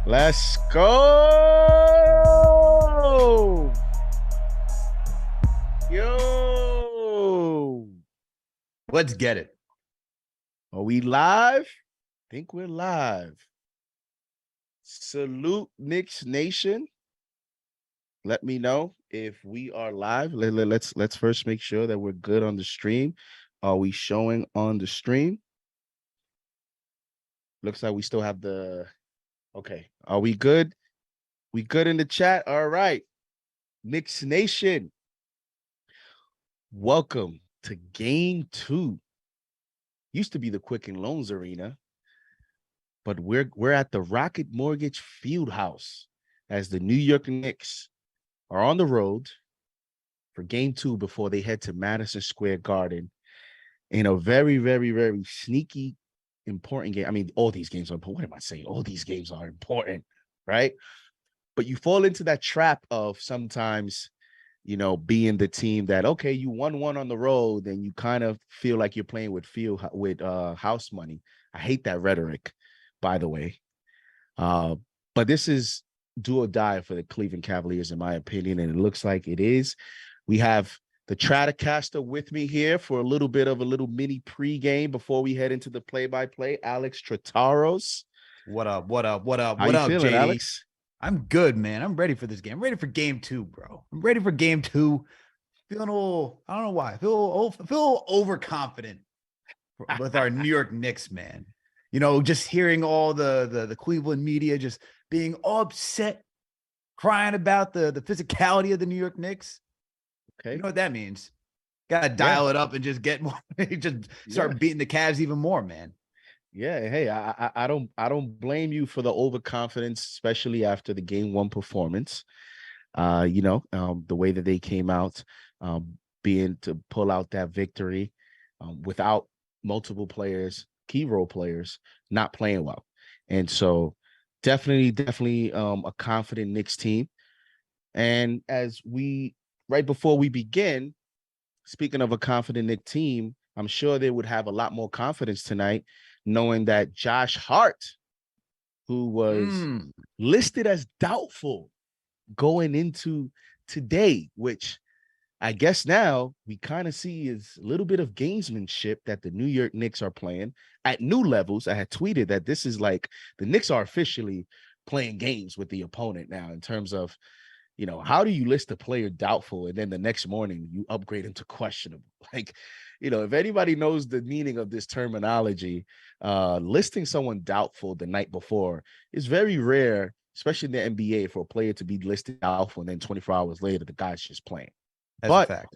Let's go. Yo. Let's get it. Are we live? Think we're live. Salute Knicks Nation. Let me know if we are live. Let's first make sure that we're good on the stream. Are we showing on the stream? Looks like we still have the okay. Are we good? We good in the chat? All right. Knicks Nation. Welcome to game 2. Used to be the Quicken Loans Arena, but we're at the Rocket Mortgage Fieldhouse as the New York Knicks are on the road for game 2 before they head to Madison Square Garden in a very, very, very sneaky, important game. I mean, all these games are important. What am I saying? All these games are important, right? But you fall into that trap of sometimes, being the team that, okay, you won one on the road and you kind of feel like you're playing with house money. I hate that rhetoric, by the way. But this is do or die for the Cleveland Cavaliers, in my opinion, and it looks like it is. We have the Stratocaster with me here for a little mini pregame before we head into the play-by-play. Alex Trataros. What up, How you feeling, JD? Alex? I'm good, man. I'm ready for this game. I'm ready for game 2, bro. I'm ready for game 2. Feeling a little, I don't know why. I feel overconfident with our New York Knicks, man. Just hearing all the Cleveland media just being all upset, crying about the physicality of the New York Knicks. Okay. You know what that means? Gotta dial it up and just get more, just start beating the Cavs even more, man. Yeah, hey, I don't blame you for the overconfidence, especially after the game 1 performance. The way that they came out, being to pull out that victory without multiple players, key role players, not playing well. And so definitely a confident Knicks team. And right before we begin, speaking of a confident Knicks team, I'm sure they would have a lot more confidence tonight, knowing that Josh Hart, who was listed as doubtful going into today, which I guess now we kind of see is a little bit of gamesmanship that the New York Knicks are playing at new levels. I had tweeted that this is like the Knicks are officially playing games with the opponent now in terms of, how do you list a player doubtful and then the next morning you upgrade him to questionable? Like, if anybody knows the meaning of this terminology, listing someone doubtful the night before is very rare, especially in the NBA, for a player to be listed doubtful and then 24 hours later the guy's just playing. That's a fact.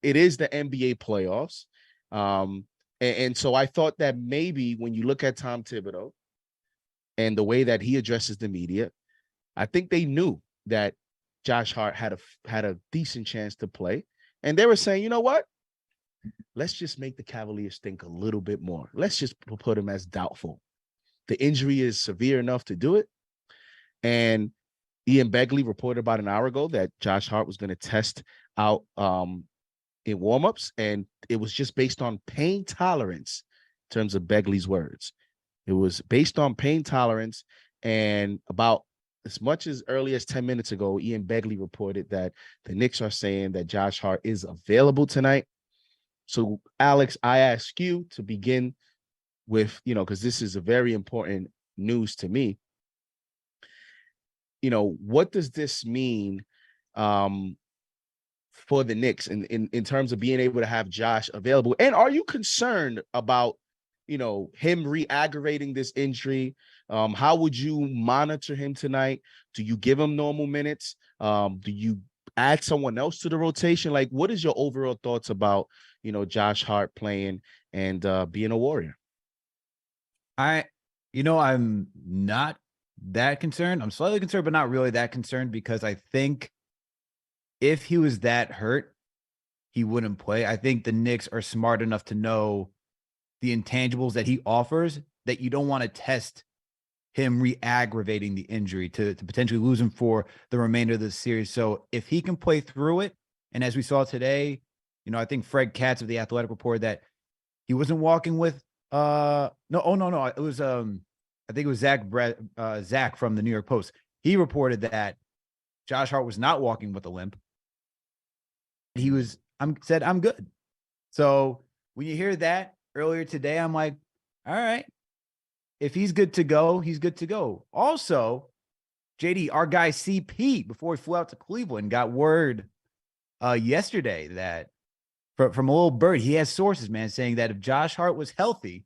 It is the NBA playoffs. And so I thought that maybe when you look at Tom Thibodeau and the way that he addresses the media, I think they knew that Josh Hart had a decent chance to play. And they were saying, you know what? Let's just make the Cavaliers think a little bit more. Let's just put him as doubtful. The injury is severe enough to do it. And Ian Begley reported about an hour ago that Josh Hart was going to test out in warmups, and it was just based on pain tolerance in terms of Begley's words. It was based on pain tolerance, and about as much as early as 10 minutes ago, Ian Begley reported that the Knicks are saying that Josh Hart is available tonight. So, Alex, I ask you to begin with, because this is a very important news to me. What does this mean for the Knicks in terms of being able to have Josh available? And are you concerned about, him re-aggravating this injury? How would you monitor him tonight? Do you give him normal minutes? Do you add someone else to the rotation? Like, what is your overall thoughts about, Josh Hart playing and being a Warrior? I'm not that concerned. I'm slightly concerned, but not really that concerned, because I think if he was that hurt, he wouldn't play. I think the Knicks are smart enough to know the intangibles that he offers, that you don't want to test him re-aggravating the injury to potentially lose him for the remainder of the series. So if he can play through it, and as we saw today, I think Fred Katz of The Athletic reported that he wasn't walking with no. It was I I think it was Zach from the New York Post. He reported that Josh Hart was not walking with a limp. He said, I'm good. So when you hear that earlier today, I'm like, all right, if he's good to go, he's good to go. Also, JD, our guy CP, before he flew out to Cleveland, got word yesterday that from a little bird, he has sources, man, saying that if Josh Hart was healthy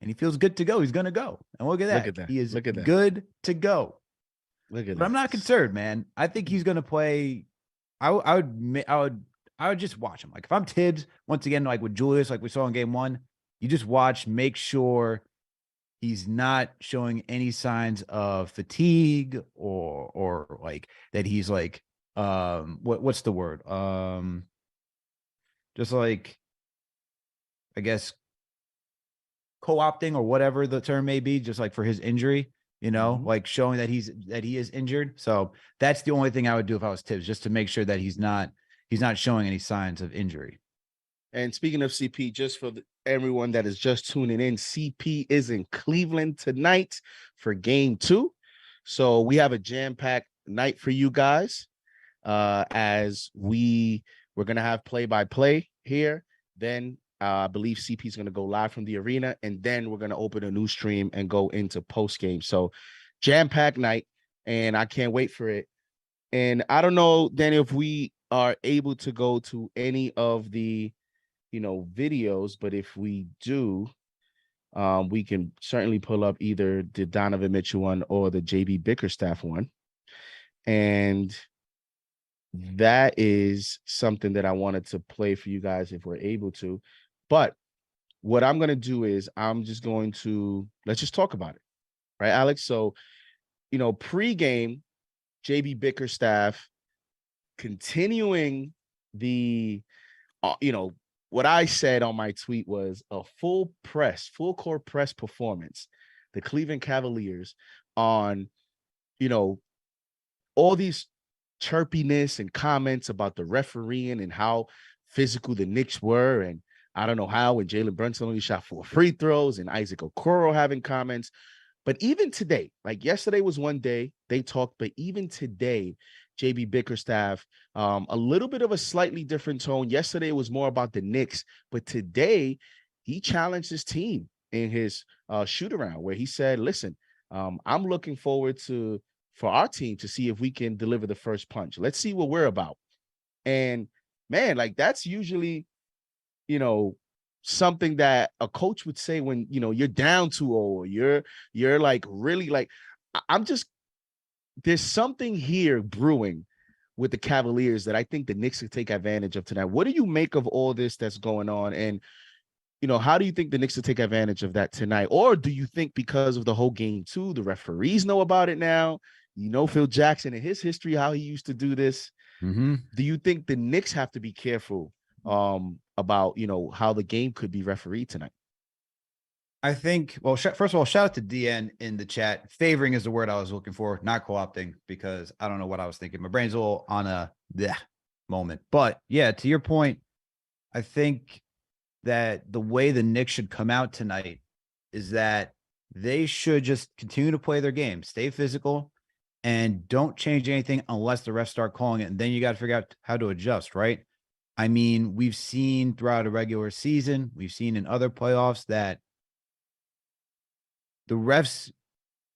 and he feels good to go, he's going to go. And look at that. Look at that. He is Look at that. good to go. Look at But that. I'm not concerned, man. I think he's going to play. I would just watch him. Like if I'm Tibbs, once again, like with Julius, like we saw in game 1, you just watch, make sure he's not showing any signs of fatigue or like that he's like, what's the word? Just like, I guess, co-opting or whatever the term may be, just like for his injury, like showing that he is injured. So that's the only thing I would do if I was Tibbs, just to make sure that he's not showing any signs of injury. And speaking of CP, just for everyone that is just tuning in, CP is in Cleveland tonight for game 2. So we have a jam-packed night for you guys, as we're going to have play-by-play here. Then I believe CP is going to go live from the arena, and then we're going to open a new stream and go into post-game. So jam-packed night, and I can't wait for it. And I don't know, Danny, if we are able to go to any of the videos, but if we do, we can certainly pull up either the Donovan Mitchell one or the JB Bickerstaff one. And that is something that I wanted to play for you guys if we're able to. But what I'm going to do is let's just talk about it. Right, Alex? So, pregame, JB Bickerstaff continuing the, what I said on my tweet was a full court press performance. The Cleveland Cavaliers on, all these chirpiness and comments about the refereeing and how physical the Knicks were. And I don't know how, and Jalen Brunson only shot 4 free throws, and Isaac Okoro having comments. But even today, like yesterday was one day they talked, but even today, JB Bickerstaff, a little bit of a slightly different tone. Yesterday was more about the Knicks, but today he challenged his team in his shoot around, where he said, listen, I'm looking forward for our team to see if we can deliver the first punch. Let's see what we're about. And man, like that's usually, something that a coach would say when, you're down 2-0, or you're like really like, there's something here brewing with the Cavaliers that I think the Knicks could take advantage of tonight. What do you make of all this that's going on? And, how do you think the Knicks will take advantage of that tonight? Or do you think because of the whole game 2, the referees know about it now? Phil Jackson and his history, how he used to do this. Mm-hmm. Do you think the Knicks have to be careful about, how the game could be refereed tonight? I think, well, first of all, shout out to DN in the chat. Favoring is the word I was looking for, not co-opting, because I don't know what I was thinking. My brain's a little on a moment. But yeah, to your point, I think that the way the Knicks should come out tonight is that they should just continue to play their game, stay physical, and don't change anything unless the refs start calling it. And then you got to figure out how to adjust, right? I mean, we've seen throughout a regular season, we've seen in other playoffs that the refs,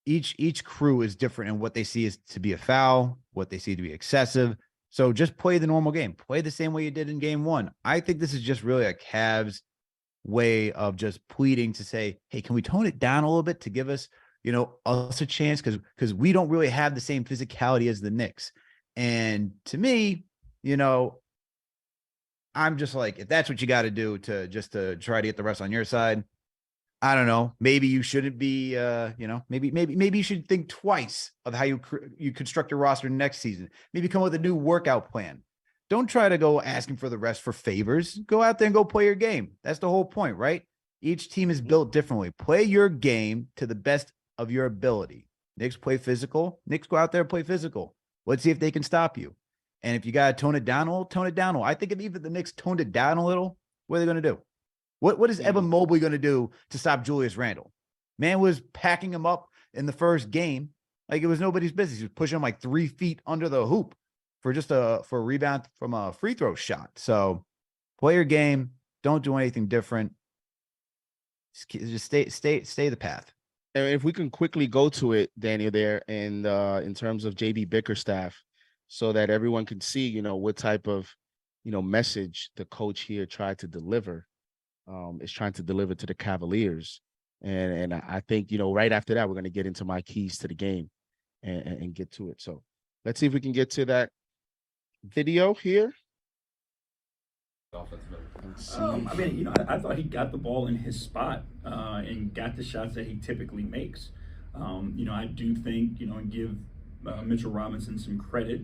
each crew is different in what they see is to be a foul, what they see to be excessive. So just play the normal game. Play the same way you did in game 1. I think this is just really a Cavs way of just pleading to say, hey, can we tone it down a little bit to give us, us a chance? Because we don't really have the same physicality as the Knicks. And to me, I'm just like, if that's what you got to do to try to get the refs on your side, I don't know. Maybe you shouldn't be, maybe you should think twice of how you construct your roster next season. Maybe come up with a new workout plan. Don't try to go asking for the rest for favors. Go out there and go play your game. That's the whole point, right? Each team is built differently. Play your game to the best of your ability. Knicks play physical. Knicks go out there and play physical. Let's see if they can stop you. And if you got to tone it down a little, tone it down a little. I think if even the Knicks toned it down a little, what are they going to do? What is Evan Mobley going to do to stop Julius Randle? Man was packing him up in the first game, like it was nobody's business. He was pushing him like 3 feet under the hoop for a rebound from a free throw shot. So play your game. Don't do anything different. Just stay the path. And if we can quickly go to it, Daniel, there, and in terms of JB Bickerstaff, so that everyone can see, you know, what type of, you know, message the coach here tried to deliver, is trying to deliver to the Cavaliers. And I think, you know, right after that, we're going to get into my keys to the game and get to it. So let's see if we can get to that video here. I mean, you know, I thought he got the ball in his spot and got the shots that he typically makes. You know, I do think, you know, and give Mitchell Robinson some credit.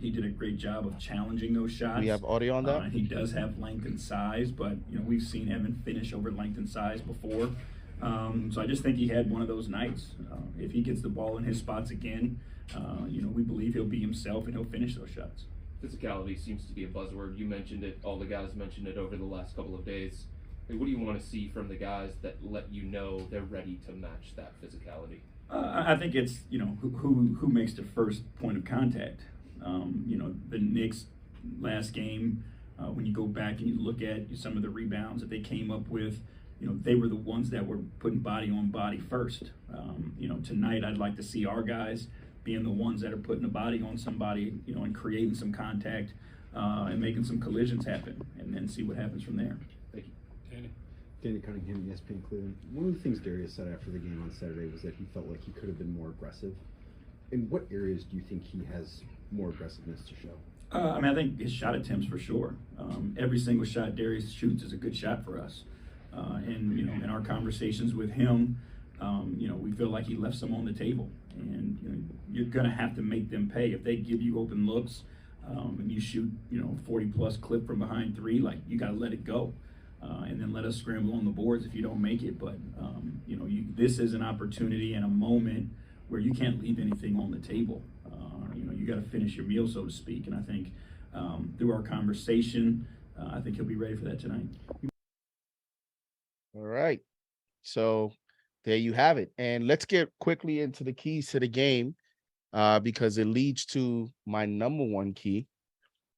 He did a great job of challenging those shots. We have audio on that. He does have length and size, but, you know, we've seen Evan finish over length and size before. So I just think he had one of those nights. If he gets the ball in his spots again, you know, we believe he'll be himself and he'll finish those shots. Physicality seems to be a buzzword. You mentioned it. All the guys mentioned it over the last couple of days. What do you want to see from the guys that let you know they're ready to match that physicality? I think it's, you know, who makes the first point of contact. You know, the Knicks last game, when you go back and you look at some of the rebounds that they came up with, you know, they were the ones that were putting body on body first. You know, tonight I'd like to see our guys being the ones that are putting a body on somebody, you know, and creating some contact and making some collisions happen, and then see what happens from there. Thank you. Danny Cunningham, ESPN Cleveland. One of the things Darius said after the game on Saturday was that he felt like he could have been more aggressive. In what areas do you think he has more aggressiveness to show? I mean, I think his shot attempts for sure. Every single shot Darius shoots is a good shot for us. And, you know, in our conversations with him, you know, we feel like he left some on the table. And, you know, you're going to have to make them pay. If they give you open looks and you shoot, you know, 40-plus clip from behind three, like, you got to let it go. And then let us scramble on the boards if you don't make it. But, you know, this is an opportunity and a moment where you can't leave anything on the table. You know, you got to finish your meal, so to speak. And I think through our conversation, I think he'll be ready for that tonight. All right. So there you have it. And let's get quickly into the keys to the game because it leads to my number one key.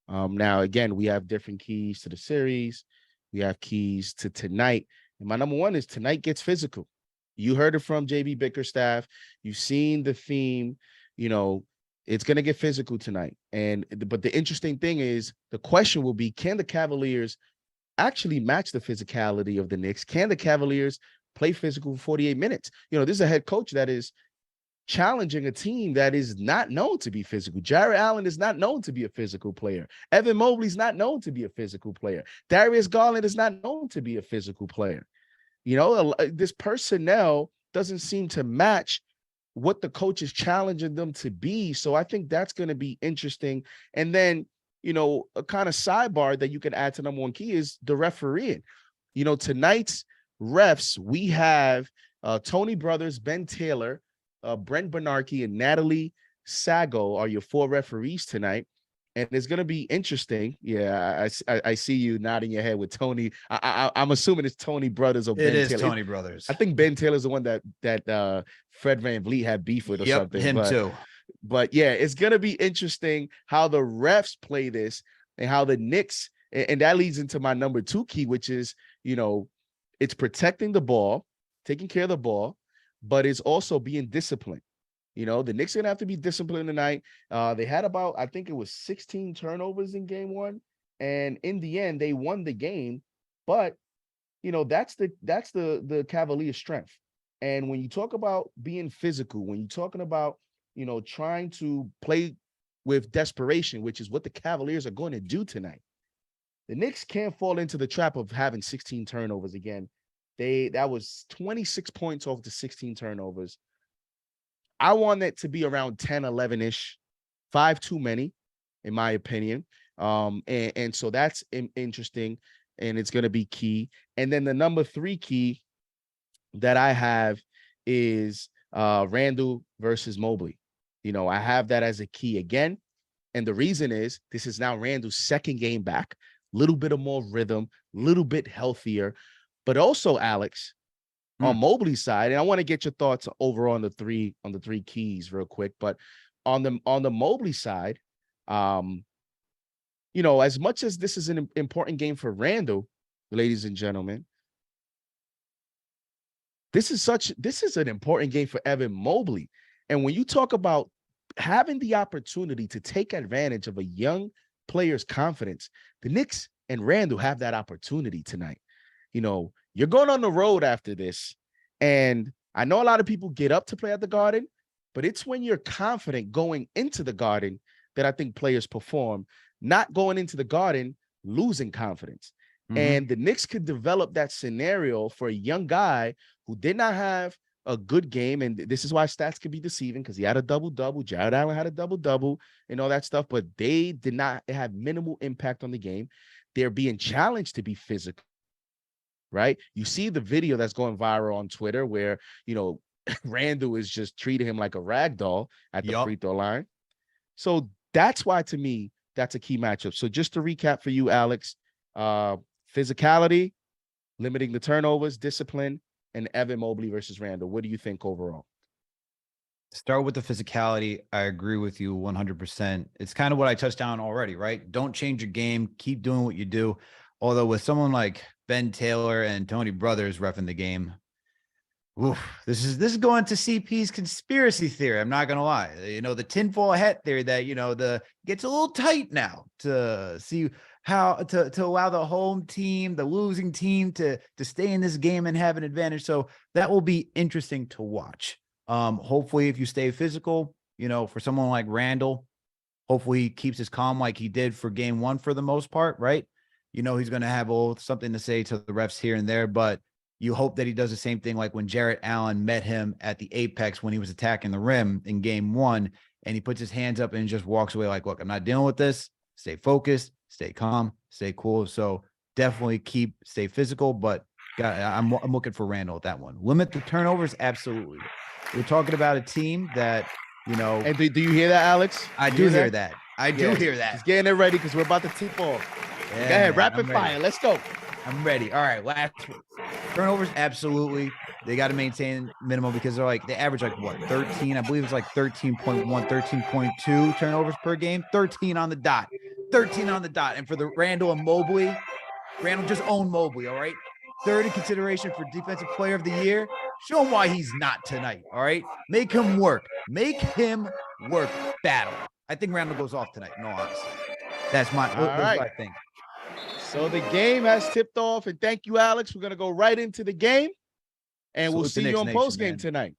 Now, again, we have different keys to the series. We have keys to tonight. And my number one is tonight gets physical. You heard it from JB Bickerstaff. You've seen the theme. You know, it's going to get physical tonight. But the interesting thing is the question will be, can the Cavaliers actually match the physicality of the Knicks? Can the Cavaliers play physical for 48 minutes? You know, this is a head coach that is challenging a team that is not known to be physical. Jarrett Allen is not known to be a physical player. Evan Mobley's not known to be a physical player. Darius Garland is not known to be a physical player. You know, this personnel doesn't seem to match what the coach is challenging them to be. So I think that's going to be interesting. And then, you know, a kind of sidebar that you can add to number one key is the refereeing. You know, tonight's refs, we have Tony Brothers, Ben Taylor, Brent Bernanke, and Natalie Sago are your four referees tonight. And it's going to be interesting. Yeah, I see you nodding your head with Tony. I'm assuming it's Tony Brothers or Ben Taylor. It is Tony Brothers. I think Ben Taylor's the one that Fred VanVleet had beef with or something. Him too. But yeah, it's going to be interesting how the refs play this and how the Knicks, and that leads into my number two key, which is, you know, it's protecting the ball, taking care of the ball, but it's also being disciplined. You know, the Knicks are going to have to be disciplined tonight. They had about, I think it was 16 turnovers in game one. And in the end, they won the game. But, you know, that's the Cavaliers' strength. And when you talk about being physical, when you're talking about, you know, trying to play with desperation, which is what the Cavaliers are going to do tonight, the Knicks can't fall into the trap of having 16 turnovers again. That was 26 points off the 16 turnovers. I want it to be around 10, 11-ish, 5 too many, in my opinion. And so that's interesting, and it's going to be key. And then the number three key that I have is Randle versus Mobley. You know, I have that as a key again. And the reason is this is now Randle's second game back, little bit of more rhythm, little bit healthier. But also, Alex, on Mobley's side, and I want to get your thoughts over on the three keys real quick. But on the Mobley side, you know, as much as this is an important game for Randall, ladies and gentlemen, this is an important game for Evan Mobley. And when you talk about having the opportunity to take advantage of a young player's confidence, the Knicks and Randall have that opportunity tonight. You know, you're going on the road after this, and I know a lot of people get up to play at the Garden, but it's when you're confident going into the Garden that I think players perform, not going into the Garden losing confidence. And the Knicks could develop that scenario for a young guy who did not have a good game. And this is why stats can be deceiving, because he had a double-double. Jared Allen had a double-double and all that stuff, but they did not have minimal impact on the game. They're being challenged to be physical, right? You see the video that's going viral on Twitter where, you know, Randall is just treating him like a rag doll at the free throw line. So that's why, to me, that's a key matchup. So just to recap for you, Alex, physicality, limiting the turnovers, discipline, and Evan Mobley versus Randall. What do you think overall? Start with the physicality. I agree with you 100%. It's kind of what I touched on already, right? Don't change your game. Keep doing what you do. Although with someone like Ben Taylor and Tony Brothers reffing the game, oof, this is going to CP's conspiracy theory. I'm not going to lie. You know, the tinfoil hat theory that, you know, gets a little tight now to see how to allow the home team, the losing team to stay in this game and have an advantage. So that will be interesting to watch. Hopefully if you stay physical, you know, for someone like Randall, hopefully he keeps his calm like he did for game one for the most part, right? You know, he's going to have something to say to the refs here and there, but you hope that he does the same thing like when Jarrett Allen met him at the apex when he was attacking the rim in game one, and he puts his hands up and just walks away like, look, I'm not dealing with this. Stay focused, stay calm, stay cool. So definitely stay physical, but I'm looking for Randall at that one. Limit the turnovers, absolutely. We're talking about a team that, you know. And do you hear that, Alex? I do hear that. I do hear that. Just getting it ready because we're about to tip off. Yeah, go ahead, rapid fire. Let's go. I'm ready. All right, last one. Turnovers, absolutely. They got to maintain minimum because they average like what, 13? I believe it's like 13.1, 13.2 turnovers per game. 13 on the dot. 13 on the dot. And for the Randall and Mobley, Randall just owned Mobley, all right? Third in consideration for Defensive Player of the Year. Show him why he's not tonight, all right? Make him work. Make him work. Battle. I think Randall goes off tonight, in all honesty. That's what I think. So the game has tipped off, and thank you, Alex. We're going to go right into the game, and we'll see you on Postgame tonight.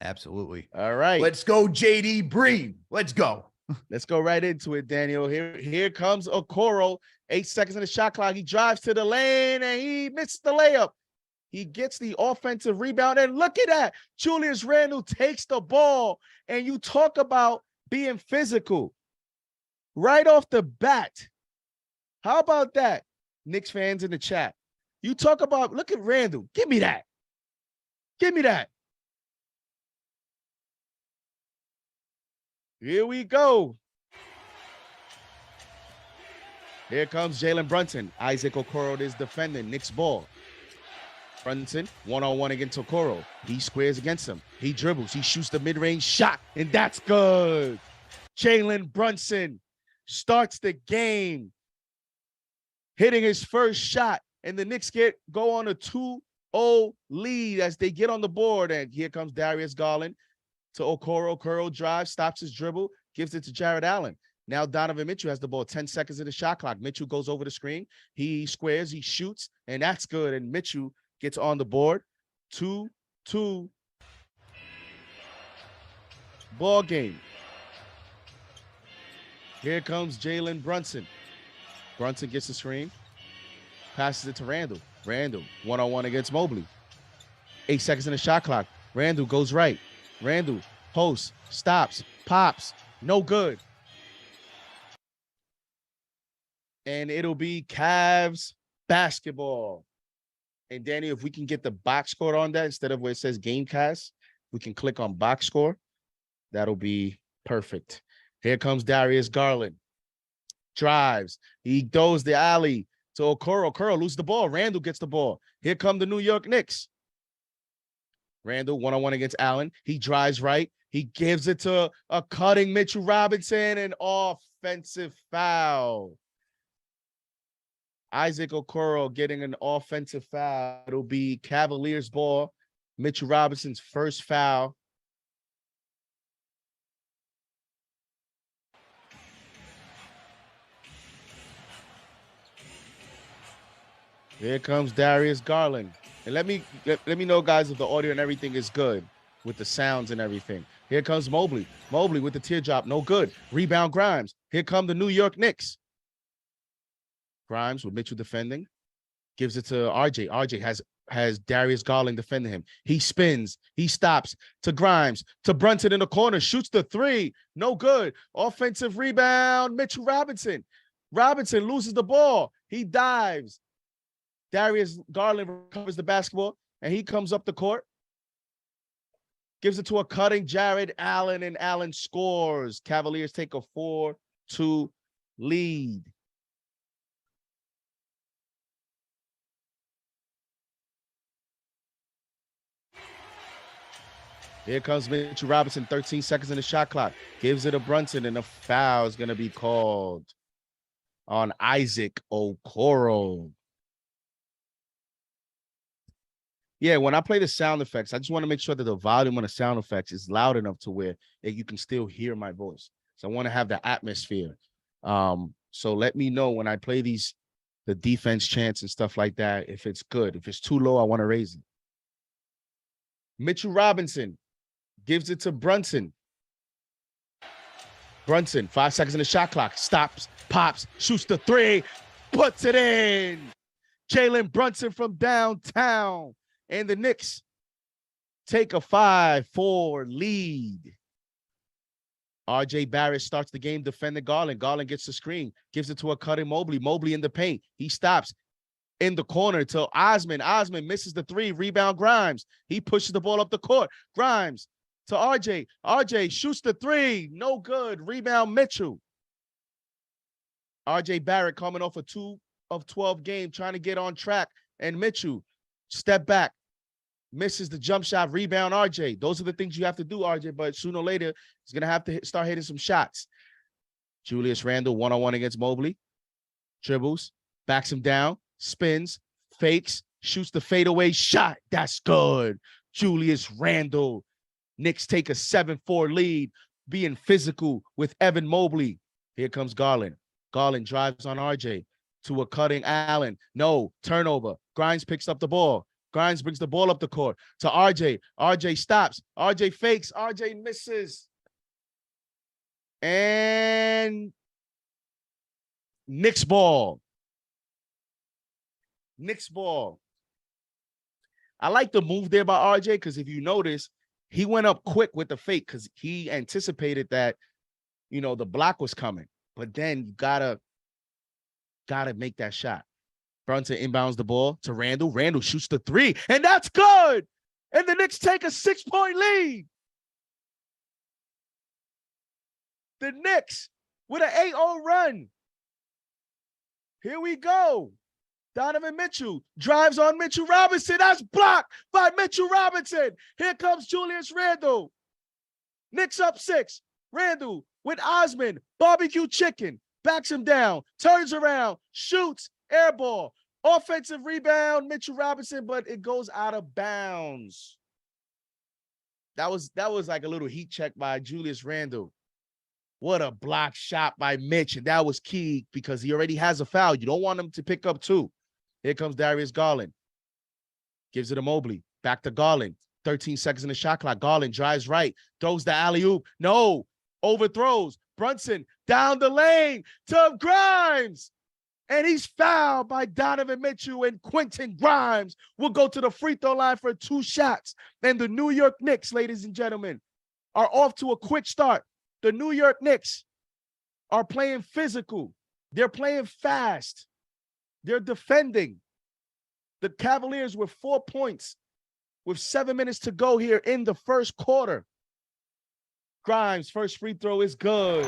Absolutely. All right. Let's go, JD Bream. Let's go. Let's go right into it, Daniel. Here comes Okoro. 8 seconds in the shot clock. He drives to the lane, and he missed the layup. He gets the offensive rebound, and look at that. Julius Randle takes the ball, and you talk about being physical right off the bat. How about that, Knicks fans in the chat? You talk about, look at Randle. Give me that. Give me that. Here we go. Here comes Jalen Brunson. Isaac Okoro is defending. Knicks ball. Brunson, one-on-one against Okoro. He squares against him. He dribbles. He shoots the mid-range shot, and that's good. Jalen Brunson starts the game, hitting his first shot, and the Knicks go on a 2-0 lead as they get on the board. And here comes Darius Garland to Okoro. Okoro drives, stops his dribble, gives it to Jared Allen. Now Donovan Mitchell has the ball, 10 seconds in the shot clock. Mitchell goes over the screen. He squares, he shoots, and that's good. And Mitchell gets on the board. 2-2 ball game. Here comes Jalen Brunson. Brunson gets the screen, passes it to Randall. Randall, one-on-one against Mobley. 8 seconds in the shot clock. Randall goes right. Randall posts, stops, pops, no good. And it'll be Cavs basketball. And Danny, if we can get the box score on that instead of where it says Gamecast, we can click on box score. That'll be perfect. Here comes Darius Garland. Drives. He throws the alley to Okoro. Okoro loses the ball. Randall gets the ball. Here come the New York Knicks. Randall, one-on-one against Allen. He drives right. He gives it to a cutting Mitchell Robinson, an offensive foul. Isaac Okoro getting an offensive foul. It'll be Cavaliers ball. Mitchell Robinson's first foul. Here comes Darius Garland. And let me know, guys, if the audio and everything is good with the sounds and everything. Here comes Mobley. Mobley with the teardrop. No good. Rebound Grimes. Here come the New York Knicks. Grimes with Mitchell defending. Gives it to RJ. RJ has Darius Garland defending him. He spins. He stops to Grimes. To Brunson in the corner. Shoots the three. No good. Offensive rebound. Mitchell Robinson. Robinson loses the ball. He dives. Darius Garland recovers the basketball, and he comes up the court. Gives it to a cutting Jared Allen, and Allen scores. Cavaliers take a 4-2 lead. Here comes Mitchell Robinson, 13 seconds in the shot clock. Gives it to Brunson, and a foul is going to be called on Isaac Okoro. Yeah, when I play the sound effects, I just want to make sure that the volume on the sound effects is loud enough to where that you can still hear my voice. So I want to have the atmosphere. So let me know when I play the defense chants and stuff like that, if it's good. If it's too low, I want to raise it. Mitchell Robinson gives it to Brunson. Brunson, 5 seconds in the shot clock. Stops, pops, shoots the three, puts it in. Jalen Brunson from downtown. And the Knicks take a 5-4 lead. RJ Barrett starts the game defending Garland. Garland gets the screen, gives it to a cutting Mobley. Mobley in the paint. He stops in the corner to Osman. Osman misses the three. Rebound Grimes. He pushes the ball up the court. Grimes to RJ. RJ shoots the three. No good. Rebound Mitchell. RJ Barrett coming off a 2 of 12 game, trying to get on track. And Mitchell, step back. Misses the jump shot, rebound RJ. Those are the things you have to do, RJ, but sooner or later, he's going to have to start hitting some shots. Julius Randle, one-on-one against Mobley. Dribbles, backs him down, spins, fakes, shoots the fadeaway shot. That's good. Julius Randle. Knicks take a 7-4 lead, being physical with Evan Mobley. Here comes Garland. Garland drives on RJ to a cutting Allen. No, turnover. Grimes picks up the ball. Grimes brings the ball up the court to RJ. RJ stops. RJ fakes. RJ misses. And Knicks ball. Knicks ball. I like the move there by RJ because if you notice, he went up quick with the fake because he anticipated that, the block was coming. But then you gotta make that shot. Brunson inbounds the ball to Randall. Randall shoots the three, and that's good. And the Knicks take a 6-point lead. The Knicks with an 8-0 run. Here we go. Donovan Mitchell drives on Mitchell Robinson. That's blocked by Mitchell Robinson. Here comes Julius Randle. Knicks up 6. Randall with Osman. Barbecue chicken. Backs him down. Turns around. Shoots. Air ball. Offensive rebound, Mitchell Robinson, but it goes out of bounds. That was like a little heat check by Julius Randle. What a block shot by Mitch, and that was key because he already has a foul. You don't want him to pick up 2. Here comes Darius Garland. Gives it to Mobley. Back to Garland. 13 seconds in the shot clock. Garland drives right. Throws the alley-oop. No. Overthrows. Brunson down the lane to Grimes. And he's fouled by Donovan Mitchell, and Quentin Grimes will go to the free throw line for 2 shots. And the New York Knicks, ladies and gentlemen, are off to a quick start. The New York Knicks are playing physical. They're playing fast. They're defending. The Cavaliers with 4 points with 7 minutes to go here in the first quarter. Grimes' first free throw is good.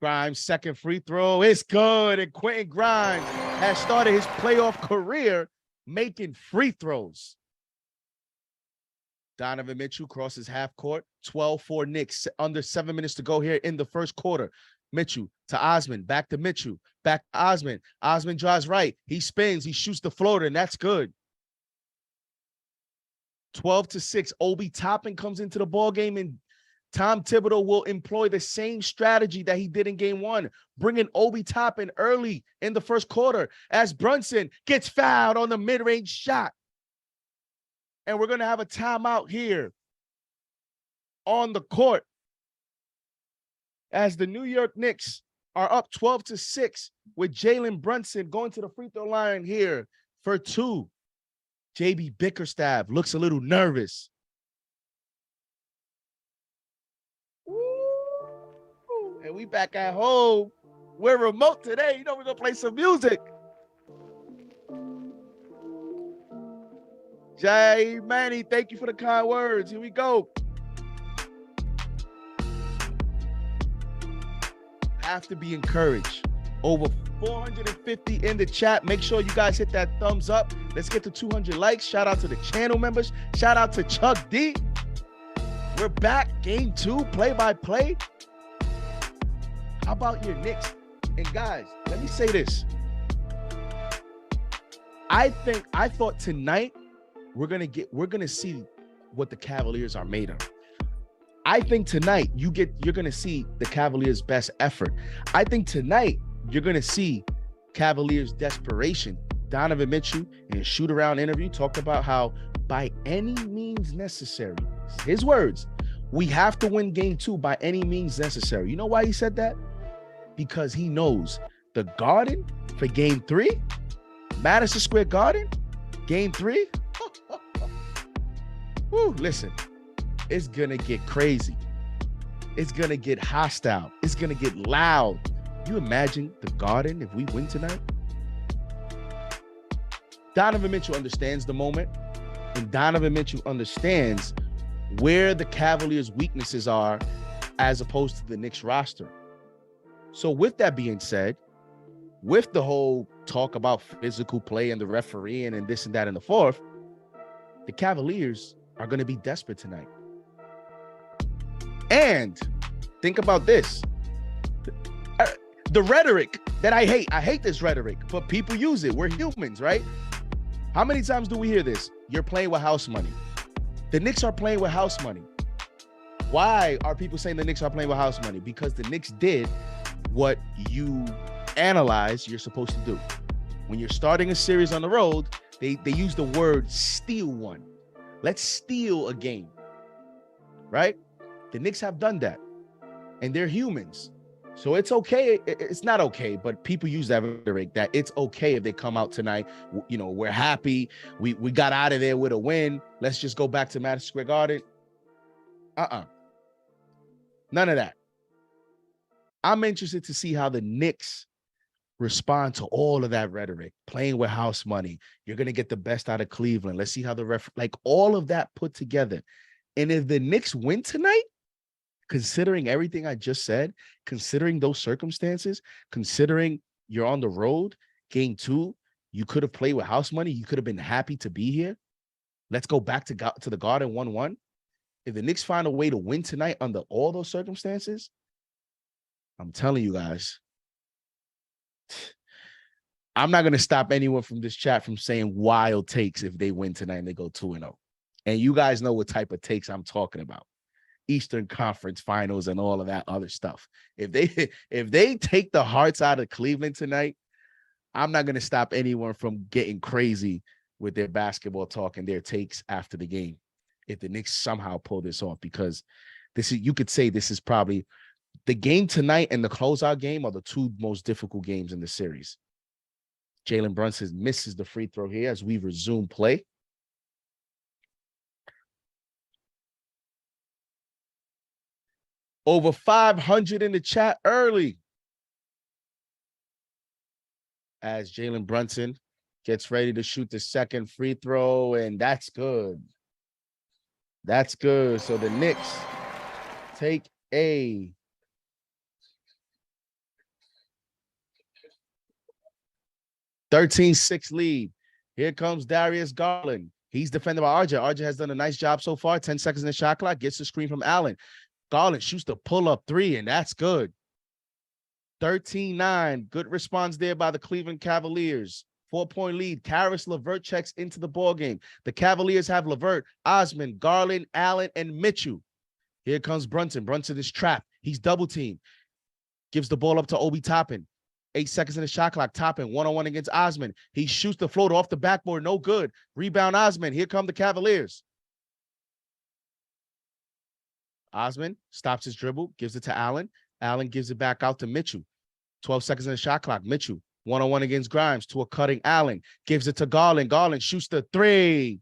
Grimes' second free throw. It's good. And Quentin Grimes has started his playoff career making free throws. Donovan Mitchell crosses half court. 12-4 Knicks. Under 7 minutes to go here in the first quarter. Mitchell to Osman. Back to Mitchell. Back to Osman. Osman drives right. He spins. He shoots the floater, and that's good. 12-6. Obi Toppin comes into the ball game, and Tom Thibodeau will employ the same strategy that he did in game one, bringing Obi Toppin early in the first quarter as Brunson gets fouled on the mid-range shot. And we're going to have a timeout here on the court as the New York Knicks are up 12-6 with Jalen Brunson going to the free throw line here for 2. JB Bickerstaff looks a little nervous. Woo! And we back at home. We're remote today. You know we're going to play some music. Jay Manny, thank you for the kind words. Here we go. Have to be encouraged. Over 450 in the chat. Make sure you guys hit that thumbs up. Let's get to 200 likes. Shout out to the channel members. Shout out to Chuck D. We're back. Game 2, play-by-play. How about your Knicks? And guys, let me say this. I thought tonight we're gonna see what the Cavaliers are made of. I think tonight you're gonna see the Cavaliers' best effort. I think tonight you're gonna see Cavaliers' desperation. Donovan Mitchell in his shoot-around interview talked about how by any means necessary, his words, we have to win game 2 by any means necessary. You know why he said that? Because he knows the Garden for game 3, Madison Square Garden, game 3. Woo, listen, it's gonna get crazy. It's gonna get hostile. It's gonna get loud. You imagine the Garden if we win tonight? Donovan Mitchell understands the moment, and Donovan Mitchell understands where the Cavaliers' weaknesses are as opposed to the Knicks roster. So with that being said, with the whole talk about physical play and the refereeing and this and that and the fourth, the Cavaliers are going to be desperate tonight. And think about this. The rhetoric that I hate this rhetoric, but people use it. We're humans, right? How many times do we hear this? You're playing with house money. The Knicks are playing with house money. Why are people saying the Knicks are playing with house money? Because the Knicks did what you analyze you're supposed to do. When you're starting a series on the road, they use the word steal one. Let's steal a game, right? The Knicks have done that, and they're humans. So it's okay. It's not okay, but people use that rhetoric that it's okay if they come out tonight. You know, we're happy. We got out of there with a win. Let's just go back to Madison Square Garden. None of that. I'm interested to see how the Knicks respond to all of that rhetoric, playing with house money. You're going to get the best out of Cleveland. Let's see how like all of that put together. And if the Knicks win tonight, considering everything I just said, considering those circumstances, considering you're on the road, game 2, you could have played with house money. You could have been happy to be here. Let's go back to the Garden 1-1. If the Knicks find a way to win tonight under all those circumstances, I'm telling you guys, I'm not going to stop anyone from this chat from saying wild takes if they win tonight and they go 2-0. And you guys know what type of takes I'm talking about. Eastern Conference Finals and all of that other stuff. If they take the Hearts out of Cleveland tonight, I'm not going to stop anyone from getting crazy with their basketball talk and their takes after the game. If the Knicks somehow pull this off, because you could say this is probably the game tonight and the closeout game are the 2 most difficult games in the series. Jalen Brunson misses the free throw here as we resume play. Over 500 in the chat early as Jalen Brunson gets ready to shoot the second free throw, and that's good. That's good. So the Knicks take a 13-6 lead. Here comes Darius Garland. He's defended by RJ. RJ has done a nice job so far. 10 seconds in the shot clock. Gets the screen from Allen. Garland shoots the pull-up three, and that's good. 13-9. Good response there by the Cleveland Cavaliers. 4-point lead. Karis LeVert checks into the ballgame. The Cavaliers have LeVert, Osman, Garland, Allen, and Mitchell. Here comes Brunson. Brunson is trapped. He's double-teamed. Gives the ball up to Obi Toppin. 8 seconds in the shot clock. Toppin one-on-one against Osman. He shoots the floater off the backboard. No good. Rebound Osman. Here come the Cavaliers. Osman stops his dribble. Gives it to Allen. Allen gives it back out to Mitchell. 12 seconds in the shot clock. Mitchell one-on-one against Grimes to a cutting Allen. Gives it to Garland. Garland shoots the three.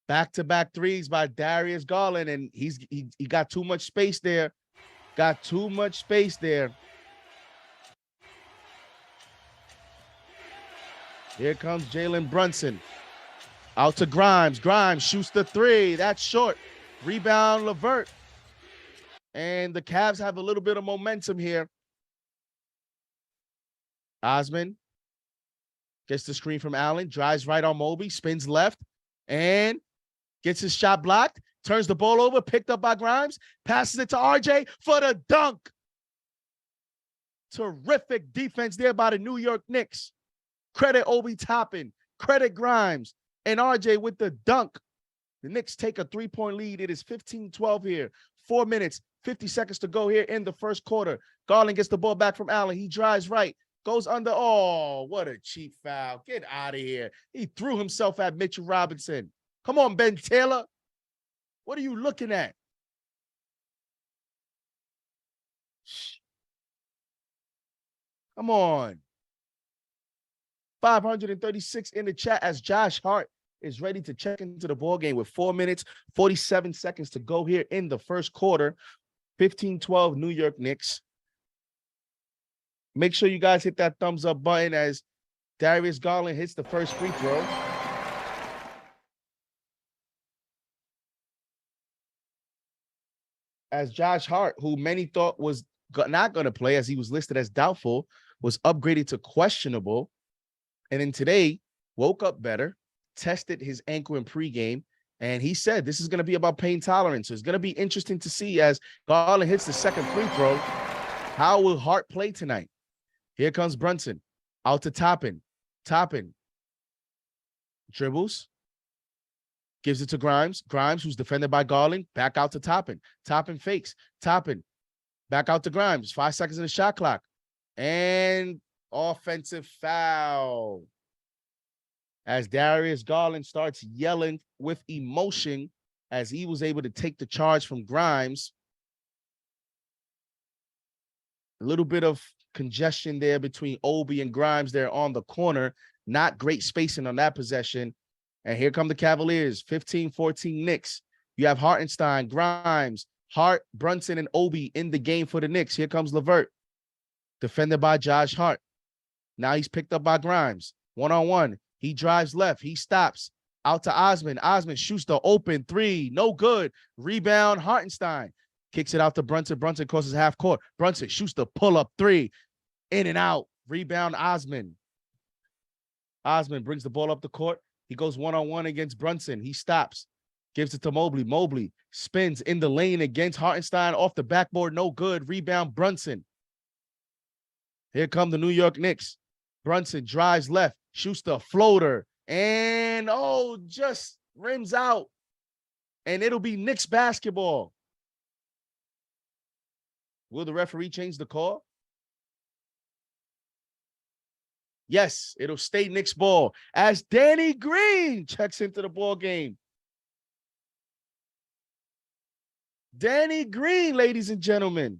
Back-to-back threes by Darius Garland, and he got too much space there. Got too much space there. Here comes Jalen Brunson. Out to Grimes. Grimes shoots the three. That's short. Rebound LeVert. And the Cavs have a little bit of momentum here. Osman gets the screen from Allen. Drives right on Mobley. Spins left. And gets his shot blocked. Turns the ball over. Picked up by Grimes. Passes it to RJ for the dunk. Terrific defense there by the New York Knicks. Credit Obi Toppin. Credit Grimes. And RJ with the dunk. The Knicks take a 3-point lead. It is 15-12 here. 4 minutes, 50 seconds to go here in the first quarter. Garland gets the ball back from Allen. He drives right. Goes under. Oh, what a cheap foul. Get out of here. He threw himself at Mitchell Robinson. Come on, Ben Taylor. What are you looking at? Come on. 536 in the chat as Josh Hart is ready to check into the ball game with 4 minutes, 47 seconds to go here in the first quarter. 15-12 New York Knicks. Make sure you guys hit that thumbs up button as Darius Garland hits the first free throw. As Josh Hart, who many thought was not going to play as he was listed as doubtful, was upgraded to questionable. And then today, woke up better, tested his ankle in pregame, and he said this is going to be about pain tolerance. So it's going to be interesting to see as Garland hits the second free throw. How will Hart play tonight? Here comes Brunson. Out to Toppin. Toppin dribbles. Gives it to Grimes. Grimes, who's defended by Garland, back out to Toppin. Toppin fakes. Toppin back out to Grimes. 5 seconds in the shot clock. And offensive foul. As Darius Garland starts yelling with emotion as he was able to take the charge from Grimes. A little bit of congestion there between Obi and Grimes there on the corner. Not great spacing on that possession. And here come the Cavaliers, 15-14 Knicks. You have Hartenstein, Grimes, Hart, Brunson, and Obi in the game for the Knicks. Here comes LeVert, defended by Josh Hart. Now he's picked up by Grimes. One-on-one. He drives left. He stops. Out to Osman. Osman shoots the open three. No good. Rebound, Hartenstein. Kicks it out to Brunson. Brunson crosses half court. Brunson shoots the pull-up three. In and out. Rebound, Osman. Osman brings the ball up the court. He goes one-on-one against Brunson. He stops. Gives it to Mobley. Mobley spins in the lane against Hartenstein. Off the backboard. No good. Rebound, Brunson. Here come the New York Knicks. Brunson drives left. Shoots the floater. And, just rims out. And it'll be Knicks basketball. Will the referee change the call? Yes, it'll stay Knicks ball as Danny Green checks into the ball game. Danny Green, ladies and gentlemen.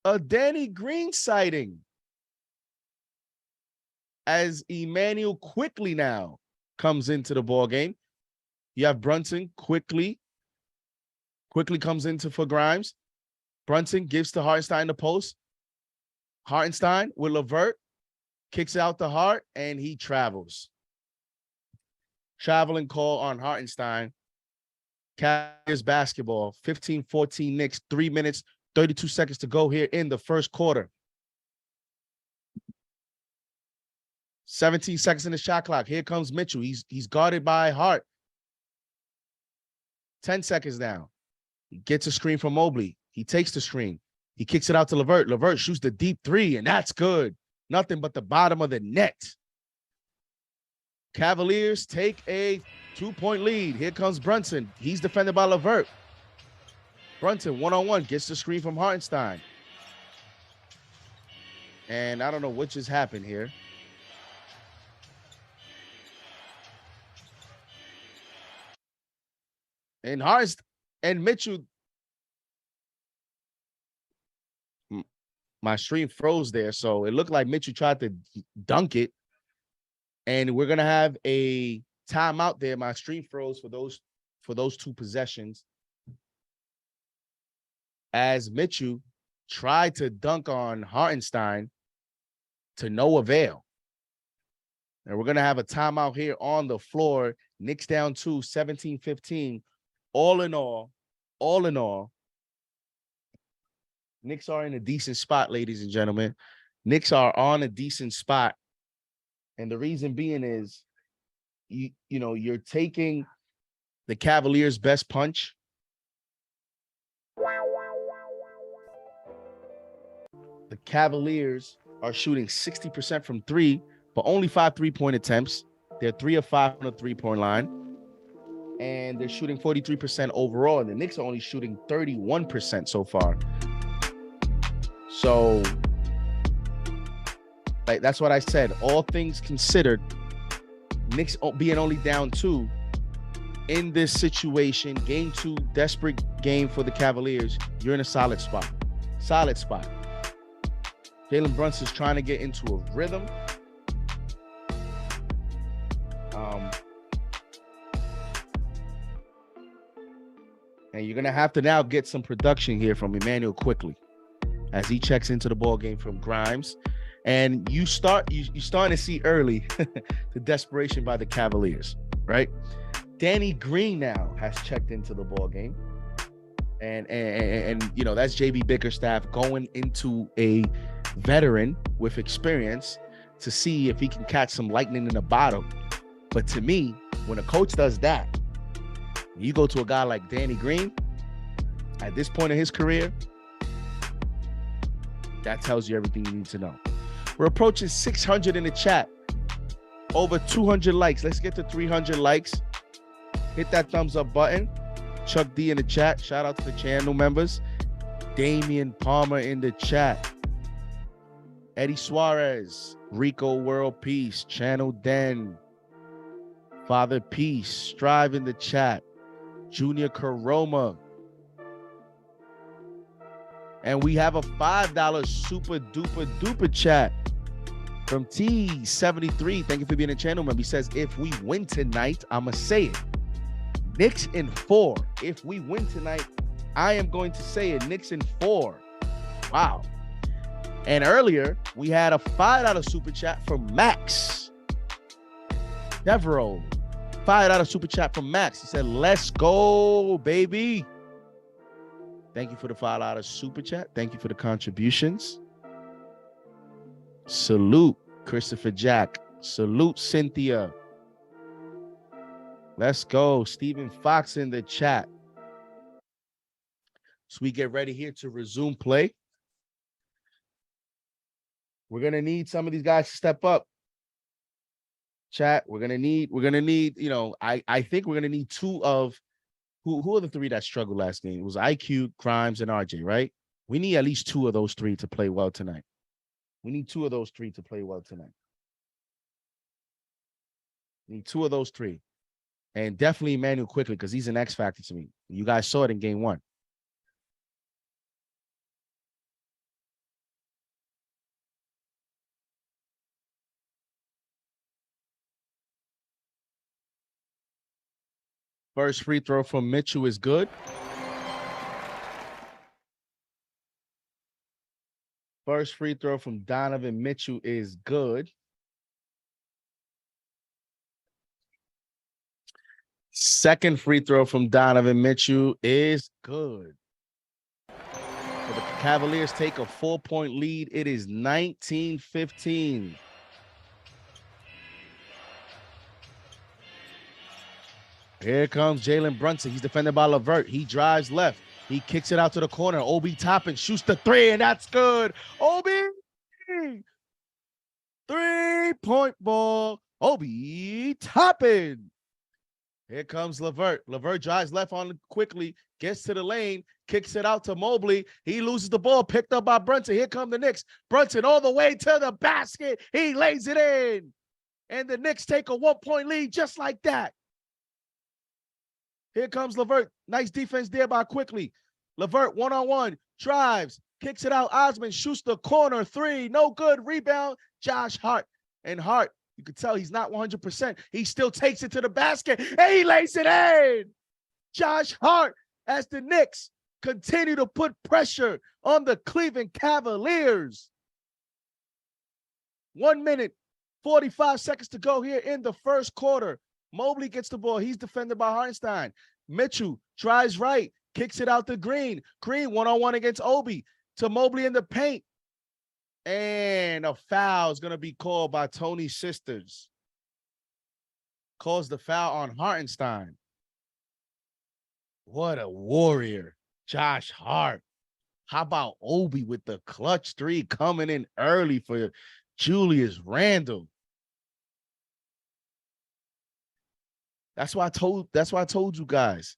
A Danny Green sighting. As Emmanuel Quickly now comes into the ball game. You have Brunson quickly comes into for Grimes. Brunson gives to Hartenstein the post. Hartenstein with LeVert. Kicks out to Hart, and he travels. Traveling call on Hartenstein. Cavaliers basketball. 15-14 Knicks. 3 minutes, 32 seconds to go here in the first quarter. 17 seconds in the shot clock. Here comes Mitchell. He's guarded by Hart. 10 seconds down. He gets a screen from Mobley. He takes the screen. He kicks it out to LeVert. LeVert shoots the deep three, and that's good. Nothing but the bottom of the net. Cavaliers take a 2-point lead. Here comes Brunson. He's defended by LeVert. Brunson, one-on-one, gets the screen from Hartenstein. And I don't know what just happened here. And Hart and Mitchell, my stream froze there, so it looked like Mitchell tried to dunk it. And we're gonna have a timeout there. My stream froze for those two possessions, as Mitchell tried to dunk on Hartenstein to no avail. And we're gonna have a timeout here on the floor. Knicks down 2, 17-15. All in all, Knicks are in a decent spot, ladies and gentlemen. Knicks are on a decent spot. And the reason being is, you're taking the Cavaliers' best punch. The Cavaliers are shooting 60% from three, but only 5 3-point attempts. They're 3 of 5 on the 3-point line. And they're shooting 43% overall. And the Knicks are only shooting 31% so far. So, that's what I said. All things considered, Knicks being only down 2 in this situation, game 2, desperate game for the Cavaliers, you're in a solid spot. Solid spot. Jalen Brunson's trying to get into a rhythm. And you're going to have to now get some production here from Emmanuel quickly as he checks into the ball game from Grimes. And you're starting to see early the desperation by the Cavaliers, right? Danny Green now has checked into the ball game. And that's JB Bickerstaff going into a veteran with experience to see if he can catch some lightning in the bottom. But to me, when a coach does that, you go to a guy like Danny Green at this point in his career, that tells you everything you need to know. We're approaching 600 in the chat. Over 200 likes. Let's get to 300 likes. Hit that thumbs up button. Chuck D in the chat. Shout out to the channel members. Damian Palmer in the chat. Eddie Suarez. Rico World Peace. Channel Den. Father Peace. Strive in the chat. Junior Karoma. And we have a $5 super duper duper chat from T73. Thank you for being a channel member. He says, if we win tonight, I'ma say it. Knicks in 4. If we win tonight, I am going to say it. Knicks in 4. Wow. And earlier, we had a $5 super chat from Max Devereaux. $5 super chat from Max. He said, let's go, baby. Thank you for the $5 super chat. Thank you for the contributions. Salute, Christopher Jack. Salute, Cynthia. Let's go. Stephen Fox in the chat. So we get ready here to resume play. We're going to need some of these guys to step up. Chat, we're gonna need, I think we're gonna need 2 of who are the 3 that struggled last game? It was IQ, Grimes, and RJ, right? We need at least 2 of those 3 to play well tonight. We need 2 of those 3 to play well tonight. We need 2 of those 3. And definitely Emmanuel quickly, because he's an X factor to me. You guys saw it in game 1. First free throw from Mitchell is good. First free throw from Donovan Mitchell is good. Second free throw from Donovan Mitchell is good. So the Cavaliers take a 4-point lead. It is 19-15. Here comes Jalen Brunson. He's defended by LeVert. He drives left. He kicks it out to the corner. Obi Toppin shoots the three, and that's good. Obi! 3-point ball. Obi Toppin. Here comes LeVert. LeVert drives left on quickly, gets to the lane, kicks it out to Mobley. He loses the ball, picked up by Brunson. Here come the Knicks. Brunson all the way to the basket. He lays it in. And the Knicks take a 1-point lead just like that. Here comes LeVert. Nice defense there by Quickly. LeVert one-on-one, drives, kicks it out. Osman shoots the corner three. No good. Rebound, Josh Hart. And Hart, you can tell he's not 100%. He still takes it to the basket, and he lays it in. Josh Hart, as the Knicks continue to put pressure on the Cleveland Cavaliers. 1 minute, 45 seconds to go here in the first quarter. Mobley gets the ball. He's defended by Hartenstein. Mitchell tries right, kicks it out to Green. Green one-on-one against Obi. To Mobley in the paint. And a foul is going to be called by Tony's sisters. Calls the foul on Hartenstein. What a warrior. Josh Hart. How about Obi with the clutch three coming in early for Julius Randle? That's why I told you guys.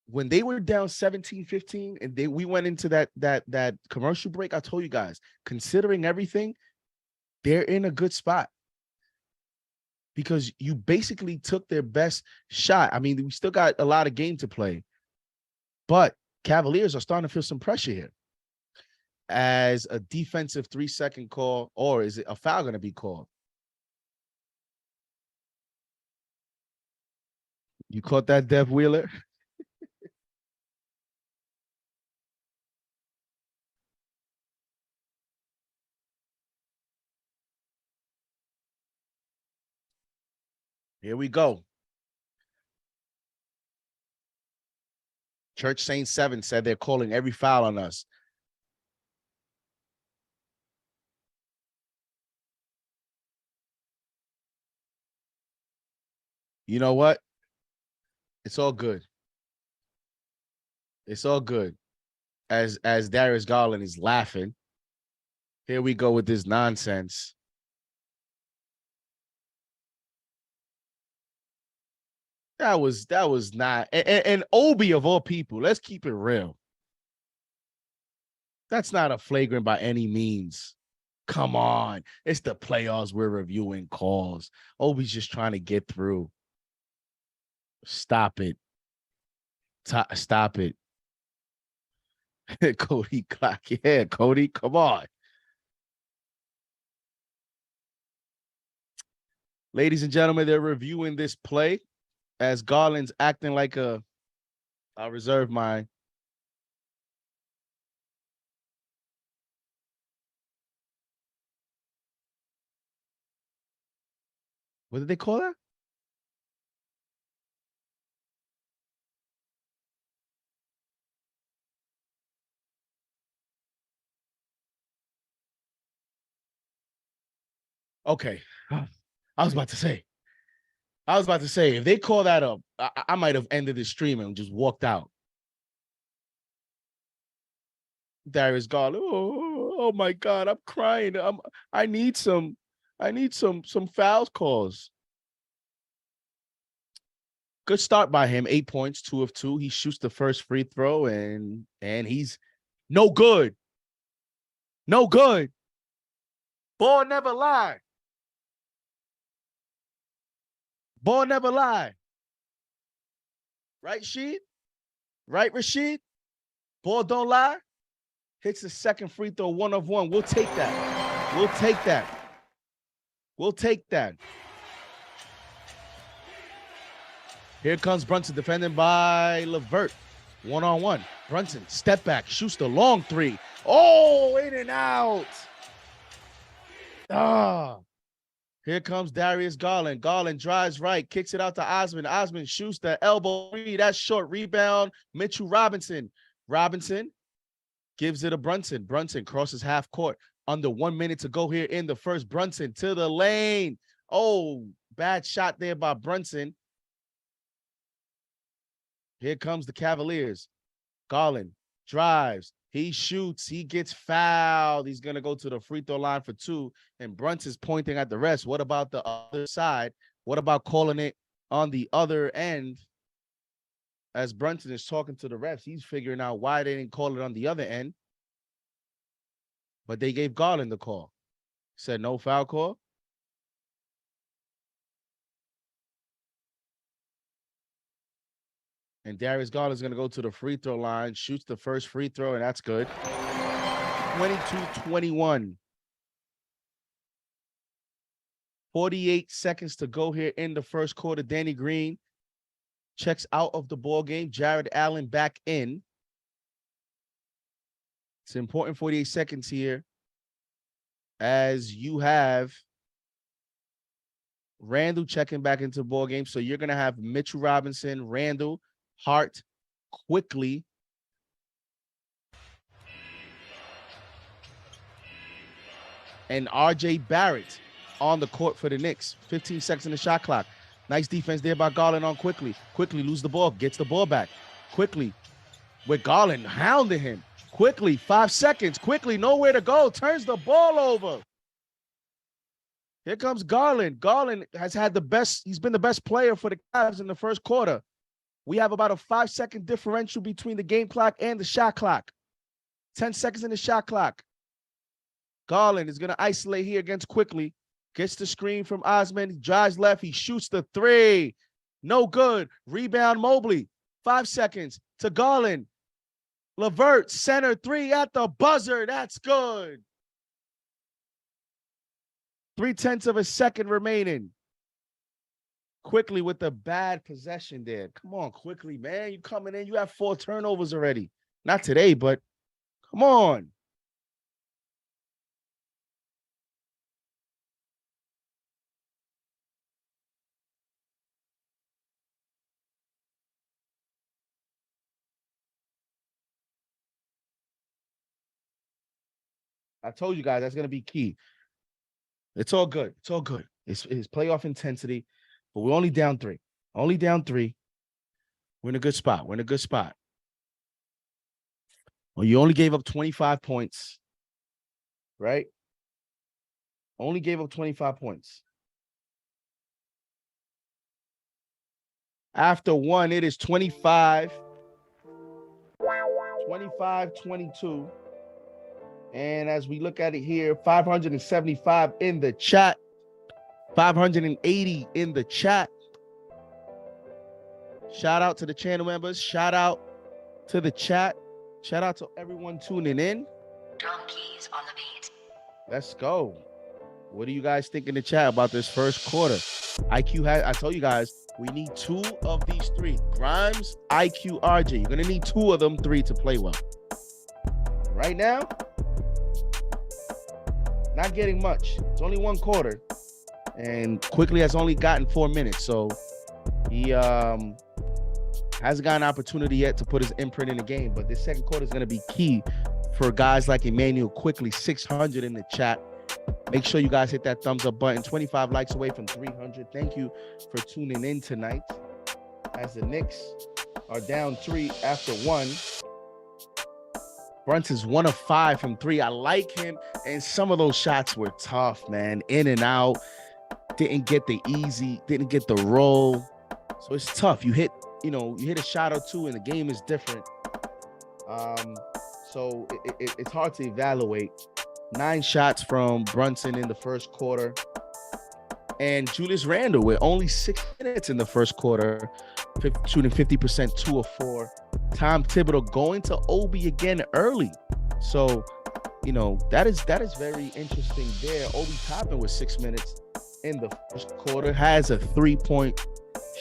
When they were down 17-15 and we went into that commercial break, I told you guys, considering everything, they're in a good spot. Because you basically took their best shot. I mean, we still got a lot of game to play. But Cavaliers are starting to feel some pressure here. As a defensive 3-second call, or is it a foul going to be called? You caught that, Dev Wheeler? Here we go. Church Saint 7 said they're calling every foul on us. You know what? It's all good. It's all good. As Darius Garland is laughing. Here we go with this nonsense. That was not, and Obi of all people, let's keep it real. That's not a flagrant by any means. Come on. It's the playoffs. We're reviewing calls. Obi's just trying to get through. Stop it. Stop it. Cody Clark. Yeah, Cody, come on. Ladies and gentlemen, they're reviewing this play. As Garland's acting like I'll reserve my. What did they call that? Okay. I was about to say, if they call that up, I might have ended the stream and just walked out. Darius Garland, oh my God, I'm crying. I need some foul calls. Good start by him. 8 points, 2 of 2. He shoots the first free throw and he's no good. No good. Ball never lie. Ball never lie. Right, Sheed? Right, Rashid? Ball don't lie. Hits the second free throw, 1 of 1. We'll take that. We'll take that. We'll take that. Here comes Brunson, defended by LeVert. 1-on-1. Brunson, step back, shoots the long three. Oh, in and out. Here comes Darius Garland. Garland drives right, kicks it out to Osman. Osman shoots the elbow three. That's short. Rebound, Mitchell Robinson. Robinson gives it to Brunson. Brunson crosses half court. Under 1 minute to go here in the first. Brunson to the lane. Oh, bad shot there by Brunson. Here comes the Cavaliers. Garland drives. He shoots. He gets fouled. He's going to go to the free throw line for 2. And Brunson's pointing at the refs. What about the other side? What about calling it on the other end? As Brunson is talking to the refs, he's figuring out why they didn't call it on the other end. But they gave Garland the call. Said no foul call. And Darius Garland's going to go to the free throw line, shoots the first free throw, and that's good. 22-21. 48 seconds to go here in the first quarter. Danny Green checks out of the ball game. Jared Allen back in. It's important 48 seconds here as you have Randall checking back into the ball game. So you're going to have Mitchell Robinson, Randall, Hart, Quickly, and RJ Barrett on the court for the Knicks. 15 seconds in the shot clock. Nice defense there by Garland on Quickly. Quickly lose the ball, gets the ball back. Quickly with Garland hounding him. Quickly, 5 seconds. Quickly, nowhere to go. Turns the ball over. Here comes Garland. Garland has had the best. He's been the best player for the Cavs in the first quarter. We have about a 5-second differential between the game clock and the shot clock. 10 seconds in the shot clock. Garland is going to isolate here against Quickly. Gets the screen from Osman. He drives left. He shoots the 3. No good. Rebound Mobley. 5 seconds to Garland. LeVert, center 3 at the buzzer. That's good. 0.3 of a second remaining. Quickly with the bad possession there. Come on, Quickly, man. You coming in. You have 4 turnovers already. Not today, but come on. I told you guys that's going to be key. It's all good. It's all good. It's playoff intensity, but we're only down 3. Only down 3. We're in a good spot. We're in a good spot. Well, you only gave up 25 points, right? Only gave up 25 points. After 1, it is 25, 22. And as we look at it here, 575 in the chat, 580 in the chat. Shout out to the channel members. Shout out to the chat. Shout out to everyone tuning in. Drum keys on the beat. Let's go. What do you guys think in the chat about this first quarter? IQ has, I told you guys, we need 2 of these 3. Grimes, IQ, RJ. You're going to need 2 of them 3 to play well. Right now, not getting much. It's only 1 quarter. And Quickly has only gotten 4 minutes. So he hasn't got an opportunity yet to put his imprint in the game. But this second quarter is going to be key for guys like Emmanuel Quickly. 600 in the chat. Make sure you guys hit that thumbs up button. 25 likes away from 300. Thank you for tuning in tonight. As the Knicks are down 3 after 1. Brunson's 1 of 5 from 3. I like him. And some of those shots were tough, man. In and out. Didn't get the easy. Didn't get the roll. So it's tough. You hit a shot or 2 and the game is different. So it's hard to evaluate. 9 shots from Brunson in the first quarter. And Julius Randle with only 6 minutes in the first quarter, shooting 50%, 2 of 4. Tom Thibodeau going to Obi again early. So, that is very interesting there. Obi Toppin with 6 minutes in the first quarter, has a 3-point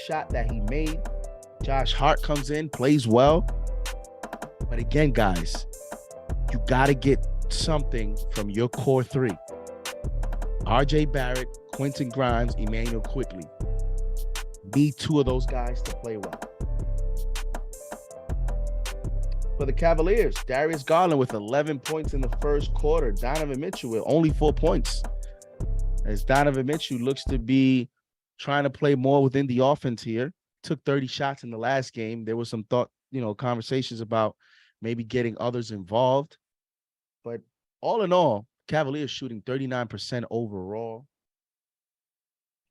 shot that he made. Josh Hart comes in, plays well. But again, guys, you got to get something from your core 3. RJ Barrett, Quentin Grimes, Emmanuel Quickly. Need 2 of those guys to play well. For the Cavaliers, Darius Garland with 11 points in the first quarter. Donovan Mitchell with only 4 points. As Donovan Mitchell looks to be trying to play more within the offense here. took 30 shots in the last game. There was some thought, conversations about maybe getting others involved. But all in all, Cavaliers shooting 39% overall.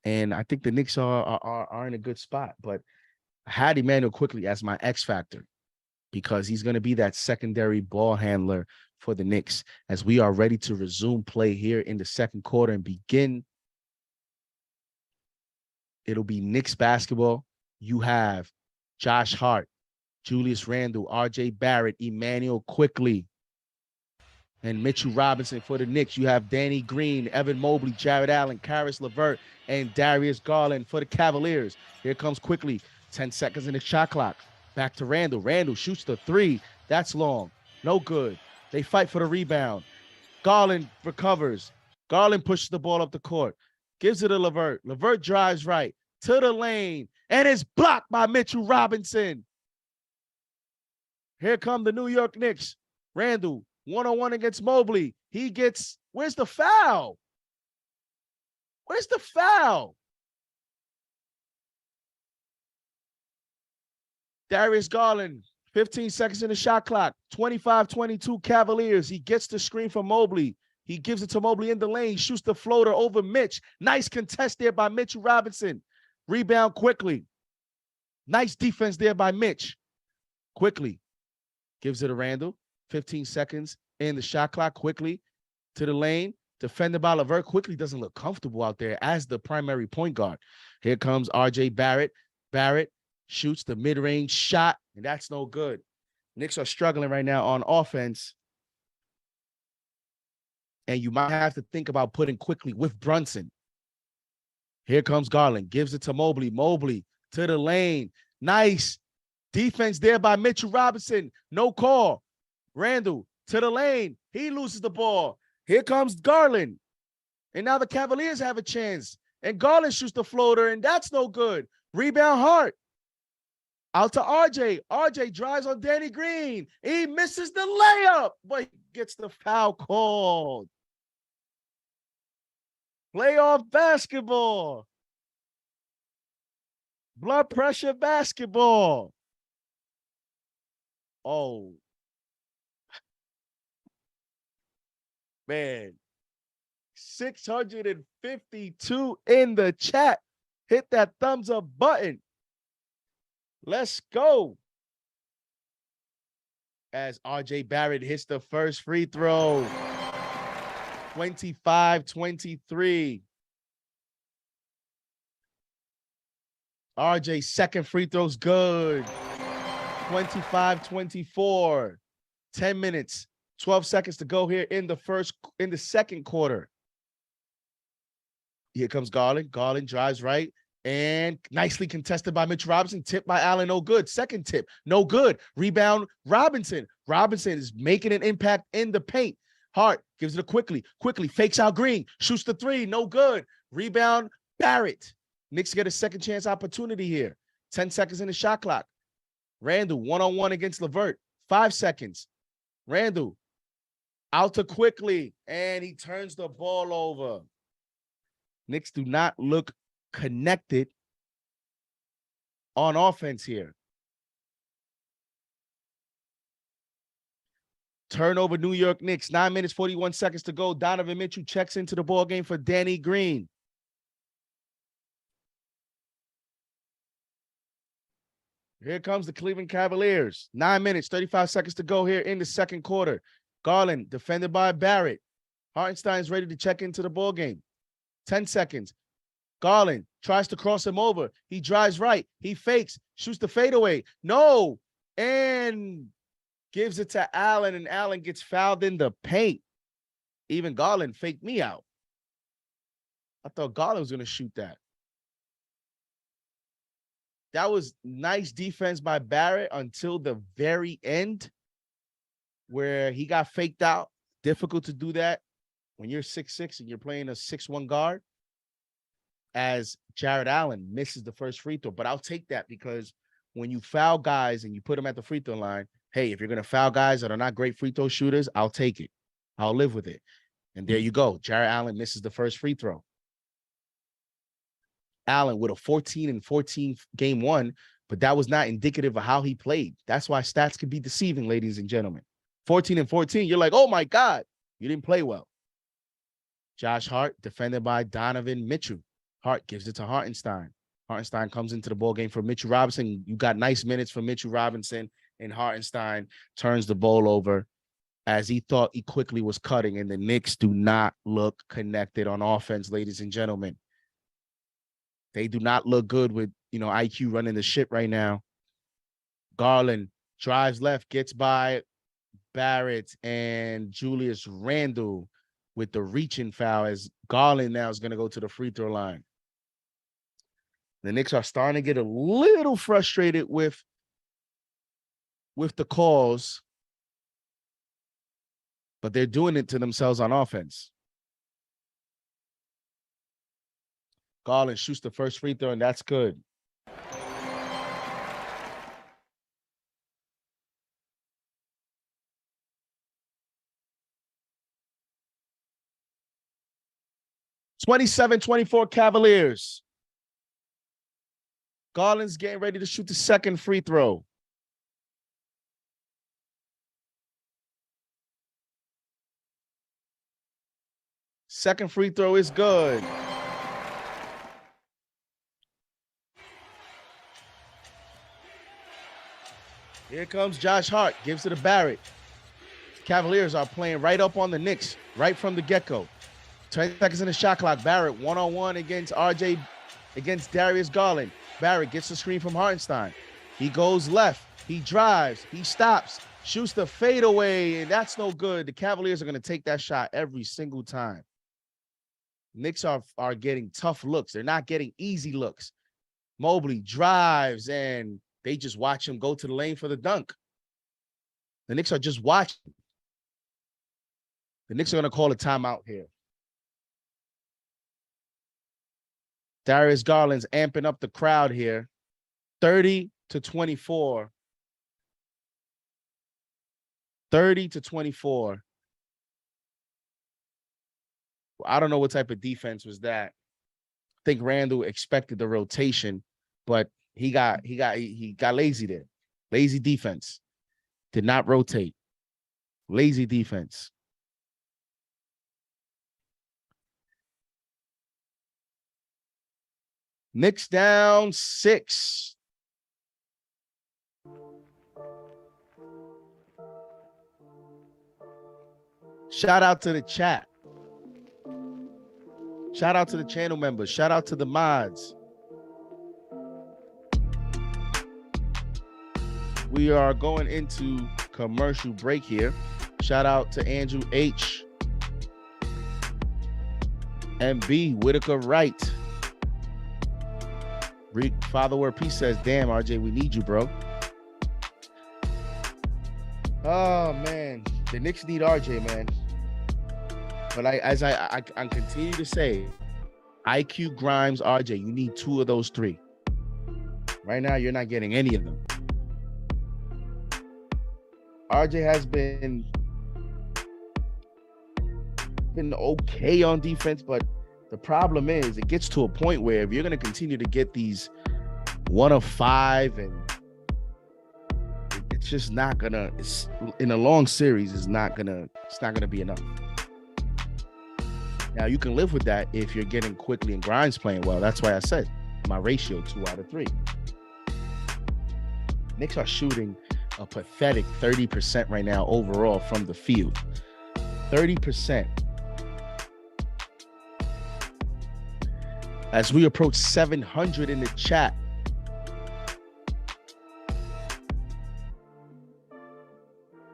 And I think the Knicks are in a good spot. But I had Emmanuel quickly as my X factor because he's going to be that secondary ball handler for the Knicks as we are ready to resume play here in the second quarter and begin. It'll be Knicks basketball. You have Josh Hart, Julius Randle, R.J. Barrett, Emmanuel Quickly, and Mitchell Robinson for the Knicks. You have Danny Green, Evan Mobley, Jared Allen, Karis LeVert, and Darius Garland for the Cavaliers. Here comes Quickly. 10 seconds in the shot clock. Back to Randle. Randle shoots the three. That's long. No good. They fight for the rebound. Garland recovers. Garland pushes the ball up the court. Gives it to LeVert. LeVert drives right to the lane and is blocked by Mitchell Robinson. Here come the New York Knicks. Randle, one-on-one against Mobley. He gets, where's the foul? Where's the foul? Darius Garland, 15 seconds in the shot clock. 25-22 Cavaliers. He gets the screen from Mobley. He gives it to Mobley in the lane, shoots the floater over Mitch. Nice contest there by Mitchell Robinson. Rebound Quickly. Nice defense there by Mitch. Quickly gives it to Randle. 15 seconds in the shot clock. Quickly to the lane. Defended by LeVert. Quickly doesn't look comfortable out there as the primary point guard. Here comes R.J. Barrett. Barrett shoots the mid-range shot, and that's no good. Knicks are struggling right now on offense. And you might have to think about putting Quickly with Brunson. Here comes Garland. Gives it to Mobley. Mobley to the lane. Nice defense there by Mitchell Robinson. No call. Randle to the lane. He loses the ball. Here comes Garland. And now the Cavaliers have a chance. And Garland shoots the floater, and that's no good. Rebound Hart. Out to RJ. RJ drives on Danny Green. He misses the layup, but he gets the foul called. Playoff basketball. Blood pressure basketball. Oh. Man. 652 in the chat. Hit that thumbs up button. Let's go. As R.J. Barrett hits the first free throw. 25-23. R.J.'s second free throw's good. 25-24. 10 minutes, 12 seconds to go here in the second quarter. Here comes Garland. Garland drives right. And nicely contested by Mitch Robinson. Tipped by Allen, no good. Second tip, no good. Rebound, Robinson. Robinson is making an impact in the paint. Hart gives it Quickly. Quickly fakes out Green. Shoots the three, no good. Rebound, Barrett. Knicks get a second chance opportunity here. 10 seconds in the shot clock. Randle, one-on-one against LeVert. 5 seconds. Randle out to Quickly. And he turns the ball over. Knicks do not look connected on offense here. Turnover, New York Knicks. 9 minutes, 41 seconds to go. Donovan Mitchell checks into the ball game for Danny Green. Here comes the Cleveland Cavaliers. 9 minutes, 35 seconds to go here in the second quarter. Garland defended by Barrett. Hartenstein's ready to check into the ball game. 10 seconds. Garland tries to cross him over. He drives right. He fakes, shoots the fadeaway. No. And gives it to Allen, and Allen gets fouled in the paint. Even Garland faked me out. I thought Garland was going to shoot that. That was nice defense by Barrett until the very end where he got faked out. Difficult to do that when you're 6'6" and you're playing a 6'1" guard. As Jared Allen misses the first free throw. But I'll take that because when you foul guys and you put them at the free throw line, hey, if you're going to foul guys that are not great free throw shooters, I'll take it. I'll live with it. And there you go. Jared Allen misses the first free throw. Allen with a 14-14 game one, but that was not indicative of how he played. That's why stats can be deceiving, ladies and gentlemen. 14-14, you're like, oh my God, you didn't play well. Josh Hart, defended by Donovan Mitchell. Hart gives it to Hartenstein. Hartenstein comes into the ball game for Mitchell Robinson. You got nice minutes from Mitchell Robinson, and Hartenstein turns the ball over as he thought he quickly was cutting, and the Knicks do not look connected on offense, ladies and gentlemen. They do not look good with, IQ running the ship right now. Garland drives left, gets by Barrett and Julius Randle with the reaching foul as Garland now is going to go to the free throw line. The Knicks are starting to get a little frustrated with the calls, but they're doing it to themselves on offense. Garland shoots the first free throw, and that's good. (27-24) Cavaliers. Garland's getting ready to shoot the second free throw. Second free throw is good. Here comes Josh Hart, gives it to Barrett. Cavaliers are playing right up on the Knicks, right from the get-go. 20 seconds in the shot clock. Barrett one-on-one against Darius Garland. Barrett gets the screen from Hartenstein. He goes left. He drives. He stops. Shoots the fadeaway, and that's no good. The Cavaliers are going to take that shot every single time. Knicks are getting tough looks. They're not getting easy looks. Mobley drives, and they just watch him go to the lane for the dunk. The Knicks are just watching. The Knicks are going to call a timeout here. Darius Garland's amping up the crowd here. 30-24. 30-24. I don't know what type of defense was that. I think Randall expected the rotation, but he got lazy there. Lazy defense. Did not rotate. Lazy defense. Knicks down 6. Shout out to the chat. Shout out to the channel members. Shout out to the mods. We are going into commercial break here. Shout out to Andrew H. MB, Whitaker Wright. Father Word Peace says, damn, RJ, we need you, bro. Oh, man. The Knicks need RJ, man. But I continue to say, IQ, Grimes, RJ, you need 2 of those 3. Right now, you're not getting any of them. RJ has been okay on defense, but the problem is it gets to a point where if you're going to continue to get these 1 of 5, and it's just not going to, in a long series, it's not going to be enough. Now, you can live with that if you're getting Quickly and Grimes playing well. That's why I said my ratio 2 out of 3. Knicks are shooting a pathetic 30% right now overall from the field. 30%. As we approach 700 in the chat.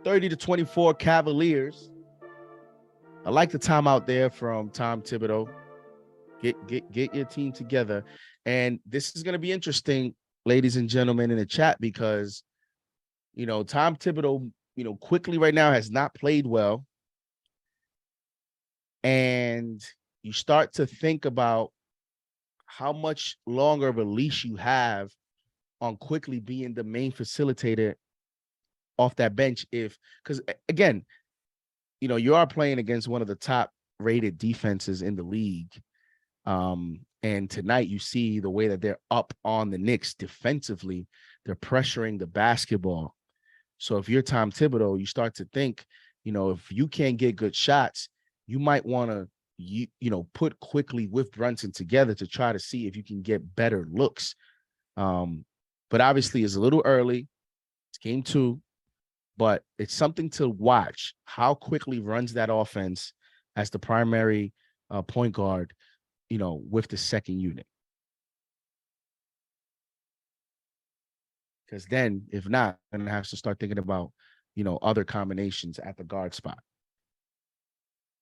(30-24) Cavaliers. I like the timeout there from Tom Thibodeau. Get your team together. And this is going to be interesting, ladies and gentlemen, in the chat, because, Tom Thibodeau, Quickly right now has not played well. And you start to think about how much longer of a leash you have on Quickly being the main facilitator off that bench. Because again, you are playing against one of the top rated defenses in the league. And tonight you see the way that they're up on the Knicks defensively. They're pressuring the basketball. So if you're Tom Thibodeau, you start to think, if you can't get good shots, you might want to, put quickly with Brunson together to try to see if you can get better looks. But obviously it's a little early. It's game 2, but it's something to watch how quickly runs that offense as the primary point guard, with the second unit. Because then, if not, I'm going to have to start thinking about, other combinations at the guard spot.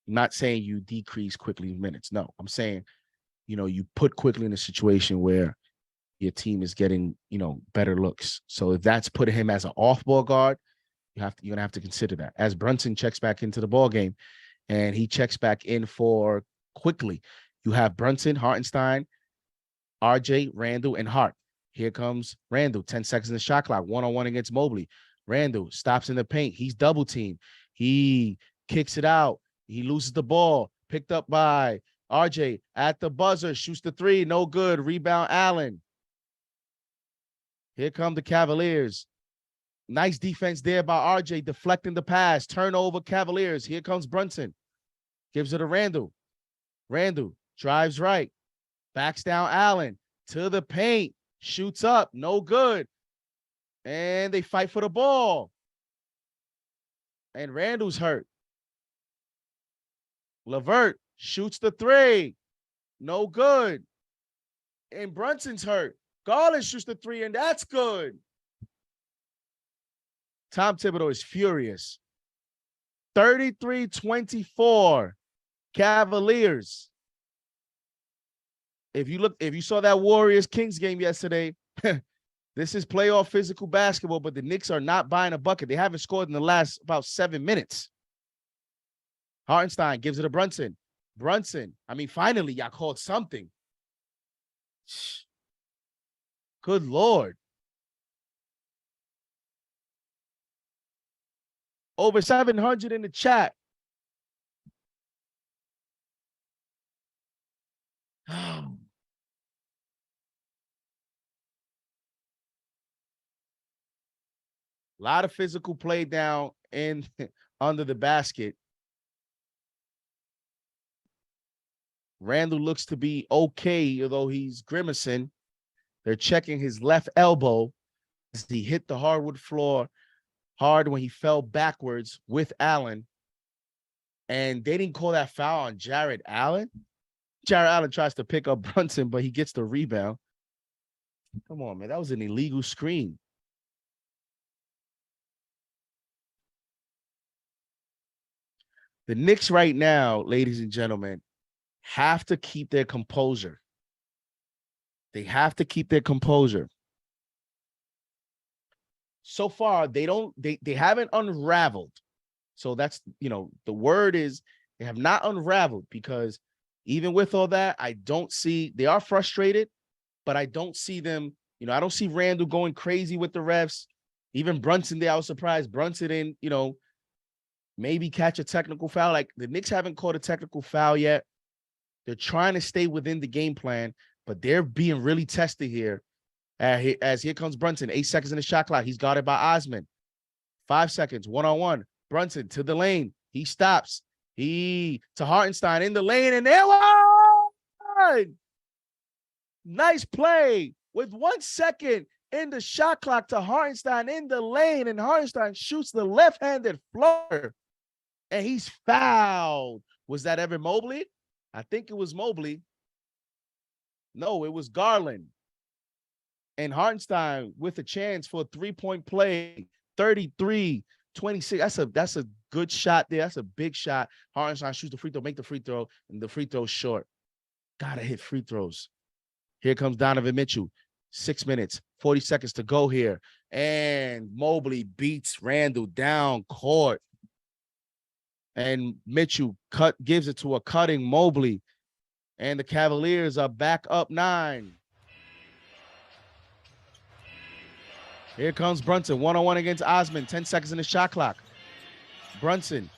I'm not saying you decrease quickly minutes. No, I'm saying, you put quickly in a situation where your team is getting, better looks. So if that's putting him as an off-ball guard, you're going to have to consider that. As Brunson checks back into the ball game, and he checks back in for quickly, you have Brunson, Hartenstein, RJ, Randall, and Hart. Here comes Randall, 10 seconds in the shot clock, one-on-one against Mobley. Randall stops in the paint. He's double teamed. He kicks it out. He loses the ball. Picked up by RJ at the buzzer. Shoots the 3. No good. Rebound, Allen. Here come the Cavaliers. Nice defense there by RJ, deflecting the pass. Turnover, Cavaliers. Here comes Brunson. Gives it to Randall. Randall drives right. Backs down Allen to the paint. Shoots up. No good. And they fight for the ball. And Randall's hurt. LeVert shoots the 3. No good. And Brunson's hurt. Garland shoots the 3, and that's good. Tom Thibodeau is furious. 33-24. Cavaliers. If you saw that Warriors-Kings game yesterday, this is playoff physical basketball, but the Knicks are not buying a bucket. They haven't scored in the last about 7 minutes. Hartenstein gives it to Brunson. Finally, y'all called something. Good Lord. Over 700 in the chat. A lot of physical play down in under the basket. Randall looks to be okay, although he's grimacing. They're checking his left elbow as he hit the hardwood floor hard when he fell backwards with Allen. And they didn't call that foul on Jared Allen. Jared Allen tries to pick up Brunson, but he gets the rebound. Come on, man. That was an illegal screen. The Knicks right now, ladies and gentlemen, have to keep their composure. They have to keep their composure. So far, they haven't unraveled. So that's, the word is they have not unraveled, because even with all that, they are frustrated, but I don't see them, I don't see Randall going crazy with the refs. Even Brunson there, I was surprised Brunson didn't, maybe catch a technical foul. Like, the Knicks haven't caught a technical foul yet. They're trying to stay within the game plan, but they're being really tested here. As here comes Brunson, 8 seconds in the shot clock. He's guarded by Osman. 5 seconds, one-on-one. Brunson to the lane. He stops. To Hartenstein in the lane, and there one! Nice play with 1 second in the shot clock to Hartenstein in the lane, and Hartenstein shoots the left-handed floater, and he's fouled. Was that Evan Mobley? I think it was Mobley. No, it was Garland. And Hartenstein with a chance for a three-point play, 33-26. That's a good shot there. That's a big shot. Hartenstein shoots the free throw, make the free throw, and the free throw's short. Gotta hit free throws. Here comes Donovan Mitchell. 6 minutes, 40 seconds to go here. And Mobley beats Randall down court. And Mitchell gives it to a cutting Mobley. And the Cavaliers are back up 9. Here comes Brunson, one-on-one against Osman, 10 seconds in the shot clock. Brunson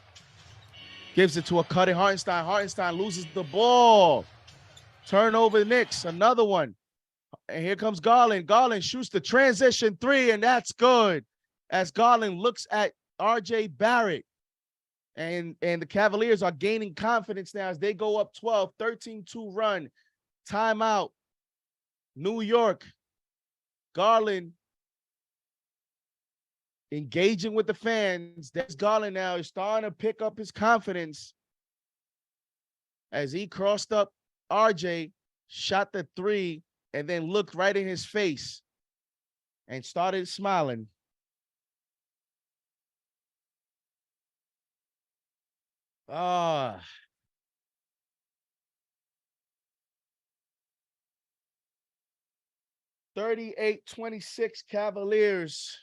gives it to a cutting Hartenstein. Hartenstein loses the ball. Turnover Knicks, another one. And here comes Garland. Garland shoots the transition three, and that's good. As Garland looks at R.J. Barrett. And the Cavaliers are gaining confidence now as they go up 12, 13-2 run. Timeout. New York. Garland engaging with the fans. There's Garland now. He's starting to pick up his confidence as he crossed up RJ, shot the three, and then looked right in his face and started smiling. Ah. 38-26 Cavaliers.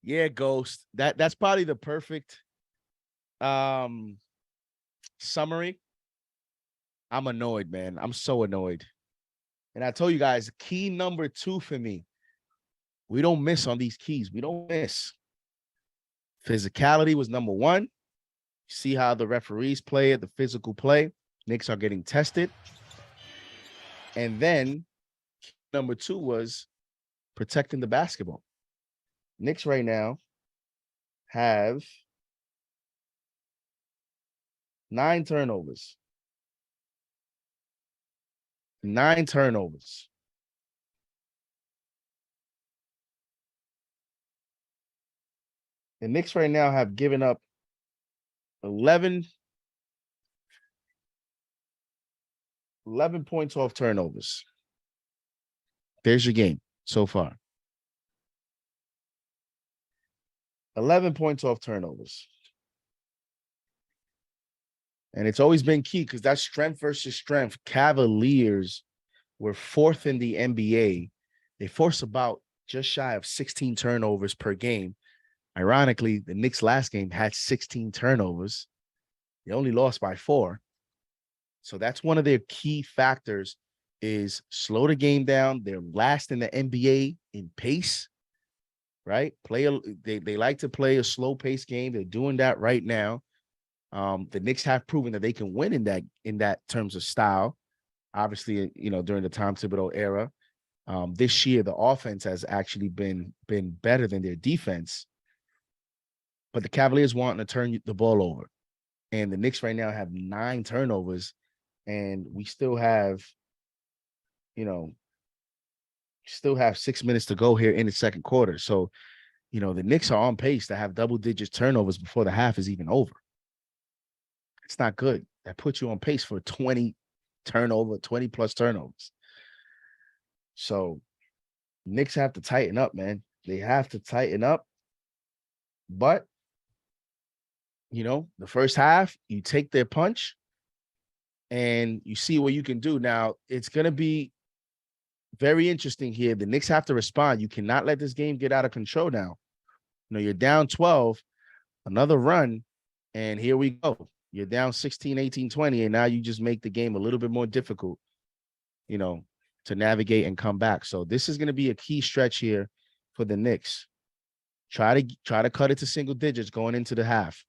Yeah, Ghost. That's probably the perfect summary. I'm annoyed, man. I'm so annoyed. And I told you guys, key number 2 for me. We don't miss on these keys. We don't miss. Physicality was number 1. See how the referees play it, the physical play. Knicks are getting tested. And then number 2 was protecting the basketball. Knicks right now have 9 turnovers. 9 turnovers. The Knicks right now have given up 11 points off turnovers. There's your game so far. 11 points off turnovers. And it's always been key because that's strength versus strength. Cavaliers were 4th in the NBA. They force about just shy of 16 turnovers per game. Ironically, the Knicks last game had 16 turnovers. They only lost by 4. So that's one of their key factors is slow the game down. They're last in the NBA in pace, right? They like to play a slow pace game. They're doing that right now. The Knicks have proven that they can win in that terms of style. Obviously, during the Tom Thibodeau era, this year the offense has actually been better than their defense. But the Cavaliers wanting to turn the ball over, and the Knicks right now have 9 turnovers, and we still have, 6 minutes to go here in the second quarter. So, the Knicks are on pace to have double-digit turnovers before the half is even over. It's not good. That puts you on pace for 20 plus turnovers. So Knicks have to tighten up, man. They have to tighten up. But, the first half, you take their punch and you see what you can do. Now, it's going to be very interesting here. The Knicks have to respond. You cannot let this game get out of control now. You're down 12, another run, and here we go. You're down 16, 18, 20, and now you just make the game a little bit more difficult, to navigate and come back. So this is going to be a key stretch here for the Knicks. Try to cut it to single digits going into the half.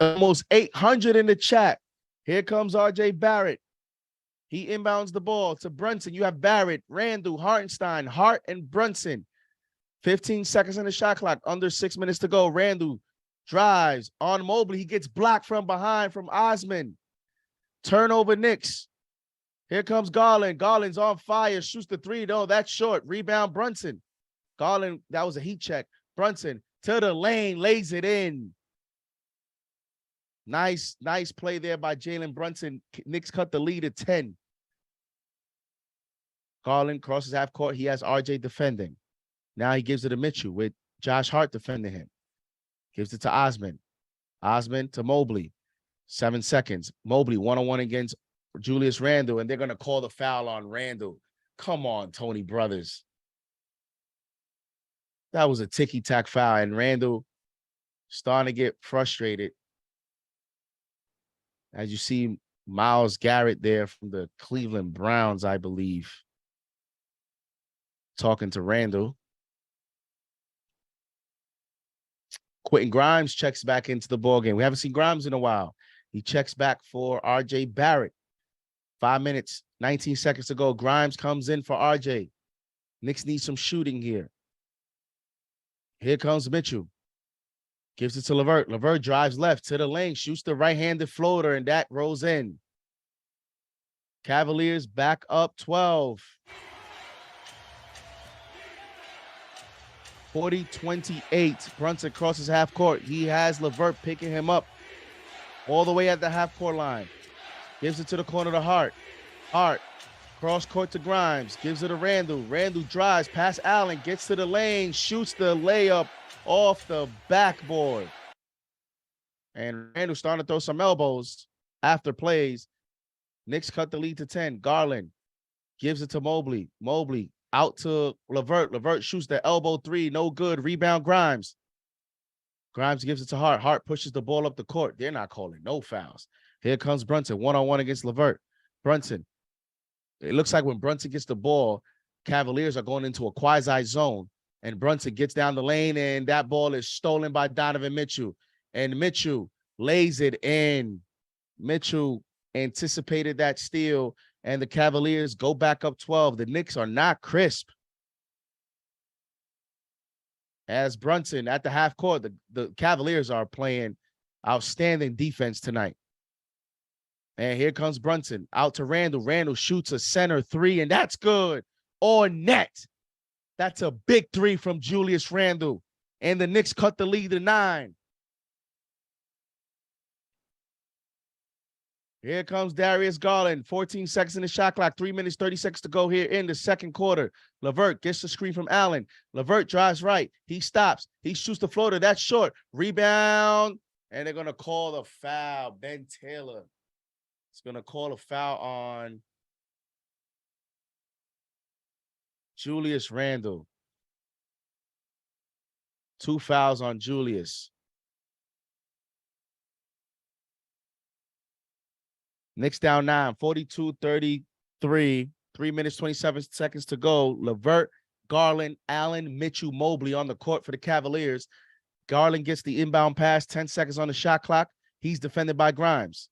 Almost 800 in the chat. Here comes R.J. Barrett. He inbounds the ball to Brunson. You have Barrett, Randall, Hartenstein, Hart, and Brunson. 15 seconds on the shot clock. Under 6 minutes to go. Randall drives on Mobley. He gets blocked from behind from Osman. Turnover Knicks. Here comes Garland. Garland's on fire. Shoots the 3. No, that's short. Rebound Brunson. Garland, that was a heat check. Brunson to the lane. Lays it in. Nice play there by Jalen Brunson. Knicks cut the lead at 10. Garland crosses half court. He has RJ defending. Now he gives it to Mitchell with Josh Hart defending him. Gives it to Osman. Osman to Mobley. 7 seconds. Mobley one-on-one against Julius Randle, and they're going to call the foul on Randle. Come on, Tony Brothers. That was a ticky-tack foul, and Randle starting to get frustrated. As you see, Myles Garrett there from the Cleveland Browns, I believe. talking to Randall. Quentin Grimes checks back into the ballgame. We haven't seen Grimes in a while. He checks back for RJ Barrett. 5 minutes, 19 seconds to go. Grimes comes in for RJ. Knicks need some shooting here. Here comes Mitchell. Gives it to LeVert. LeVert drives left to the lane, shoots the right-handed floater, and that rolls in. Cavaliers back up 12. 40-28. Brunson crosses half court. He has LeVert picking him up all the way at the half court line. Gives it to the corner to Hart. Hart, cross court to Grimes. Gives it to Randall. Randall drives past Allen. Gets to the lane. Shoots the layup off the backboard. And Randall starting to throw some elbows after plays. Knicks cut the lead to 10. Garland gives it to Mobley. Mobley out to LeVert. LeVert shoots the elbow three. No good. Rebound Grimes. Grimes gives it to Hart. Hart pushes the ball up the court. They're not calling no fouls. Here comes Brunson. One-on-one against LeVert. Brunson. It looks like when Brunson gets the ball, Cavaliers are going into a quasi zone. And Brunson gets down the lane, and that ball is stolen by Donovan Mitchell. And Mitchell lays it in. Mitchell anticipated that steal, and the Cavaliers go back up 12. The Knicks are not crisp. As Brunson at the half court, the Cavaliers are playing outstanding defense tonight. And here comes Brunson out to Randall. Randall shoots a center three, and that's good. On net. That's a big three from Julius Randle. And the Knicks cut the lead to 9. Here comes Darius Garland. 14 seconds in the shot clock. 3 minutes, 30 seconds to go here in the second quarter. LeVert gets the screen from Allen. LeVert drives right. He stops. He shoots the floater. That's short. Rebound. And they're going to call the foul. Ben Taylor is going to call a foul on Julius Randle. 2 fouls on Julius. Knicks down 9, 42-33. 3 minutes, 27 seconds to go. LeVert, Garland, Allen, Mitchell, Mobley on the court for the Cavaliers. Garland gets the inbound pass, 10 seconds on the shot clock. He's defended by Grimes.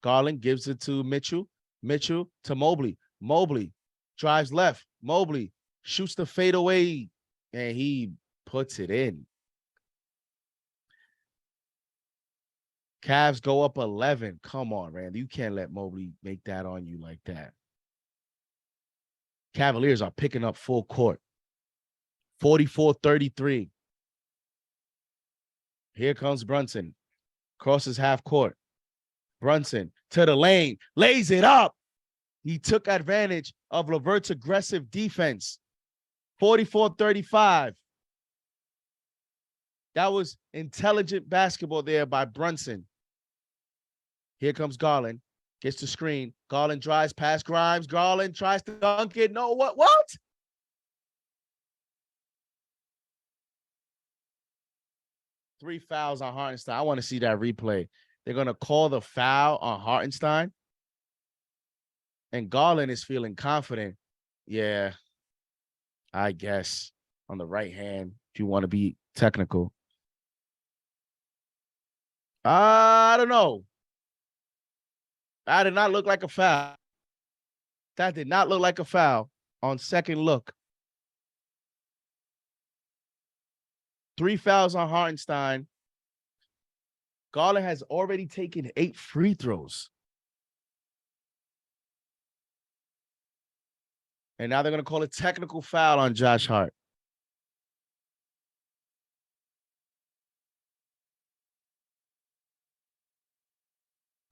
Garland gives it to Mitchell. Mitchell to Mobley. Mobley drives left. Mobley shoots the fadeaway, and he puts it in. Cavs go up 11. Come on, Randy. You can't let Mobley make that on you like that. Cavaliers are picking up full court. 44-33. Here comes Brunson. Crosses half court. Brunson to the lane. Lays it up. He took advantage of LeVert's aggressive defense. 44-35. That was intelligent basketball there by Brunson. Here comes Garland. Gets the screen. Garland drives past Grimes. Garland tries to dunk it. No, what? 3 fouls on Hartenstein. I want to see that replay. They're going to call the foul on Hartenstein. And Garland is feeling confident. Yeah, I guess on the right hand, if you want to be technical. I don't know. That did not look like a foul. That did not look like a foul on second look. 3 fouls on Hartenstein. Garland has already taken 8 free throws. And now they're going to call a technical foul on Josh Hart.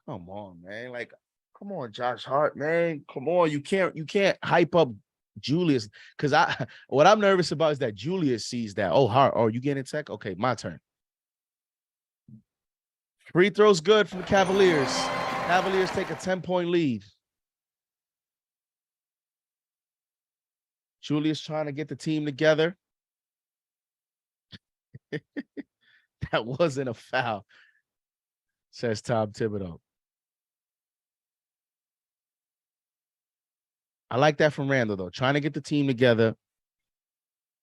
Come on, man. Like, come on, Josh Hart, man. Come on. You can't hype up Julius. Because what I'm nervous about is that Julius sees that. Oh, Hart, oh, you getting tech? Okay, my turn. Free throws good from the Cavaliers. Cavaliers take a 10-point lead. Julius trying to get the team together. That wasn't a foul, says Tom Thibodeau. I like that from Randall, though. Trying to get the team together.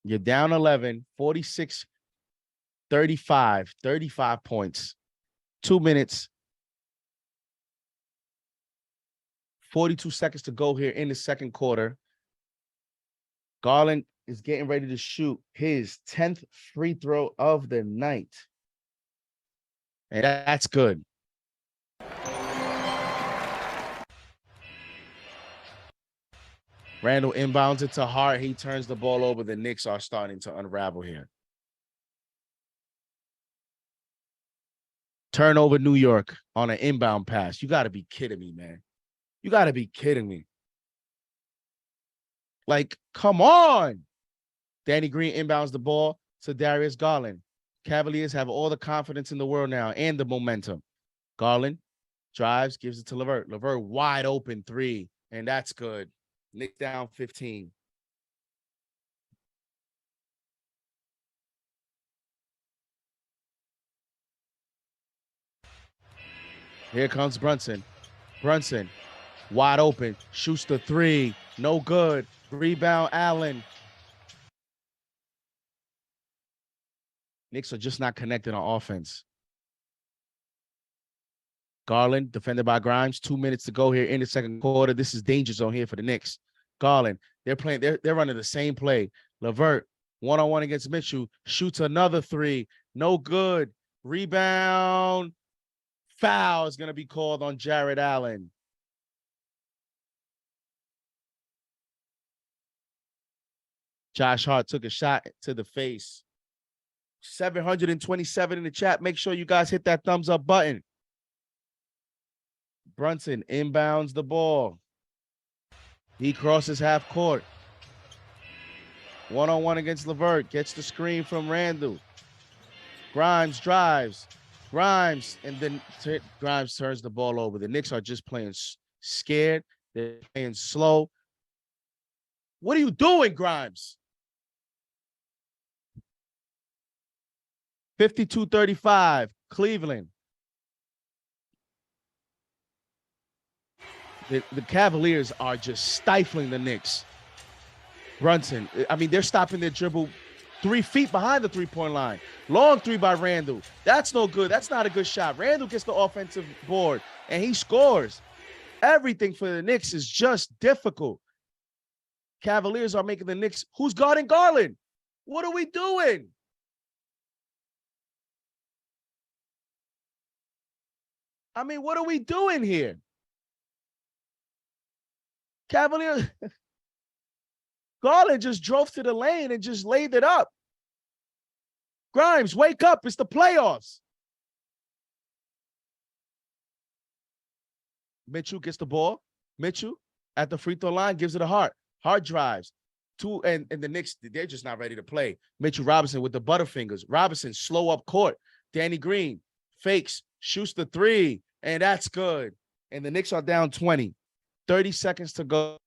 You're down 11, 46, 35 points. 2 minutes, 42 seconds to go here in the second quarter. Garland is getting ready to shoot his 10th free throw of the night. And that's good. Randall inbounds it to Hart. He turns the ball over. The Knicks are starting to unravel here. Turnover, New York on an inbound pass. You got to be kidding me, man. You got to be kidding me. Like, come on. Danny Green inbounds the ball to Darius Garland. Cavaliers have all the confidence in the world now and the momentum. Garland drives, gives it to LeVert. LeVert wide open three, and that's good. Knicks down 15. Here comes Brunson. Brunson, wide open, shoots the three, no good. Rebound, Allen. Knicks are just not connected on offense. Garland, defended by Grimes. 2 minutes to go here in the second quarter. This is danger zone here for the Knicks. Garland, they're running the same play. LeVert, one-on-one against Mitchell, shoots another three, no good. Rebound, foul is going to be called on Jared Allen. Josh Hart took a shot to the face. 727 in the chat. Make sure you guys hit that thumbs up button. Brunson inbounds the ball. He crosses half court. One-on-one against LeVert. Gets the screen from Randall. Grimes drives. Grimes, and then Grimes turns the ball over. The Knicks are just playing scared. They're playing slow. What are you doing, Grimes? 52-35, Cleveland. The Cavaliers are just stifling the Knicks. Brunson, I mean, they're stopping their dribble 3 feet behind the three-point line. Long three by Randall. That's no good. That's not a good shot. Randall gets the offensive board, and he scores. Everything for the Knicks is just difficult. Cavaliers are making the Knicks. Who's guarding Garland? What are we doing? I mean, what are we doing here? Cavaliers. Garland just drove to the lane and just laid it up. Grimes, wake up. It's the playoffs. Mitchell gets the ball. Mitchell at the free throw line gives it to Hart. Hart drives. And the Knicks, they're just not ready to play. Mitchell Robinson with the butterfingers. Robinson slow up court. Danny Green fakes, shoots the three, and that's good. And the Knicks are down 20. 30 seconds to go.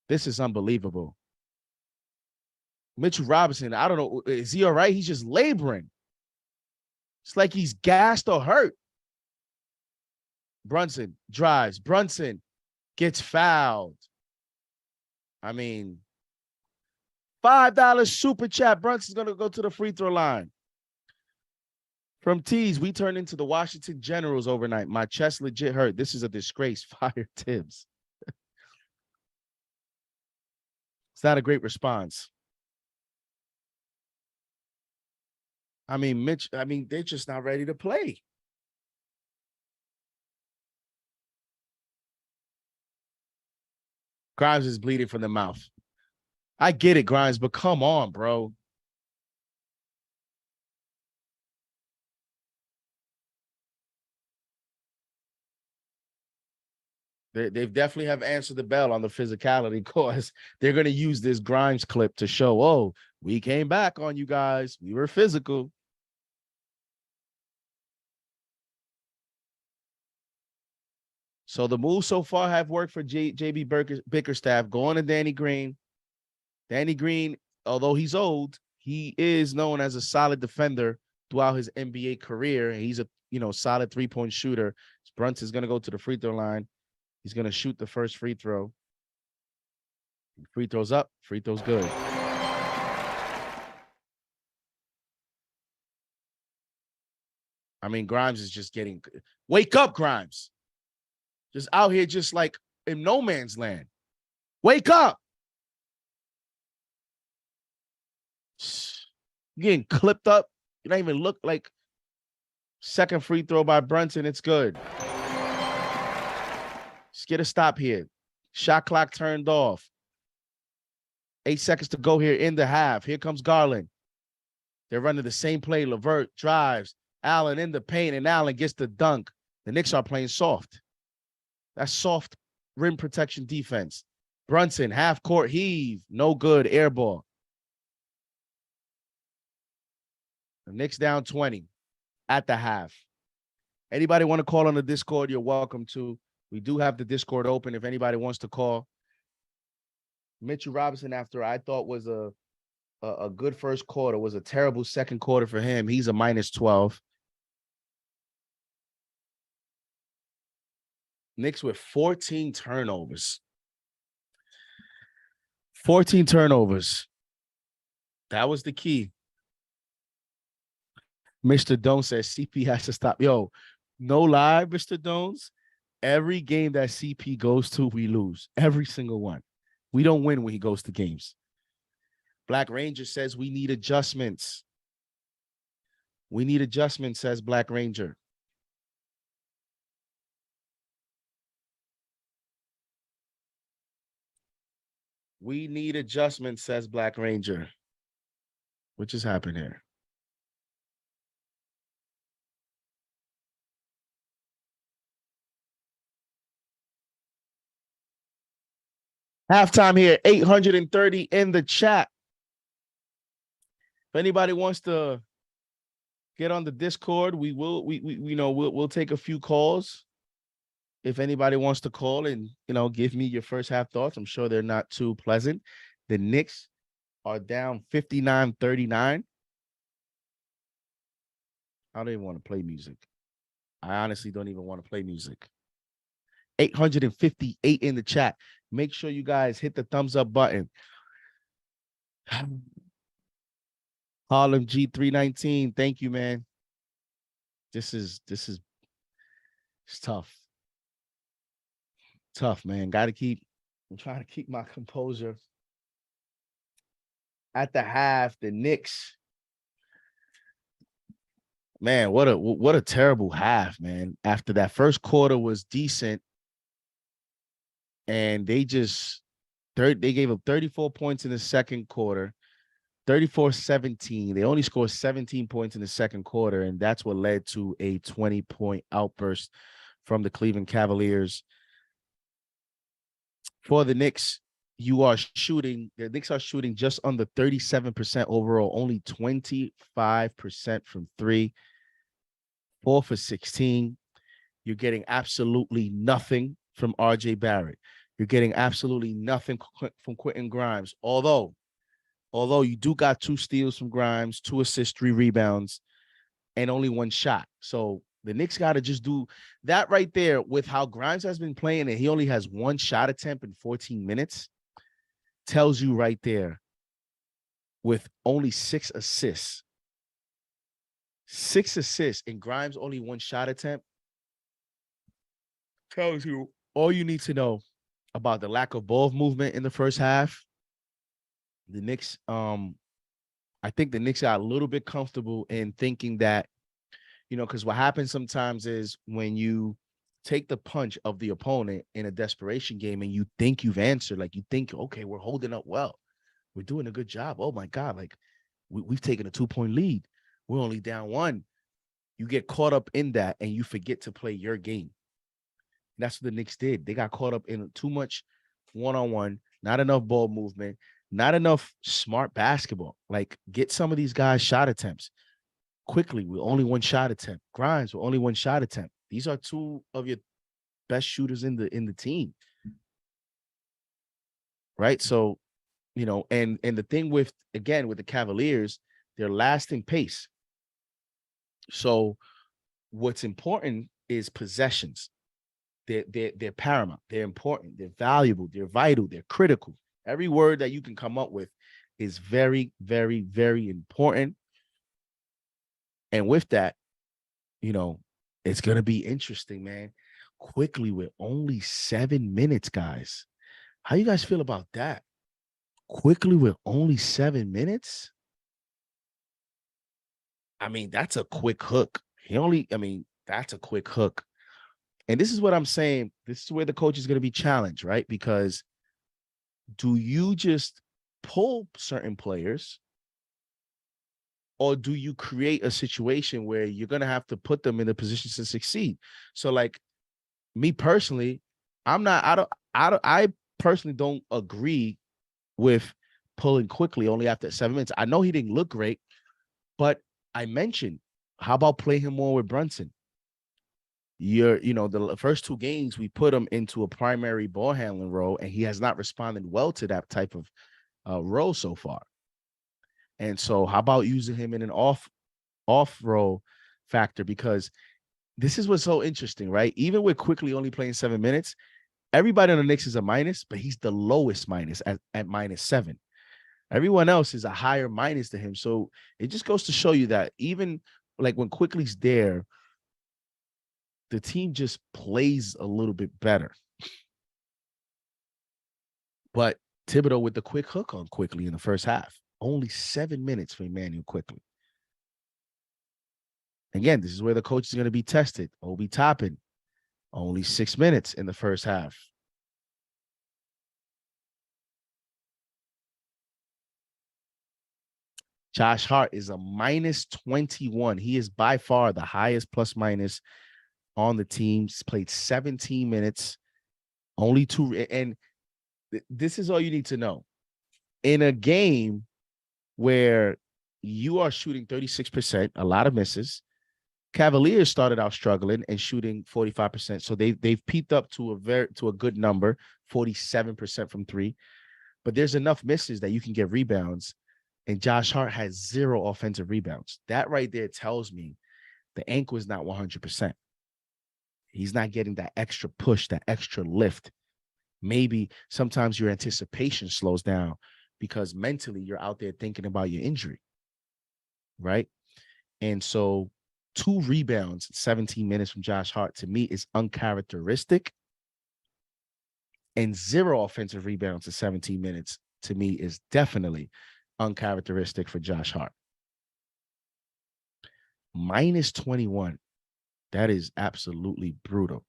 This is unbelievable. Mitchell Robinson, I don't know. Is he all right? He's just laboring. It's like he's gassed or hurt. Brunson drives. Brunson gets fouled. I mean, $5 super chat. Brunson's going to go to the free throw line. From Tees, we turned into the Washington Generals overnight. My chest legit hurt. This is a disgrace. Fire Tibbs. It's not a great response. I mean, they're just not ready to play. Grimes is bleeding from the mouth. I get it, Grimes, but come on, bro. They definitely have answered the bell on the physicality because they're going to use this Grimes clip to show, oh, we came back on you guys. We were physical. So the moves so far have worked for JB Bickerstaff, going to Danny Green. Danny Green, although he's old, he is known as a solid defender throughout his NBA career. He's a solid 3-point shooter. Brunson's going to go to the free throw line. He's going to shoot the first free throw. Free throws up, free throws good. I mean, Grimes is just getting, wake up, Grimes. Just out here just like in no man's land. Wake up. You're getting clipped up. You don't even look like. Second free throw by Brunson. It's good. Just get a stop here. Shot clock turned off. 8 seconds to go here in the half. Here comes Garland. They're running the same play. LeVert drives. Allen in the paint, and Allen gets the dunk. The Knicks are playing soft. That's soft rim protection defense. Brunson, half court heave. No good. Air ball. The Knicks down 20 at the half. Anybody want to call on the Discord, you're welcome to. We do have the Discord open if anybody wants to call. Mitchell Robinson, after I thought was a good first quarter, was a terrible second quarter for him. He's a -12. Knicks with 14 turnovers. 14 turnovers. That was the key. Mr. Doan says CP has to stop. Yo, no lie, Mr. Dones. Every game that CP goes to, we lose. Every single one. We don't win when he goes to games. Black Ranger says we need adjustments. We need adjustments, says Black Ranger. We need adjustments, says Black Ranger. What just happened here? Halftime here, 830 in the chat. If anybody wants to get on the Discord, we'll take a few calls. If anybody wants to call and, give me your first half thoughts, I'm sure they're not too pleasant. The Knicks are down 59-39. I don't even want to play music. I honestly don't even want to play music. 858 in the chat. Make sure you guys hit the thumbs up button. Harlem G319. Thank you, man. This is it's tough. Tough, man. I'm trying to keep my composure. At the half, the Knicks. Man, what a terrible half, man. After that first quarter was decent. And they gave up 34 points in the second quarter, 34-17. They only scored 17 points in the second quarter, and that's what led to a 20-point outburst from the Cleveland Cavaliers. For the Knicks, the Knicks are shooting just under 37% overall, only 25% from three, 4 for 16. You're getting absolutely nothing from RJ Barrett. You're getting absolutely nothing from Quentin Grimes. Although you do got 2 steals from Grimes, 2 assists, 3 rebounds, and only 1 shot. So the Knicks got to just do that right there with how Grimes has been playing, and he only has 1 shot attempt in 14 minutes. Tells you right there, with only 6 assists. 6 assists, and Grimes only 1 shot attempt. Tells you all you need to know about the lack of ball movement in the first half. The Knicks, I think the Knicks got a little bit comfortable in thinking that, because what happens sometimes is when you take the punch of the opponent in a desperation game and you think you've answered, like you think, okay, we're holding up well. We're doing a good job. Oh my God, like we've taken a 2-point lead. We're only down 1. You get caught up in that and you forget to play your game. That's what the Knicks did. They got caught up in too much one-on-one, not enough ball movement, not enough smart basketball. Like, get some of these guys shot attempts quickly with only 1 shot attempt. Grimes with only 1 shot attempt. These are 2 of your best shooters in the team. Right? So, and the thing with the Cavaliers, they're last in pace. So what's important is possessions. They're paramount. They're important. They're valuable. They're vital. They're critical. Every word that you can come up with is very, very, very important. And with that, it's going to be interesting, man. Quickly with only 7 minutes, guys. How you guys feel about that? Quickly with only 7 minutes? I mean, that's a quick hook. That's a quick hook. And this is what I'm saying. This is where the coach is going to be challenged, right? Because do you just pull certain players, or do you create a situation where you're going to have to put them in a position to succeed? So like me personally, I personally don't agree with pulling quickly only after 7 minutes. I know he didn't look great, but I mentioned, how about play him more with Brunson? The first 2 games we put him into a primary ball handling role, and he has not responded well to that type of role so far. And so how about using him in an off role factor? Because this is what's so interesting, right? Even with quickly only playing 7 minutes, everybody on the Knicks is a minus, but he's the lowest minus at -7. Everyone else is a higher minus to him. So it just goes to show you that even like when Quickly's there, the team just plays a little bit better. But Thibodeau with the quick hook on Quickly in the first half. Only 7 minutes for Emmanuel Quickly. Again, this is where the coach is going to be tested. Obi Toppin, only 6 minutes in the first half. Josh Hart is a -21. He is by far the highest plus minus on the team. He's played 17 minutes, only 2. And this is all you need to know. In a game where you are shooting 36%, a lot of misses, Cavaliers started out struggling and shooting 45%. So they've peaked up to a good number, 47% from 3. But there's enough misses that you can get rebounds. And Josh Hart has 0 offensive rebounds. That right there tells me the ankle is not 100%. He's not getting that extra push, that extra lift. Maybe sometimes your anticipation slows down because mentally you're out there thinking about your injury, right? And so 2 rebounds, 17 minutes from Josh Hart, to me is uncharacteristic. And 0 offensive rebounds in 17 minutes, to me, is definitely uncharacteristic for Josh Hart. -21. That is absolutely brutal.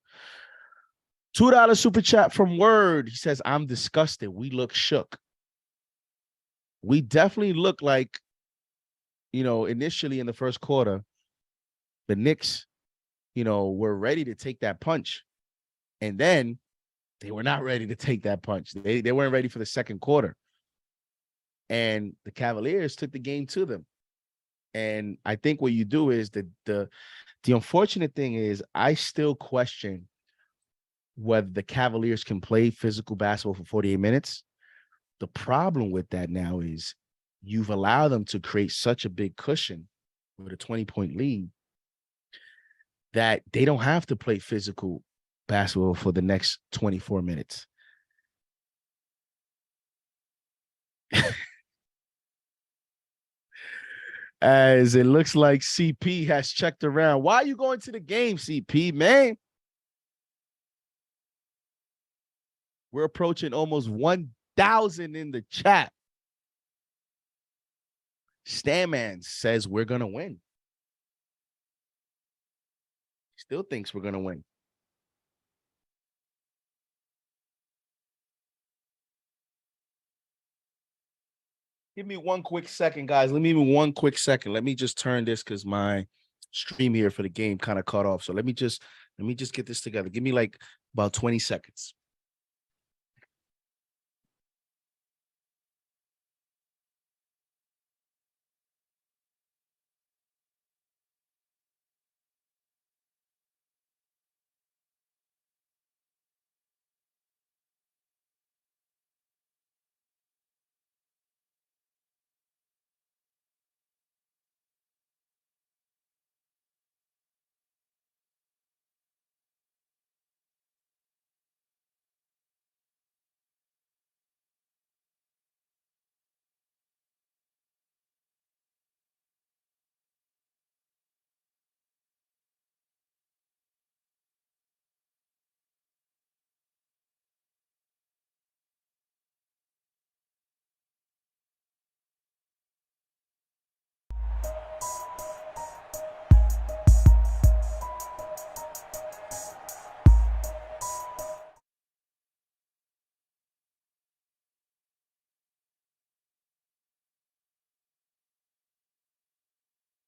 $2 super chat from Word. He says, I'm disgusted. We look shook. We definitely look like, initially in the first quarter, the Knicks, were ready to take that punch. And then they were not ready to take that punch. They weren't ready for the second quarter. And the Cavaliers took the game to them. And I think what you do is the unfortunate thing is I still question whether the Cavaliers can play physical basketball for 48 minutes. The problem with that now is you've allowed them to create such a big cushion with a 20-point lead that they don't have to play physical basketball for the next 24 minutes. As it looks like CP has checked around. Why are you going to the game, CP, man? We're approaching almost 1,000 in the chat. Stanman says we're going to win. Still thinks we're going to win. Give me 1 quick second, guys. Let me just turn this because my stream here for the game kind of cut off. So let me just get this together. Give me like about 20 seconds.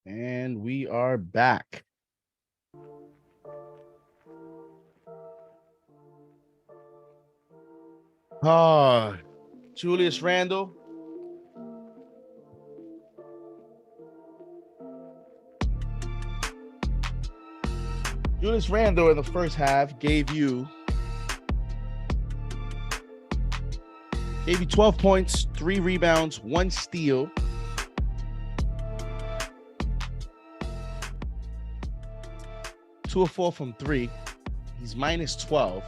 And we are back. Oh, Julius Randle. Julius Randle in the first half gave you 12 points, 3 rebounds, 1 steal. Two of 4 from 3. He's minus 12.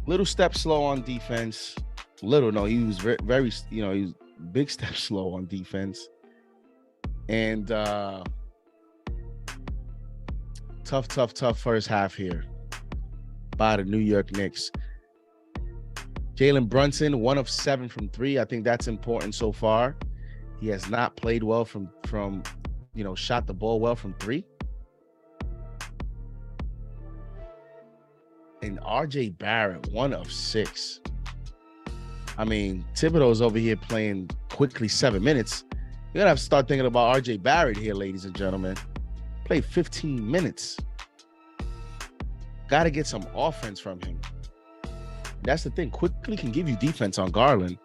Little step slow on defense. Little, no, he was very, he was big step slow on defense. And tough first half here by the New York Knicks. Jalen Brunson, 1 of 7 from 3. I think that's important so far. He has not played well from shot the ball well from 3. And RJ Barrett, 1 of 6. I mean, Thibodeau's over here playing quickly 7 minutes. You're gonna have to start thinking about RJ Barrett here, ladies and gentlemen. Played 15 minutes. Got to get some offense from him. That's the thing. Quickly can give you defense on Garland.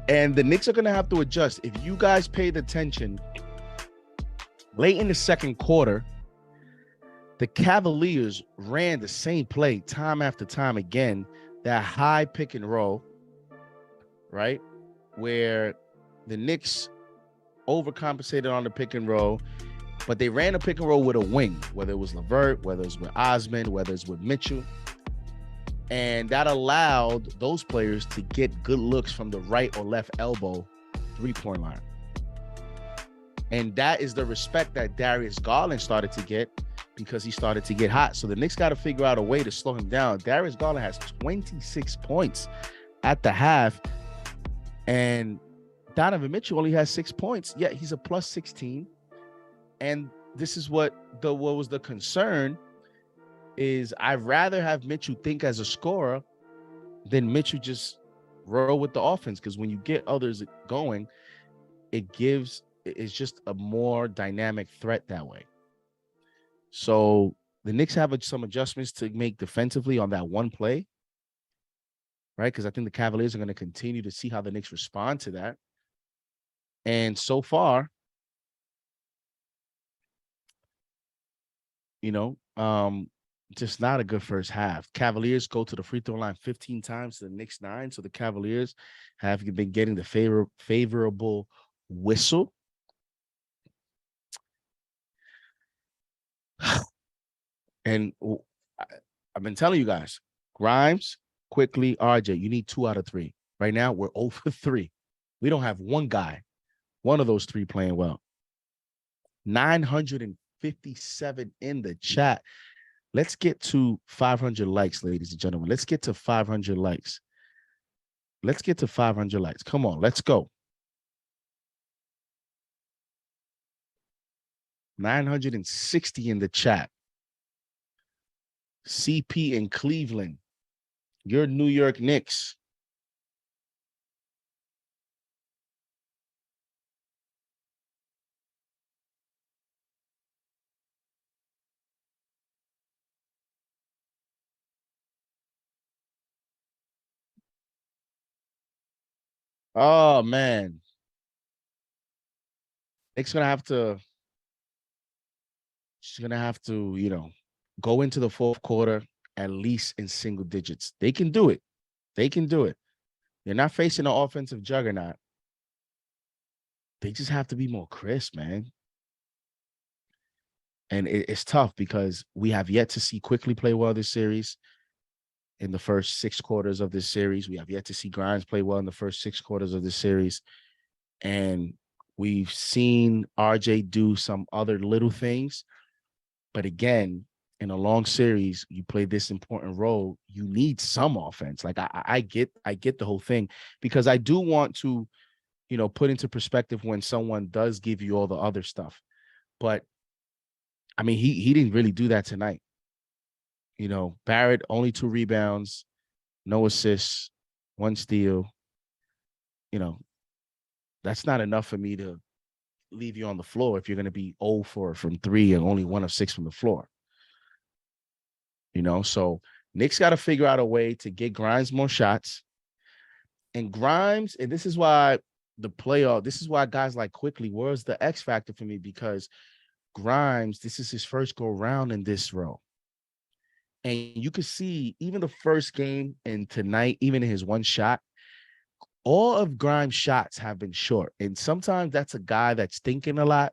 And the Knicks are going to have to adjust. If you guys paid attention, late in the second quarter, the Cavaliers ran the same play time after time again, that high pick and roll, right? Where the Knicks overcompensated on the pick and roll, but they ran a pick and roll with a wing, whether it was LeVert, whether it was with Osman, whether it's with Mitchell. And that allowed those players to get good looks from the right or left elbow 3-point line. And that is the respect that Darius Garland started to get because he started to get hot. So the Knicks got to figure out a way to slow him down. Darius Garland has 26 points at the half. And Donovan Mitchell only has 6 points. Yeah, he's a plus 16. And this is what was the concern is I'd rather have Mitchell think as a scorer than Mitchell just roll with the offense. Because when you get others going, it's just a more dynamic threat that way. So the Knicks have some adjustments to make defensively on that one play, right? Because I think the Cavaliers are going to continue to see how the Knicks respond to that. And so far, just not a good first half. Cavaliers go to the free throw line 15 times to the Knicks 9. So the Cavaliers have been getting the favorable whistle. And I've been telling you guys, Grimes, quickly, RJ, you need 2 out of 3. Right now, we're 0 for 3. We don't have one of those 3 playing well. 957 in the chat. Let's get to 500 likes, ladies and gentlemen. Let's get to 500 likes. Come on, let's go. 960 in the chat. CP in Cleveland. Your New York Knicks. Oh, man. Knicks gonna have to. She's gonna have to, go into the fourth quarter at least in single digits. They can do it. They're not facing an offensive juggernaut. They just have to be more crisp, man. And it's tough because we have yet to see Quickly play well this series. In the first 6 quarters of this series, we have yet to see Grimes play well in the first 6 quarters of this series. And we've seen RJ do some other little things. But again, in a long series, you play this important role, you need some offense. Like I get the whole thing because I do want to, put into perspective when someone does give you all the other stuff. But I mean, he didn't really do that tonight. Barrett, only 2 rebounds, no assists, 1 steal. That's not enough for me to leave you on the floor if you're going to be 0 from 3 and only 1 of 6 from the floor. So Knicks got to figure out a way to get Grimes more shots. And Grimes, and this is why this is why guys like Quickly was the X factor for me, because Grimes, this is his first go round in this role. And you could see even the first game and tonight, even in his one shot, all of Grimes' shots have been short. And sometimes that's a guy that's thinking a lot,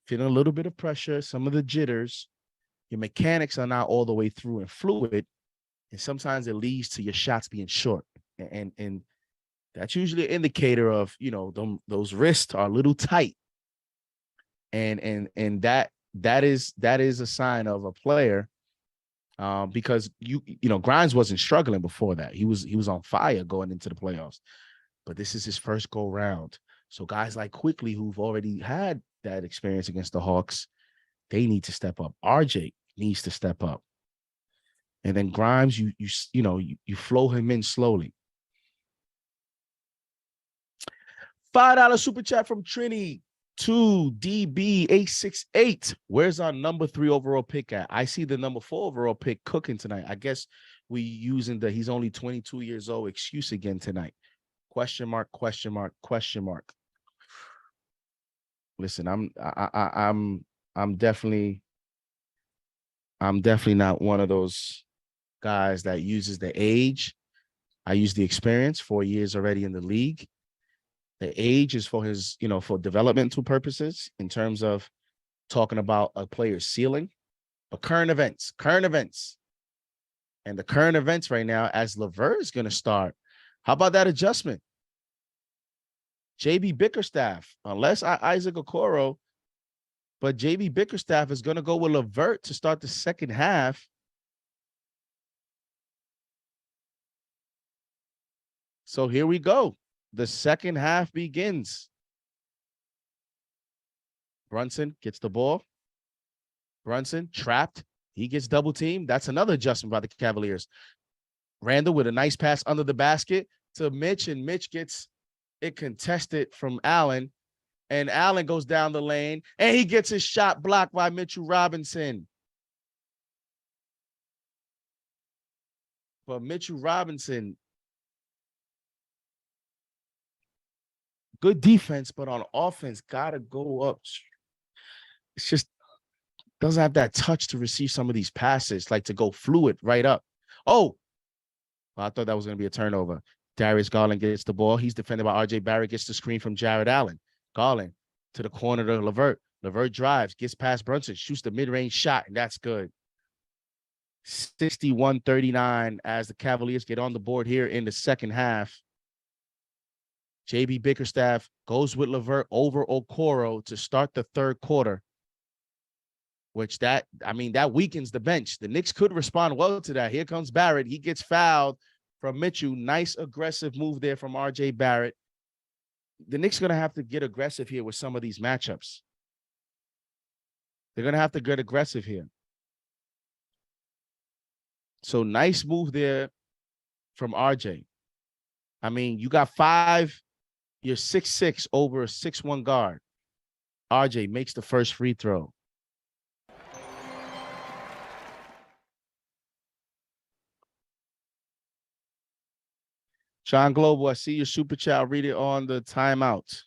feeling a little bit of pressure, some of the jitters. Your mechanics are not all the way through and fluid. And sometimes it leads to your shots being short. And that's usually an indicator of, those wrists are a little tight. And that is a sign of a player, because Grimes wasn't struggling before that. He was on fire going into the playoffs, but this is his first go round. So guys like Quickly, who've already had that experience against the Hawks, they need to step up. RJ needs to step up, and then Grimes, you flow him in slowly. $5 super chat from Trini. 2DB868. Where's our number 3 overall pick at? I see the number 4 overall pick cooking tonight. I guess we using the he's only 22 years old excuse again tonight. Question mark, question mark, question mark. Listen, I'm definitely not one of those guys that uses the age. I use the experience, 4 years already in the league. The age is for his, for developmental purposes in terms of talking about a player's ceiling. But current events. And the current events right now, as LeVert is going to start, how about that adjustment? JB Bickerstaff, unless Isaac Okoro, but JB Bickerstaff is going to go with LeVert to start the second half. So here we go. The second half begins. Brunson gets the ball. Brunson trapped. He gets double teamed. That's another adjustment by the Cavaliers. Randall with a nice pass under the basket to Mitch, and Mitch gets it contested from Allen. And Allen goes down the lane, and he gets his shot blocked by Mitchell Robinson. But Mitchell Robinson, good defense, but on offense, gotta go up. It's just doesn't have that touch to receive some of these passes, like to go fluid right up. Oh, well, I thought that was going to be a turnover. Darius Garland gets the ball. He's defended by RJ Barrett, gets the screen from Jared Allen. Garland to the corner to LeVert. LeVert drives, gets past Brunson, shoots the mid-range shot, and that's good. 61-39 as the Cavaliers get on the board here in the second half. JB Bickerstaff goes with LeVert over Okoro to start the third quarter, which that weakens the bench. The Knicks could respond well to that. Here comes Barrett. He gets fouled from Mitchell. Nice aggressive move there from RJ Barrett. The Knicks are going to have to get aggressive here with some of these matchups. They're going to have to get aggressive here. So nice move there from RJ. You got 5. You're 6'6" over a 6'1" guard. RJ makes the first free throw. Sean Global, I see your super chat. I'll read it on the timeout.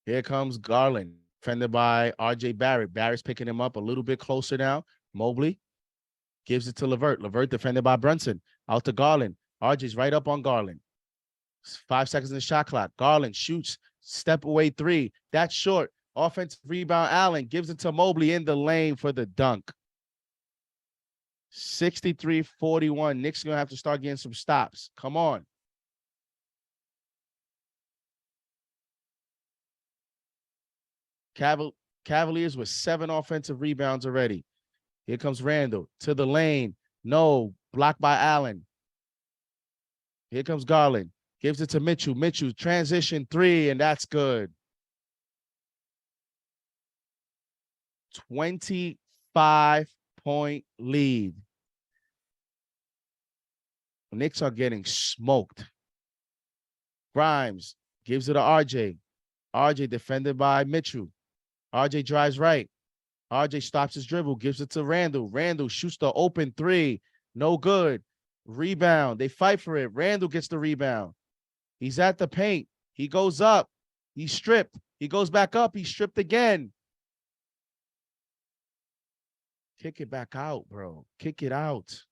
Here comes Garland, defended by RJ Barrett. Barrett's picking him up a little bit closer now. Mobley gives it to LeVert. LeVert defended by Brunson. Out to Garland. RJ's right up on Garland. 5 seconds in the shot clock. Garland shoots. Step away 3. That's short. Offensive rebound. Allen gives it to Mobley in the lane for the dunk. 63-41. Knicks going to have to start getting some stops. Come on. Cavaliers with 7 offensive rebounds already. Here comes Randall to the lane. No, blocked by Allen. Here comes Garland. Gives it to Mitchell. Mitchell, transition 3, and that's good. 25-point lead. Knicks are getting smoked. Grimes gives it to RJ. RJ defended by Mitchell. RJ drives right. RJ stops his dribble, gives it to Randall. Randall shoots the open three. No good. Rebound. They fight for it. Randall gets the rebound. He's at the paint. He goes up. He's stripped. He goes back up. He's stripped again. Kick it back out, bro. Kick it out.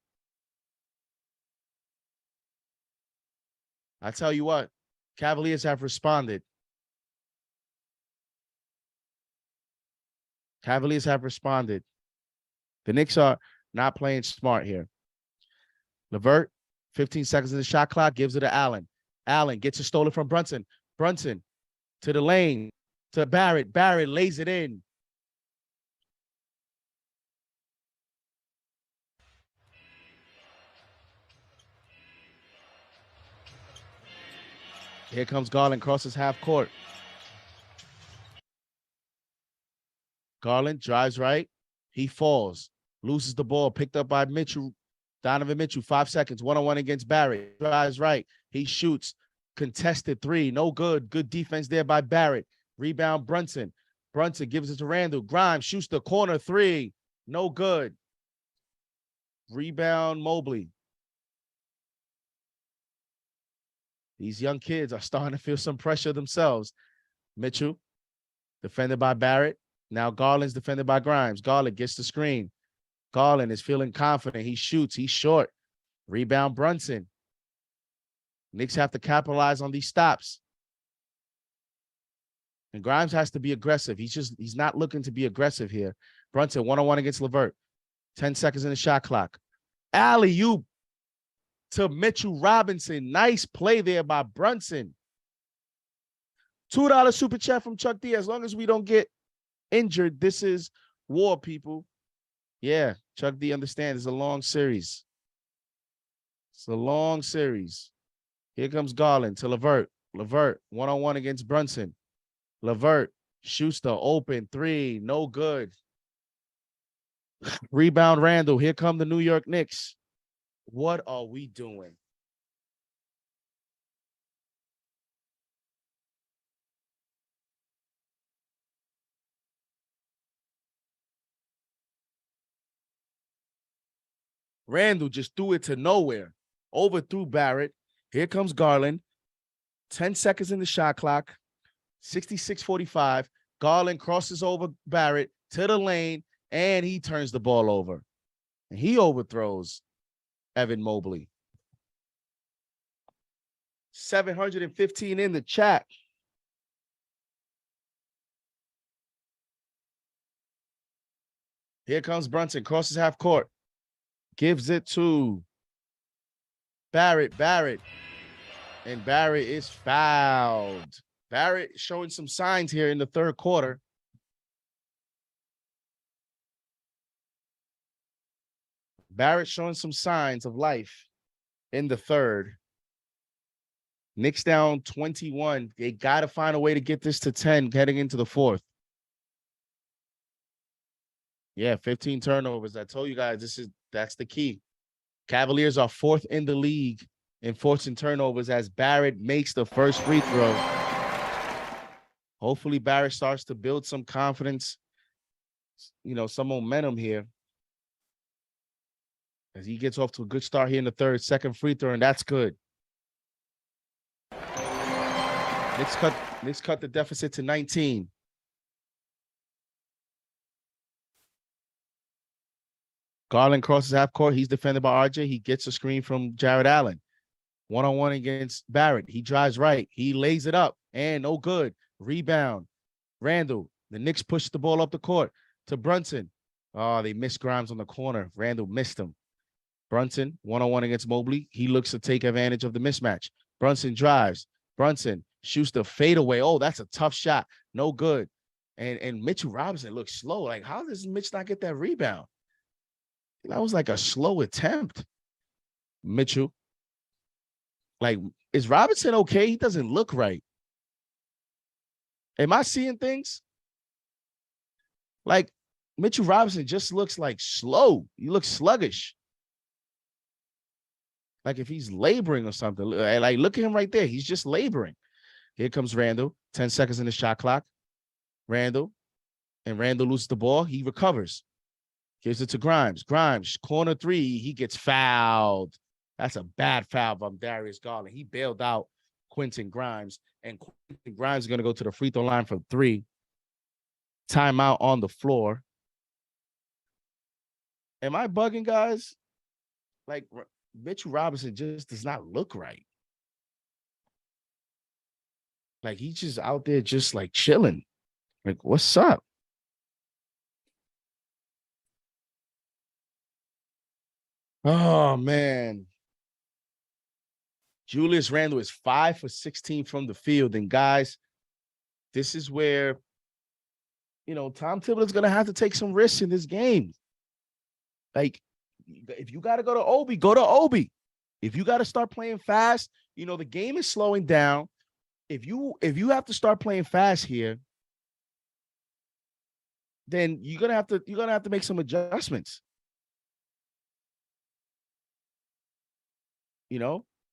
I tell you what, Cavaliers have responded. Cavaliers have responded. The Knicks are not playing smart here. LeVert, 15 seconds in the shot clock, gives it to Allen. Allen gets it stolen from Brunson. Brunson to the lane, to Barrett. Barrett lays it in. Here comes Garland, crosses half court. Garland drives right. He falls, loses the ball, picked up by Mitchell. Donovan Mitchell, 5 seconds, one-on-one against Barrett. Drives right. He shoots. Contested three. No good. Good defense there by Barrett. Rebound, Brunson. Brunson gives it to Randall. Grimes shoots the corner three. No good. Rebound, Mobley. These young kids are starting to feel some pressure themselves. Mitchell, defended by Barrett. Now Garland's defended by Grimes. Garland gets the screen. Garland is feeling confident. He shoots. He's short. Rebound, Brunson. Knicks have to capitalize on these stops. And Grimes has to be aggressive. He's not looking to be aggressive here. Brunson, one-on-one against LeVert. 10 seconds in the shot clock. Alley-oop to Mitchell Robinson. Nice play there by Brunson. $2 super chat from Chuck D. As long as we don't get injured, this is war, people. Yeah, Chuck D understands. It's a long series. It's a long series. Here comes Garland to LeVert. LeVert, one-on-one against Brunson. LeVert shoots the open three. No good. Rebound, Randall. Here come the New York Knicks. What are we doing? Randall just threw it to nowhere. Overthrew Barrett. Here comes Garland. 10 seconds in the shot clock. 66-45. Garland crosses over Barrett to the lane, and he turns the ball over. And he overthrows Evan Mobley. 715 in the chat. Here comes Brunson. Crosses half court. Gives it to Barrett. Barrett. And Barrett is fouled. Barrett showing some signs here in the third quarter. Barrett showing some signs of life in the third. Knicks down 21. They got to find a way to get this to 10 heading into the fourth. Yeah, 15 turnovers. I told you guys that's the key. Cavaliers are fourth in the league in forcing turnovers as Barrett makes the first free throw. Hopefully Barrett starts to build some confidence, some momentum here. As he gets off to a good start here in the third, second free throw, and that's good. Knicks cut the deficit to 19. Garland crosses half court. He's defended by RJ. He gets a screen from Jared Allen. One-on-one against Barrett. He drives right. He lays it up, and no good. Rebound. Randall. The Knicks push the ball up the court to Brunson. Oh, they missed Grimes on the corner. Randall missed him. Brunson, one-on-one against Mobley. He looks to take advantage of the mismatch. Brunson drives. Brunson shoots the fadeaway. Oh, that's a tough shot. No good. And Mitchell Robinson looks slow. Like, how does Mitch not get that rebound? That was like a slow attempt. Mitchell. Like, is Robinson okay? He doesn't look right. Am I seeing things? Like, Mitchell Robinson just looks like slow. He looks sluggish. Like if he's laboring or something. Like look at him right there. He's just laboring. Here comes Randall. 10 seconds in the shot clock. Randall loses the ball. He recovers. Gives it to Grimes. Grimes, corner three. He gets fouled. That's a bad foul from Darius Garland. He bailed out Quentin Grimes, and Quentin Grimes is going to go to the free throw line for 3. Timeout on the floor. Am I bugging, guys? Like, Mitchell Robinson just does not look right. Like, he's just out there just, like, chilling. Like, what's up? Oh, man. Julius Randle is 5 for 16 from the field. And, guys, this is where, Tom Thibodeau's going to have to take some risks in this game. Like, if you got to go to Obi, go to Obi. If you got to start playing fast, the game is slowing down. If you have to start playing fast here, then you're gonna have to make some adjustments.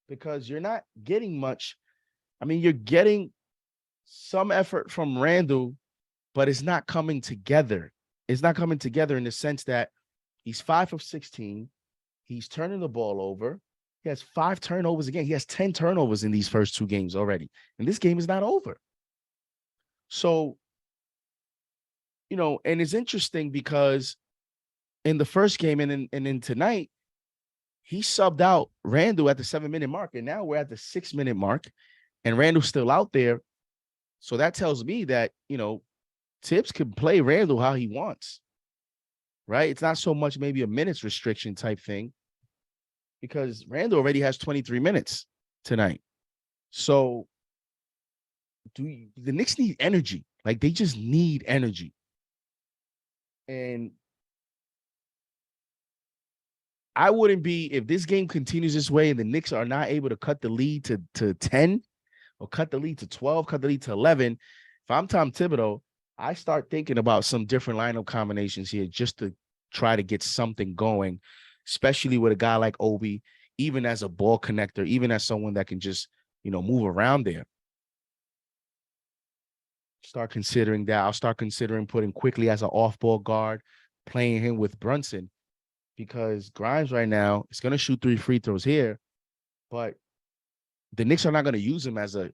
Because you're not getting much. I mean, you're getting some effort from Randall, but it's not coming together. It's not coming together in the sense that he's 5 of 16. He's turning the ball over. He has 5 turnovers again. He has 10 turnovers in these first 2 games already. And this game is not over. So, and it's interesting because in the first game and then tonight, he subbed out Randall at the 7-minute mark. And now we're at the 6-minute mark. And Randall's still out there. So that tells me that, Tibbs can play Randall how he wants. Right? It's not so much maybe a minutes restriction type thing, because Randall already has 23 minutes tonight. So the Knicks need energy. Like, they just need energy. And I wouldn't be, if this game continues this way and the Knicks are not able to cut the lead to 10 or cut the lead to 12, cut the lead to 11, if I'm Tom Thibodeau, I start thinking about some different lineup combinations here just to try to get something going, especially with a guy like Obi, even as a ball connector, even as someone that can just, move around there. Start considering that. I'll start considering putting Quickly as an off-ball guard, playing him with Brunson, because Grimes right now is going to shoot 3 free throws here, but the Knicks are not going to use him as a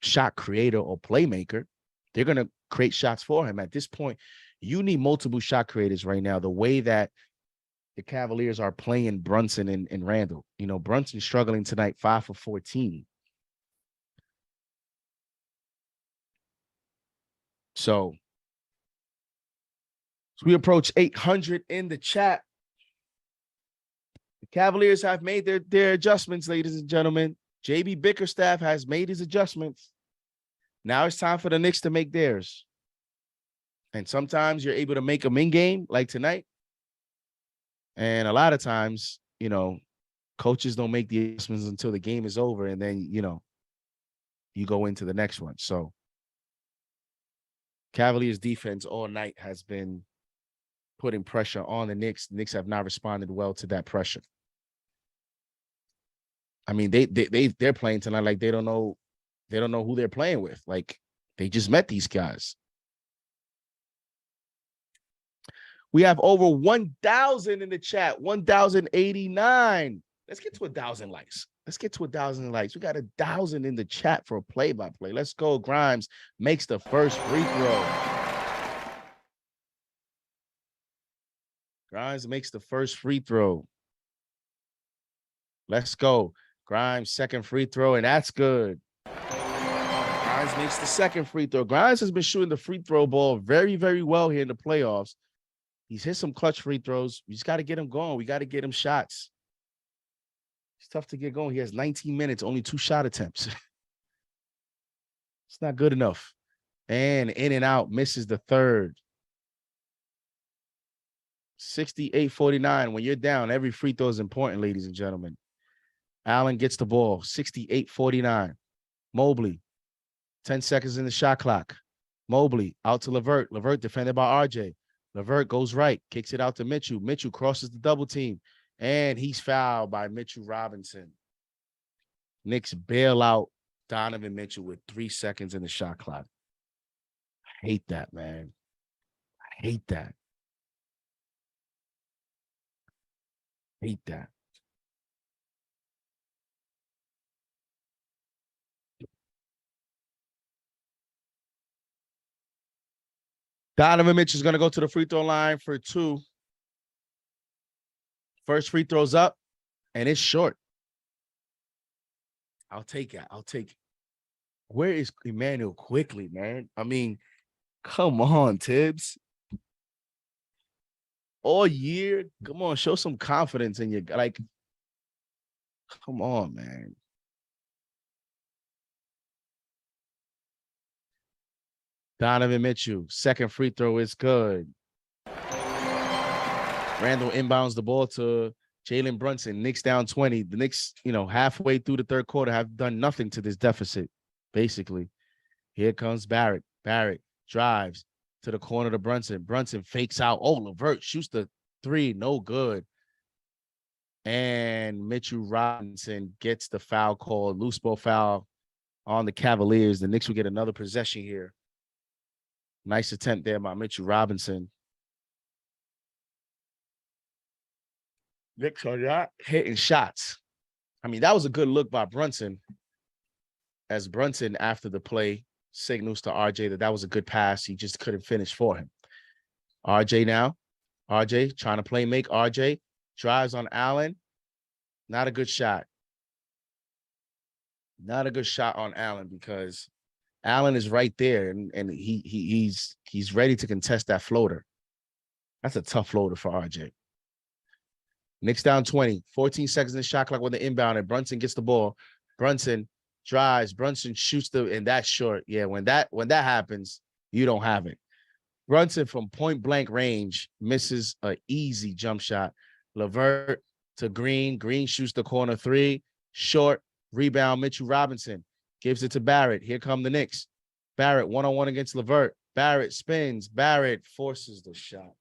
shot creator or playmaker. They're going to create shots for him. At this point, you need multiple shot creators right now, the way that the Cavaliers are playing Brunson and Randall. Brunson struggling tonight, 5 for 14. So as we approach 800 in the chat, the Cavaliers have made their adjustments, ladies and gentlemen. JB Bickerstaff has made his adjustments. Now it's time for the Knicks to make theirs. And sometimes you're able to make them in game, like tonight. And a lot of times, coaches don't make the adjustments until the game is over, and then, you go into the next one. So Cavaliers defense all night has been putting pressure on the Knicks. The Knicks have not responded well to that pressure. I mean, they're playing tonight like they don't know who they're playing with. Like, they just met these guys. We have over 1,000 in the chat, 1,089. Let's get to 1,000 likes. Let's get to 1,000 likes. We got 1,000 in the chat for a play-by-play. Let's go. Grimes makes the first free throw. Grimes makes the first free throw. Let's go. Grimes, second free throw, and that's good. Grimes makes the second free throw. Grimes has been shooting the free throw ball very, very well here in the playoffs. He's hit some clutch free throws. We just got to get him going. We got to get him shots. It's tough to get going. He has 19 minutes, only 2 shot attempts. It's not good enough. And in and out, misses the third. 68-49. When you're down, every free throw is important, ladies and gentlemen. Allen gets the ball, 68-49. Mobley, 10 seconds in the shot clock. Mobley out to LeVert. LeVert defended by RJ. LeVert goes right, kicks it out to Mitchell. Mitchell crosses the double team. And he's fouled by Mitchell Robinson. Knicks bail out Donovan Mitchell with 3 seconds in the shot clock. I hate that, man. I hate that. Hate that. Donovan Mitchell's going to go to the free throw line for 2. First free throw's up, and it's short. I'll take it. I'll take it. Where is Emmanuel Quickly, man? I mean, come on, Tibbs. All year, come on, show some confidence in your, like, come on, man. Donovan Mitchell, second free throw is good. Randall inbounds the ball to Jalen Brunson. Knicks down 20. The Knicks, halfway through the third quarter have done nothing to this deficit, basically. Here comes Barrett. Barrett drives to the corner to Brunson. Brunson fakes out. Oh, LeVert shoots the 3. No good. And Mitchell Robinson gets the foul called. Loose ball foul on the Cavaliers. The Knicks will get another possession here. Nice attempt there by Mitchell Robinson. Knicks are not hitting shots. I mean, that was a good look by Brunson. As Brunson, after the play, signals to RJ that was a good pass. He just couldn't finish for him. RJ now. RJ trying to play make. RJ drives on Allen. Not a good shot. Not a good shot on Allen because Allen is right there, and he's ready to contest that floater. That's a tough floater for RJ. Knicks down 20, 14 seconds in the shot clock with the inbound, and Brunson gets the ball. Brunson drives. Brunson shoots and that's short. Yeah, when that happens, you don't have it. Brunson from point blank range misses an easy jump shot. LeVert to Green. Green shoots the corner 3. Short. Rebound, Mitchell Robinson. Gives it to Barrett. Here come the Knicks. Barrett one-on-one against LeVert. Barrett spins. Barrett forces the shot.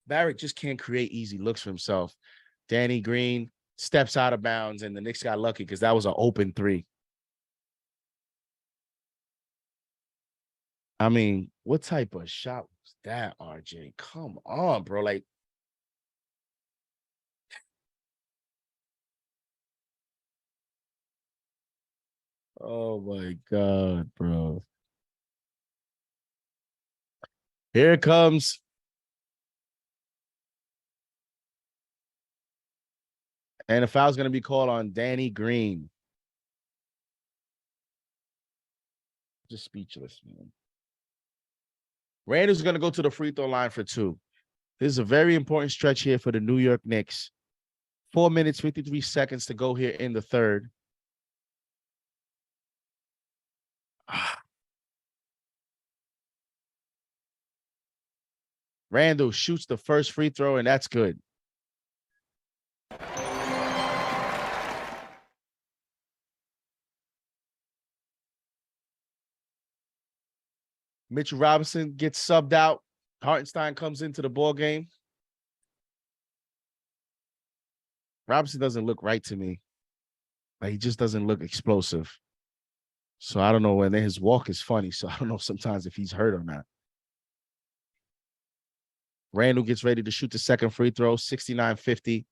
Barrett just can't create easy looks for himself. Danny Green steps out of bounds, and the Knicks got lucky because that was an open 3. I mean, what type of shot was that, RJ? Come on, bro. Like, oh my God, bro. Here it comes. And the foul's going to be called on Danny Green. Just speechless, man. Randall's going to go to the free throw line for 2. This is a very important stretch here for the New York Knicks. 4 minutes, 53 seconds to go here in the third. Randall shoots the first free throw, and that's good. Mitchell Robinson gets subbed out. Hartenstein comes into the ball game. Robinson doesn't look right to me. Like, he just doesn't look explosive. So I don't know. And then his walk is funny. So I don't know sometimes if he's hurt or not. Randall gets ready to shoot the second free throw, 69-50.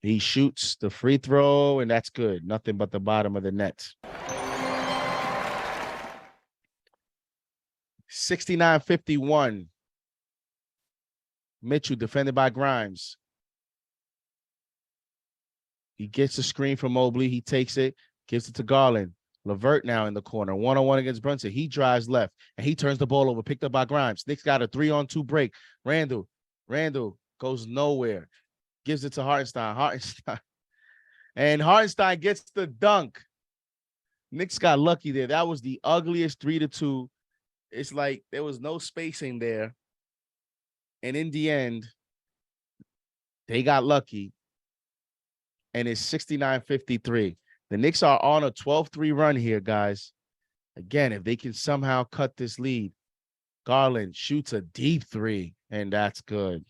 He shoots the free throw, and that's good. Nothing but the bottom of the net. 69-51. Mitchell defended by Grimes. He gets the screen from Mobley. He takes it, gives it to Garland. LeVert now in the corner, one-on-one against Brunson. He drives left, and he turns the ball over, picked up by Grimes. Knicks got a 3-on-2 break. Randall goes nowhere. Gives it to Hartenstein. And Hartenstein gets the dunk. Knicks got lucky there. That was the ugliest 3-2. It's like there was no spacing there. And in the end, they got lucky. And it's 69-53. The Knicks are on a 12-3 run here, guys. Again, if they can somehow cut this lead, Garland shoots a deep three, and that's good.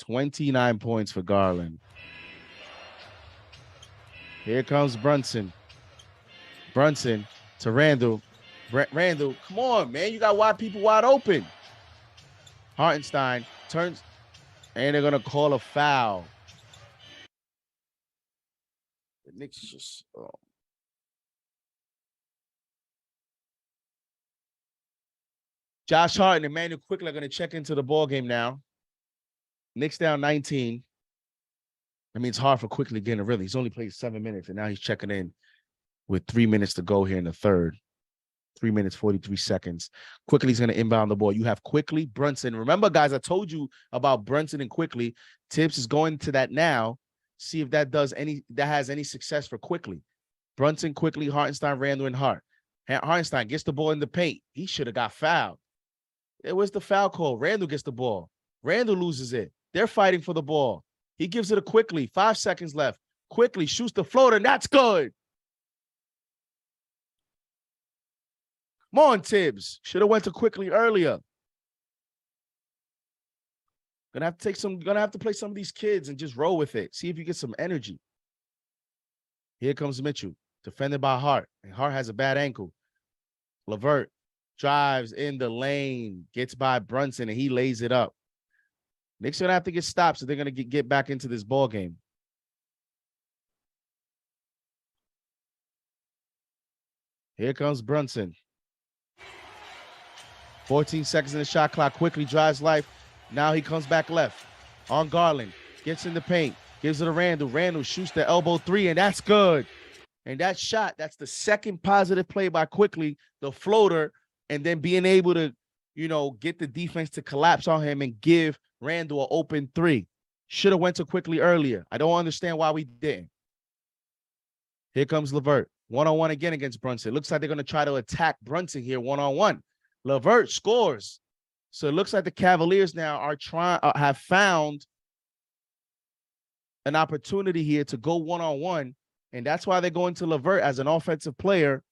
29 points for Garland. Here comes Brunson. Brunson to Randall. Randall, come on, man. You got people wide open. Hartenstein turns, and they're going to call a foul. The Knicks just... Oh. Josh Hart and Emmanuel Quickly are going to check into the ball game now. Knicks down 19. I mean, it's hard for Quickly getting a rhythm. He's only played 7 minutes, and now he's checking in with 3 minutes to go here in the third. 3 minutes, 43 seconds. Quickly's going to inbound the ball. You have Quickly, Brunson. Remember, guys, I told you about Brunson and Quickly. Tibbs is going to that now. See if that has any success for Quickly. Brunson, Quickly, Hartenstein, Randall, and Hart. Hartenstein gets the ball in the paint. He should have got fouled. It was the foul call. Randall gets the ball. Randall loses it. They're fighting for the ball. He gives it to Quickly. 5 seconds left. Quickly shoots the floater, and that's good. Come on, Tibbs. Should have went to Quickly earlier. Gonna have to play some of these kids and just roll with it. See if you get some energy. Here comes Mitchell, defended by Hart. And Hart has a bad ankle. LeVert drives in the lane, gets by Brunson, and he lays it up. Knicks are gonna have to get stopped, so they're gonna get back into this ball game. Here comes Brunson. 14 seconds in the shot clock. Quickly drives life. Now he comes back left on Garland. Gets in the paint. Gives it to Randall. Randall shoots the elbow three, and that's good. And that shot, that's the second positive play by Quickly, the floater, and then being able to, get the defense to collapse on him and give Randall an open three. Should have went to Quickly earlier. I don't understand why we didn't. Here comes LeVert. One-on-one again against Brunson. Looks like they're going to try to attack Brunson here one-on-one. LeVert scores. So it looks like the Cavaliers now have found an opportunity here to go one-on-one, and that's why they're going to LeVert as an offensive player,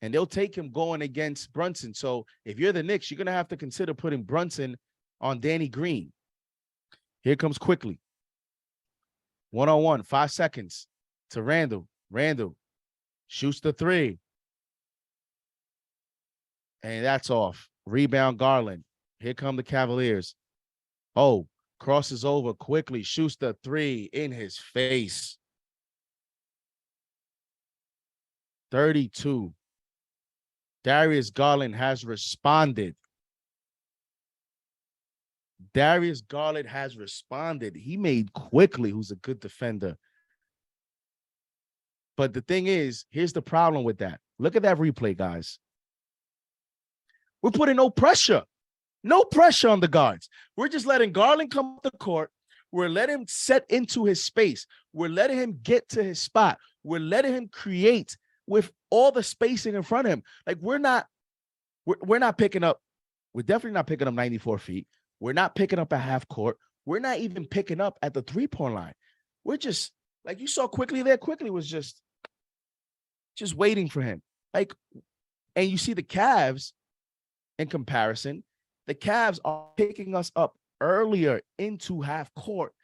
and they'll take him going against Brunson. So if you're the Knicks, you're going to have to consider putting Brunson on Danny Green. Here comes Quickly. One-on-one, 5 seconds to Randall. Randall shoots the three. And that's off. Rebound Garland. Here come the Cavaliers. Oh, crosses over Quickly. Shoots the three in his face. 32. Darius Garland has responded. Darius Garland has responded. He made Quickly, who's a good defender. But the thing is, here's the problem with that. Look at that replay, guys. We're putting no pressure. No pressure on the guards. We're just letting Garland come up the court. We're letting him set into his space. We're letting him get to his spot. We're letting him create with all the spacing in front of him. Like we're not picking up. We're definitely not picking up 94 feet. We're not picking up at half court. We're not even picking up at the 3-point line. We're just, like you saw Quickly there. Quickly was just waiting for him. And you see the Cavs in comparison. The Cavs are picking us up earlier into half court,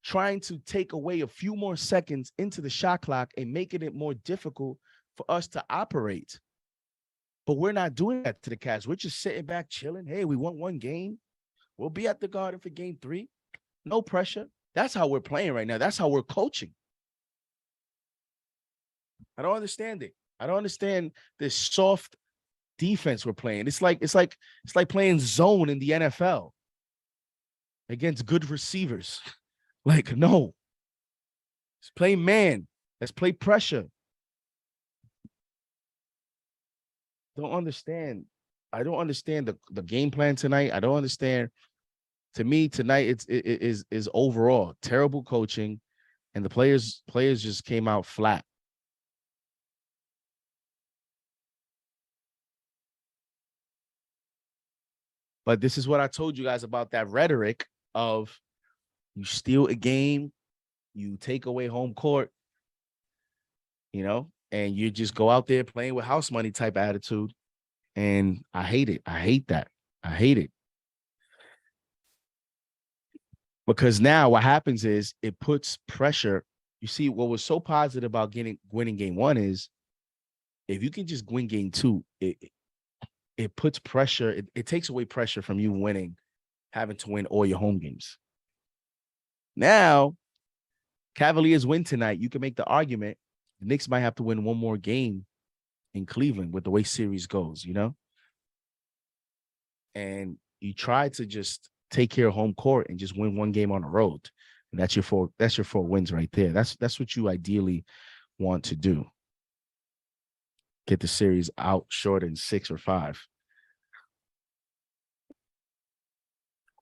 trying to take away a few more seconds into the shot clock and making it more difficult for us to operate. But we're not doing that to the Cavs. We're just sitting back, chilling. Hey, we won one game. We'll be at the Garden for game 3. No pressure. That's how we're playing right now. That's how we're coaching. I don't understand it. I don't understand this soft defense we're playing. It's like playing zone in the NFL against good receivers. Like, no. Let's play man. Let's play pressure. Don't understand. I don't understand the game plan tonight. I don't understand. To me, tonight it is overall terrible coaching, and the players just came out flat. But this is what I told you guys about that rhetoric of you steal a game, you take away home court. and you just go out there playing with house money type attitude. And I hate it. I hate that. I hate it. Because now what happens is it puts pressure. You see, what was so positive about winning game one is if you can just win game two, it puts pressure. It takes away pressure from you winning, having to win all your home games. Now, Cavaliers win tonight. You can make the argument the Knicks might have to win one more game in Cleveland with the way series goes, you know? And you try to just take care of home court and just win one game on the road. And that's your four wins right there. That's what you ideally want to do. Get the series out short in 6 or 5.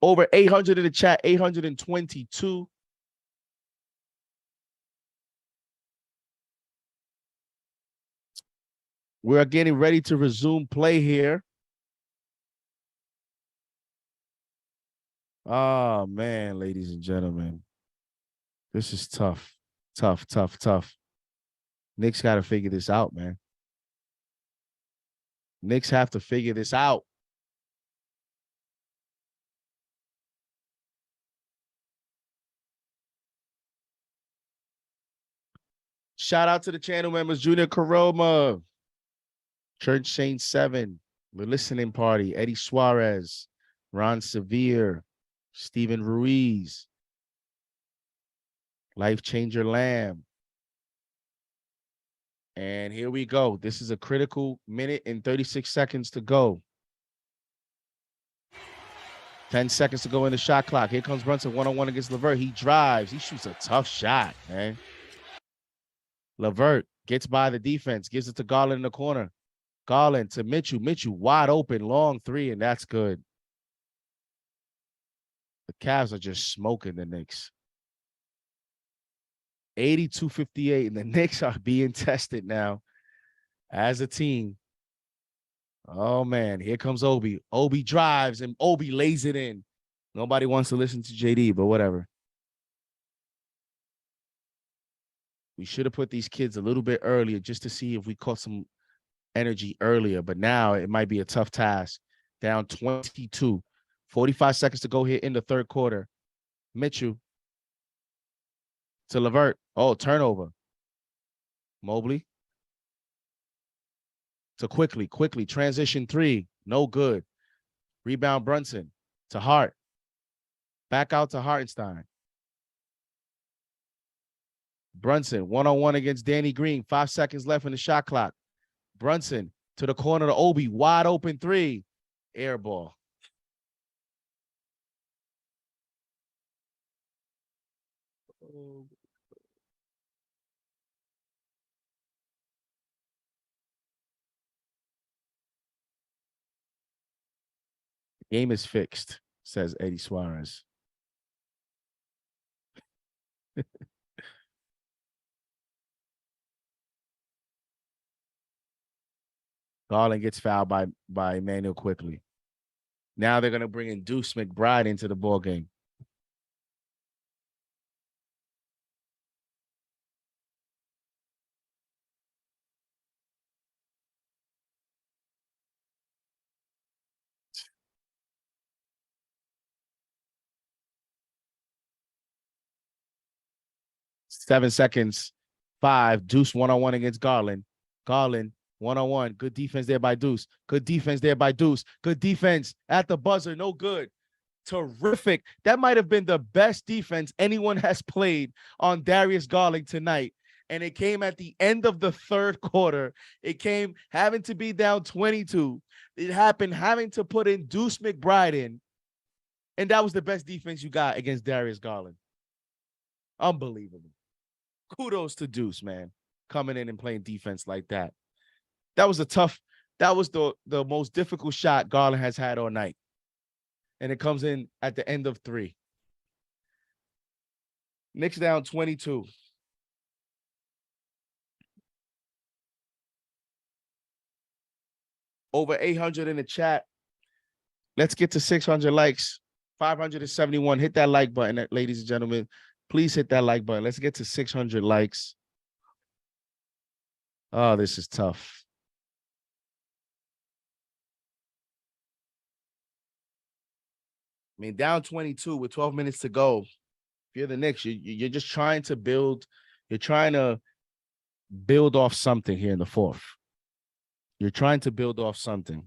Over 800 in the chat, 822. We're getting ready to resume play here. Oh, man, ladies and gentlemen. This is tough. Tough. Knicks got to figure this out, man. Knicks have to figure this out. Shout out to the channel members, Junior Caroma, Church Saint 7, The Listening Party, Eddie Suarez, Ron Severe, Steven Ruiz, Life Changer Lamb. And here we go. This is a critical minute and 36 seconds to go. 10 seconds to go in the shot clock. Here comes Brunson one-on-one against LeVert. He drives. He shoots a tough shot, man. LeVert gets by the defense, gives it to Garland in the corner. Garland to Mitchell. Mitchell wide open, long three, and that's good. The Cavs are just smoking the Knicks. 82-58, and the Knicks are being tested now as a team. Oh, man, here comes Obi. Obi drives, and Obi lays it in. Nobody wants to listen to JD, but whatever. We should have put these kids a little bit earlier just to see if we caught some energy earlier, but now it might be a tough task. Down 22. 45 seconds to go here in the third quarter. Mitchell to LeVert. Oh, turnover. Mobley to quickly. Transition 3. No good. Rebound Brunson to Hart. Back out to Hartenstein. Brunson, one-on-one against Danny Green. 5 seconds left in the shot clock. Brunson to the corner to Obi. Wide open 3. Air ball. Game is fixed, says Eddie Suarez. Garland gets fouled by Emmanuel quickly. Now they're going to bring in Deuce McBride into the ball game. Seven seconds. 5. Deuce one-on-one against Garland. Garland one-on-one. Good defense there by Deuce. Good defense there by Deuce. Good defense at the buzzer. No good. Terrific. That might have been the best defense anyone has played on Darius Garland tonight. And it came at the end of the third quarter. It came having to be down 22. It happened having to put in Deuce McBride in. And that was the best defense you got against Darius Garland. Unbelievable. Kudos to Deuce, man, coming in and playing defense like that. That was the most difficult shot Garland has had all night. And it comes in at the end of 3. Knicks down 22. Over 800 in the chat. Let's get to 600 likes. 571. Hit that like button, ladies and gentlemen. Please hit that like button. Let's get to 600 likes. Oh, this is tough. I mean, down 22 with 12 minutes to go. If you're the Knicks, you're just trying to build. You're trying to build off something here in the fourth. You're trying to build off something.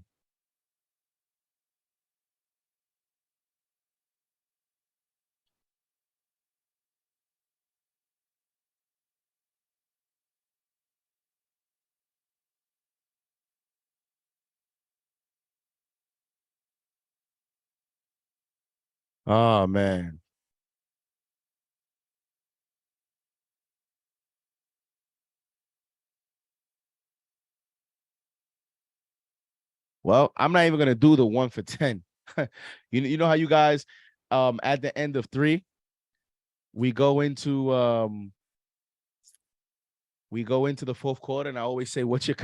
Oh, man. Well, I'm not even gonna do the 1 for 10. You know how you guys at the end of 3, we go into the fourth quarter, and I always say, what's your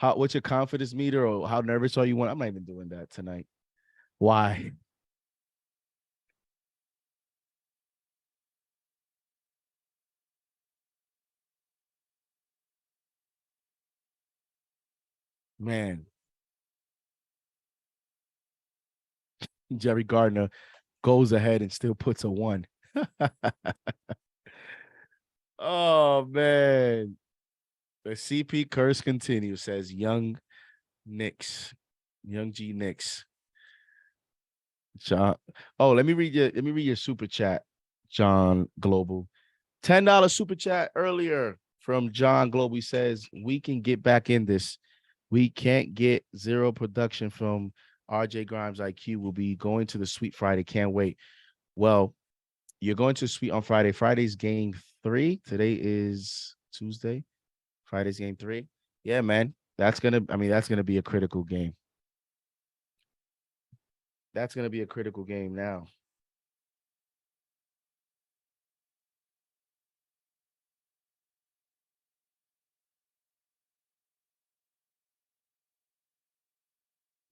what's your confidence meter, or how nervous are you? I'm not even doing that tonight. Why? Man, Jerry Gardner goes ahead and still puts a 1. Oh, man. The CP curse continues, says Young Knicks. Young G Knicks. John. Oh, let me read your super chat, John Global. $10 super chat earlier from John Global. He says, we can get back in this. We can't get zero production from RJ Grimes IQ. Will be going to the Sweet Friday. Can't wait. Well, you're going to Sweet on Friday. Friday's game 3. Today is Tuesday. Friday's game 3. Yeah, man. That's gonna be a critical game. That's gonna be a critical game now.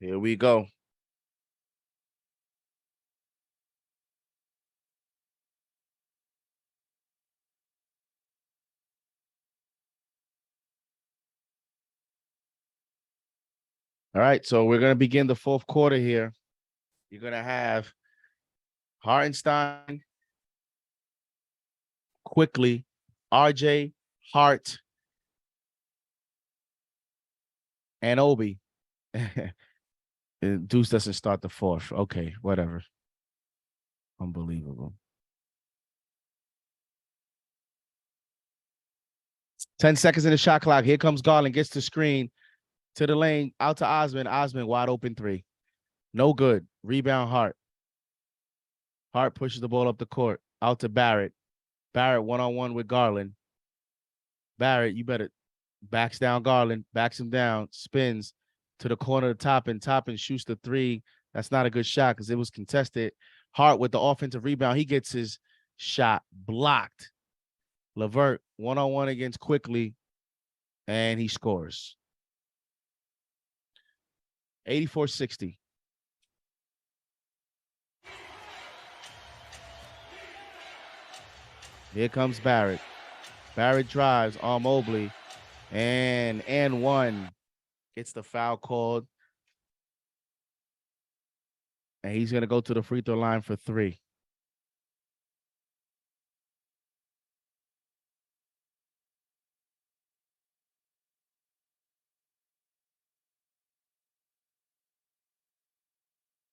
Here we go. All right, so we're gonna begin the fourth quarter here. You're gonna have Hartenstein, quickly, RJ, Hart, and Obi. Deuce doesn't start the fourth. Okay, whatever. Unbelievable. 10 seconds in the shot clock. Here comes Garland, gets the screen to the lane, out to Osman. Osman, wide open 3. No good. Rebound, Hart. Hart pushes the ball up the court, out to Barrett. Barrett one-on-one with Garland. Barrett, you better backs down Garland, backs him down, spins to the corner to Toppin shoots the 3. That's not a good shot because it was contested. Hart with the offensive rebound. He gets his shot blocked. LeVert one-on-one against Quickly, and he scores. 84-60. Here comes Barrett. Barrett drives on Mobley, and 1. Gets the foul called. And he's going to go to the free throw line for 3.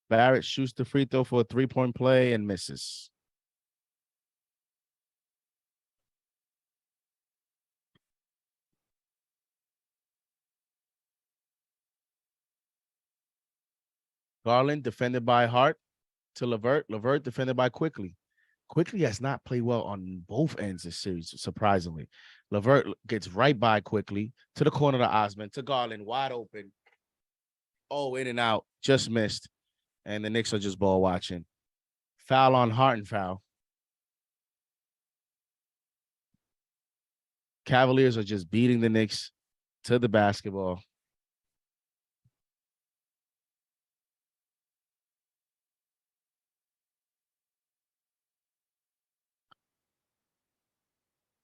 Barrett shoots the free throw for a 3-point play and misses. Garland defended by Hart to LeVert. LeVert defended by Quickly. Quickly has not played well on both ends this series, surprisingly. LeVert gets right by Quickly to the corner to Osman, to Garland, wide open. Oh, in and out, just missed. And the Knicks are just ball watching. Foul on Hart and foul. Cavaliers are just beating the Knicks to the basketball.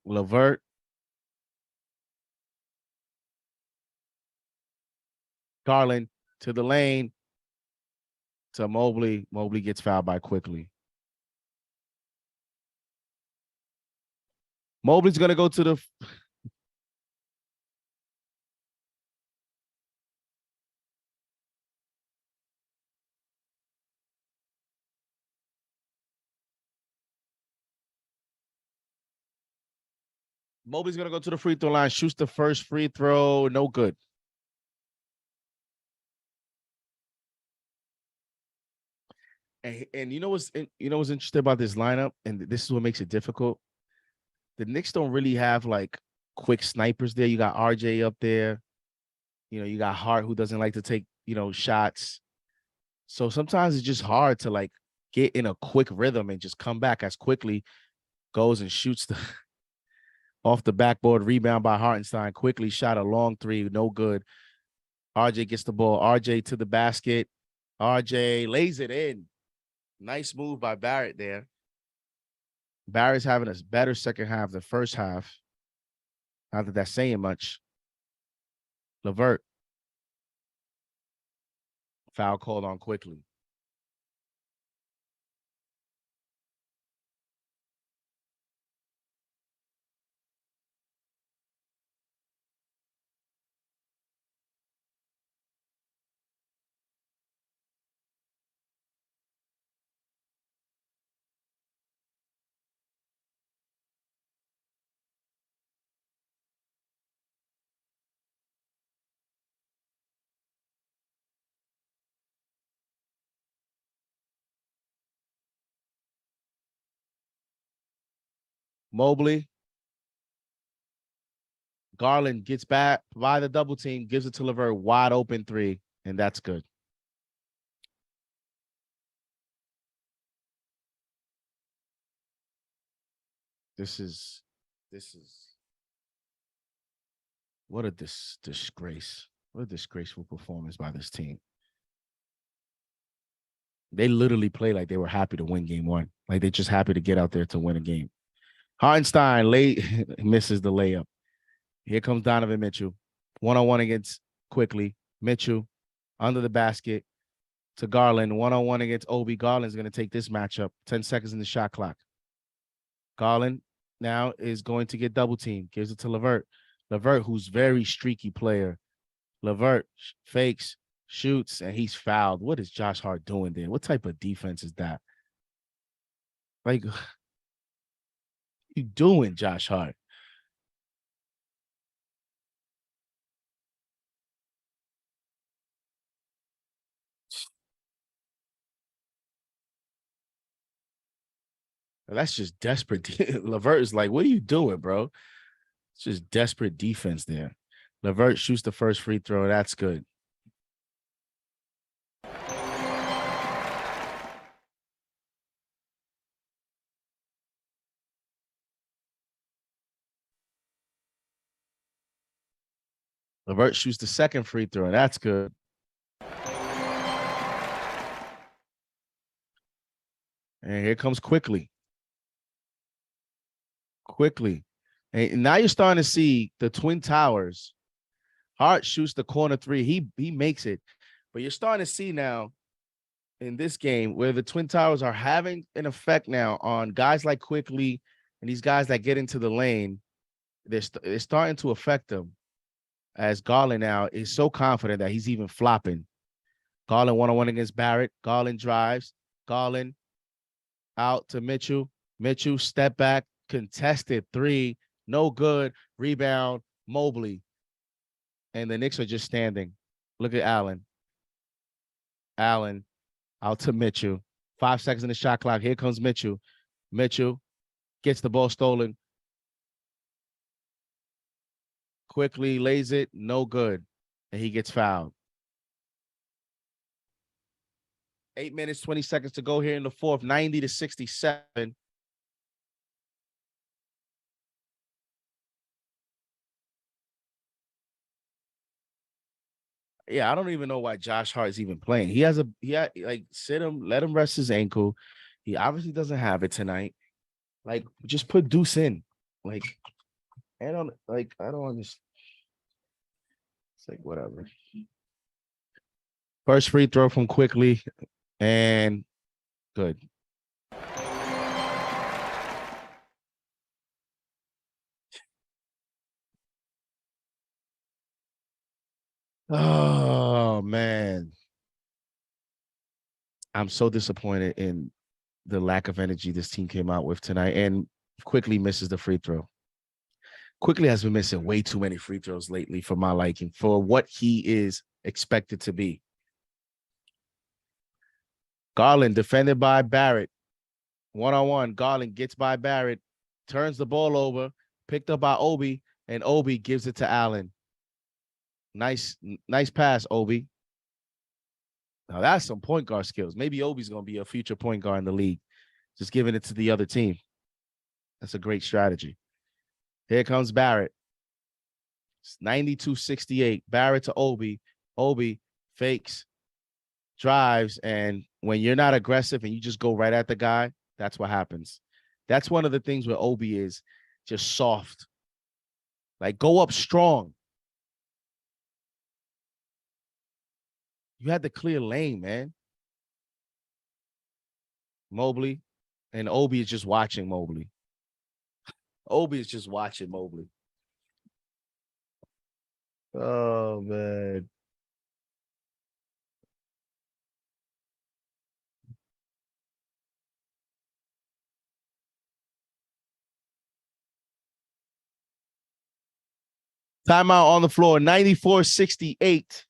LeVert Garland to the lane to Mobley. Mobley gets fouled by Quickly. Mobley's going to go to the Mobley's going to go to the free throw line, shoots the first free throw, no good. And you know what's interesting about this lineup, and this is what makes it difficult. The Knicks don't really have like quick snipers there. You got RJ up there. You got Hart, who doesn't like to take, shots. So sometimes it's just hard to like get in a quick rhythm and just come back as quickly. Goes and shoots the off the backboard, rebound by Hartenstein. Quickly shot a long three, no good. RJ gets the ball. RJ to the basket. RJ lays it in. Nice move by Barrett there. Barrett's having a better second half than first half. Not that that's saying much. LeVert. Foul called on Quickly. Mobley. Garland gets back by the double team, gives it to LeVert, wide open three, and that's good. This is what a disgrace. What a disgraceful performance by this team. They literally play like they were happy to win game one. Like they're just happy to get out there to win a game. Hartenstein misses the layup. Here comes Donovan Mitchell. One-on-one against Quickly. Mitchell under the basket to Garland. One-on-one against Obi. Garland's going to take this matchup. 10 seconds in the shot clock. Garland now is going to get double teamed. Gives it to LeVert. LeVert, who's very streaky player. LeVert fakes, shoots, and he's fouled. What is Josh Hart doing there? What type of defense is that? Like, what you doing, Josh Hart? That's just desperate. LeVert is like, what are you doing, bro? It's just desperate defense there. LeVert shoots the first free throw. That's good. LeVert shoots the second free throw. That's good. And here comes Quickly. And now you're starting to see the Twin Towers. Hart shoots the corner three. He makes it. But you're starting to see now in this game where the Twin Towers are having an effect now on guys like Quickly and these guys that get into the lane. They're starting to affect them, as Garland now is so confident that he's even flopping. Garland one-on-one against Barrett. Garland drives. Garland out to Mitchell. Mitchell step back, contested three, no good. Rebound, Mobley. And the Knicks are just standing. Look at Allen. Allen out to Mitchell. 5 seconds in the shot clock. Here comes Mitchell. Mitchell gets the ball stolen. Quickly lays it, no good. And he gets fouled. 8 minutes, 20 seconds to go here in the fourth, 90-67. Yeah, I don't even know why Josh Hart is even playing. He had sit him, let him rest his ankle. He obviously doesn't have it tonight. Like, just put Deuce in. Like, I don't understand. It's like whatever. First free throw from Quickly, and good. Oh, man. I'm so disappointed in the lack of energy this team came out with tonight, and Quickly misses the free throw. Quickly has been missing way too many free throws lately for my liking, for what he is expected to be. Garland defended by Barrett. One-on-one, Garland gets by Barrett, turns the ball over, picked up by Obi, and Obi gives it to Allen. Nice pass, Obi. Now that's some point guard skills. Maybe Obi's going to be a future point guard in the league. Just giving it to the other team. That's a great strategy. Here comes Barrett. It's 92-68. Barrett to Obi. Obi fakes, drives, and when you're not aggressive and you just go right at the guy, that's what happens. That's one of the things where Obi is just soft. Like, go up strong. You had the clear lane, man. Mobley, and Obi is just watching Mobley. Obi is just watching Mobley. Oh, man. Timeout on the floor, 94-68.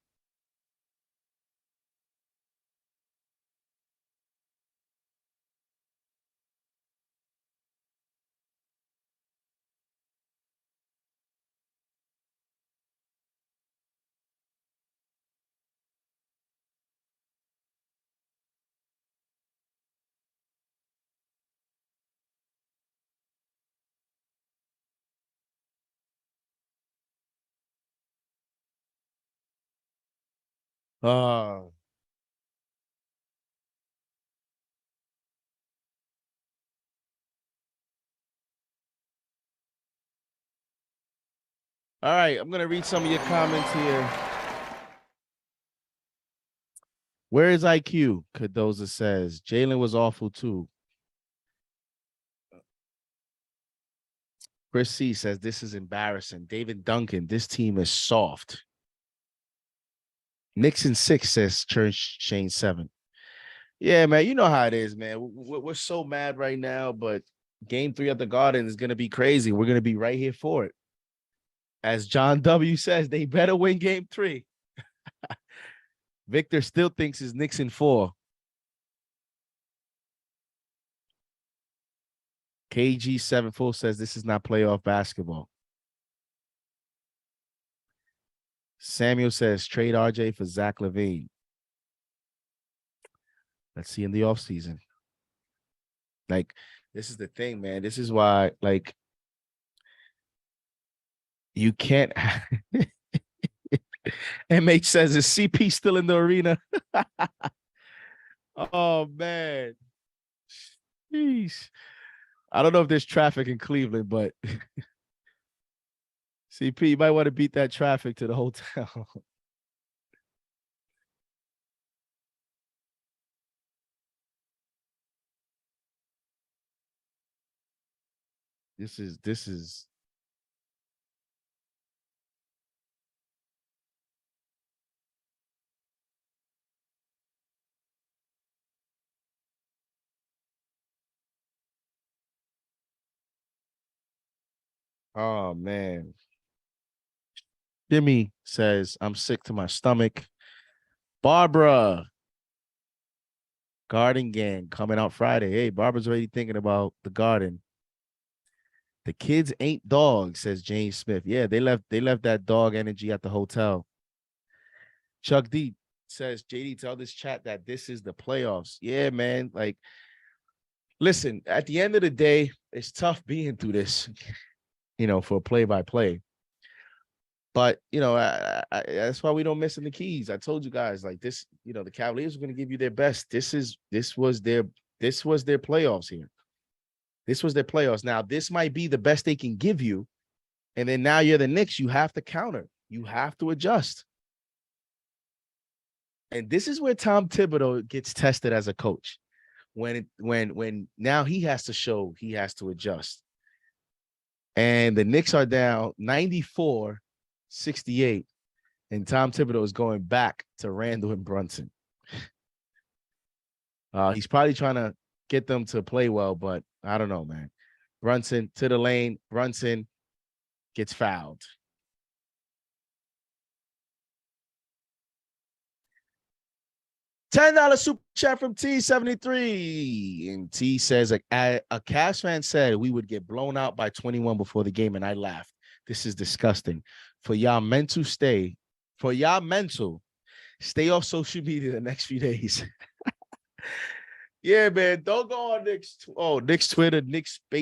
Oh. All right, I'm going to read some of your comments here. Where is IQ? Cardoza says. Jalen was awful too. Chris C says, this is embarrassing. David Duncan, this team is soft. Nixon 6 says, Shane 7. Yeah, man, you know how it is, man. We're so mad right now, but game 3 at the Garden is going to be crazy. We're going to be right here for it. As John W. says, they better win game 3. Victor still thinks it's Knicks in 4. KG74 says this is not playoff basketball. Samuel says trade RJ for Zach LaVine. Let's see in the offseason. Like, this is the thing, man. This is why, like, you can't. MH says, is CP still in the arena? Oh, man. Jeez. I don't know if there's traffic in Cleveland, but CP, you might want to beat that traffic to the hotel. This is. Oh, man. Jimmy says, I'm sick to my stomach. Barbara. Garden Gang coming out Friday. Hey, Barbara's already thinking about the Garden. The kids ain't dogs, says James Smith. Yeah, they left that dog energy at the hotel. Chuck D says, JD, tell this chat that this is the playoffs. Yeah, man. Like, listen, at the end of the day, it's tough being through this, for play-by-play. But, that's why we don't miss in the keys. I told you guys, like, this, the Cavaliers are going to give you their best. This was their playoffs here. This was their playoffs. Now, this might be the best they can give you. And then now you're the Knicks. You have to counter. You have to adjust. And this is where Tom Thibodeau gets tested as a coach. When now he has to show, he has to adjust. And the Knicks are down 94-68. And Tom Thibodeau is going back to Randall and Brunson. He's probably trying to get them to play well, but I don't know, man. Brunson to the lane. Brunson gets fouled. $10 super chat from T73. And T says, a Cavs fan said we would get blown out by 21 before the game, and I laughed. This is disgusting. For y'all mental, stay off social media the next few days. Yeah, man. Don't go on Knicks. Knicks Twitter,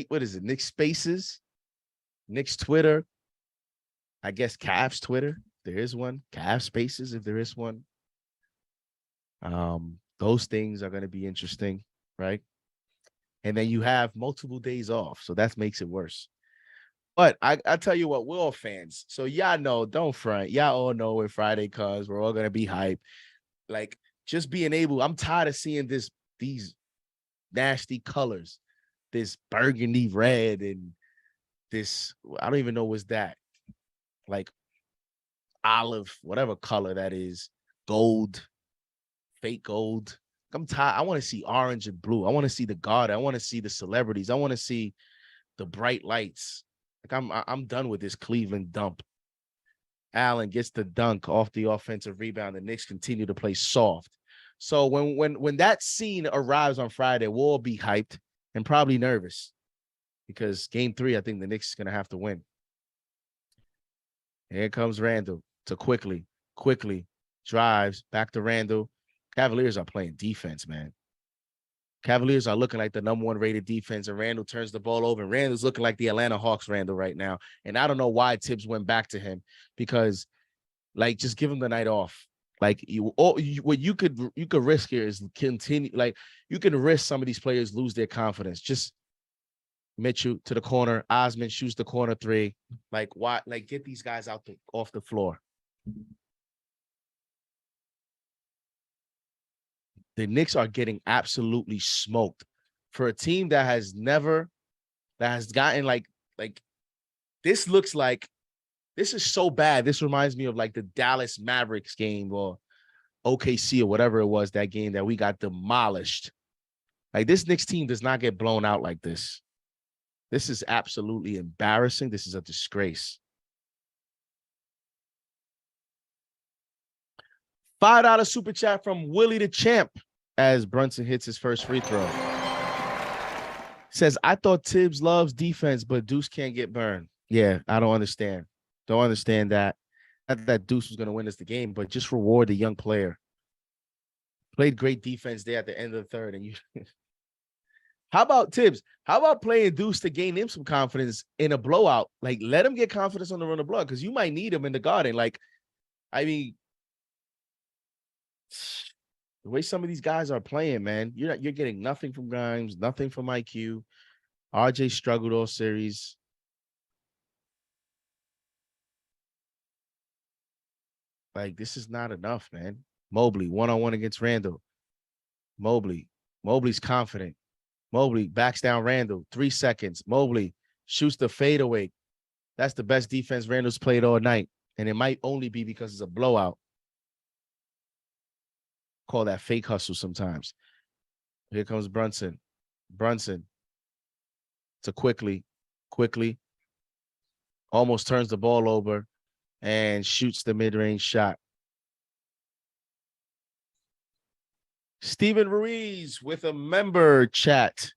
what is it? Knicks Spaces, Knicks Twitter. I guess Cavs Twitter. There is one. Cavs Spaces, if there is one. Those things are going to be interesting, right? And then you have multiple days off, so that makes it worse. But I tell you what, we're all fans, so y'all know, don't front. Y'all all know when Friday comes, we're all going to be hyped. Like, just being able, I'm tired of seeing these nasty colors, this burgundy red and this, I don't even know what's that, like olive, whatever color that is, gold. Fake gold. I'm tired. I want to see orange and blue. I want to see the guard. I want to see the celebrities. I want to see the bright lights. Like I'm done with this Cleveland dump. Allen gets the dunk off the offensive rebound. The Knicks continue to play soft. So when that scene arrives on Friday, we'll all be hyped and probably nervous because game 3, I think the Knicks is going to have to win. Here comes Randall to quickly drives back to Randall. Cavaliers are playing defense, man. Cavaliers are looking like the number 1 rated defense, and Randall turns the ball over, and Randall's looking like the Atlanta Hawks Randall right now. And I don't know why Tibbs went back to him because, like, just give him the night off. Like, what you could risk here is continue. Like, you can risk some of these players lose their confidence. Just Mitchell to the corner. Osman shoots the corner 3. Like, why? Like, get these guys off the floor. The Knicks are getting absolutely smoked for a team that has gotten like this looks like this is so bad. This reminds me of like the Dallas Mavericks game or OKC or whatever it was, that game that we got demolished. Like, this Knicks team does not get blown out like this. This is absolutely embarrassing. This is a disgrace. $5 super chat from Willie the Champ as Brunson hits his first free throw. Says, I thought Tibbs loves defense, but Deuce can't get burned. Yeah, I don't understand. Don't understand that. Not that Deuce was going to win us the game, but just reward the young player. Played great defense there at the end of the third. And you, how about Tibbs? How about playing Deuce to gain him some confidence in a blowout? Like, let him get confidence on the run of blood because you might need him in the Garden. Like, I mean, the way some of these guys are playing, man, you're getting nothing from Grimes, nothing from IQ. RJ struggled all series. Like, this is not enough, man. Mobley, one-on-one against Randall. Mobley's confident. Mobley backs down Randall. 3 seconds. Mobley shoots the fadeaway. That's the best defense Randall's played all night. And it might only be because it's a blowout. Call that fake hustle sometimes. Here comes Brunson. Brunson to quickly almost turns the ball over and shoots the mid-range shot. Steven Ruiz with a member chat.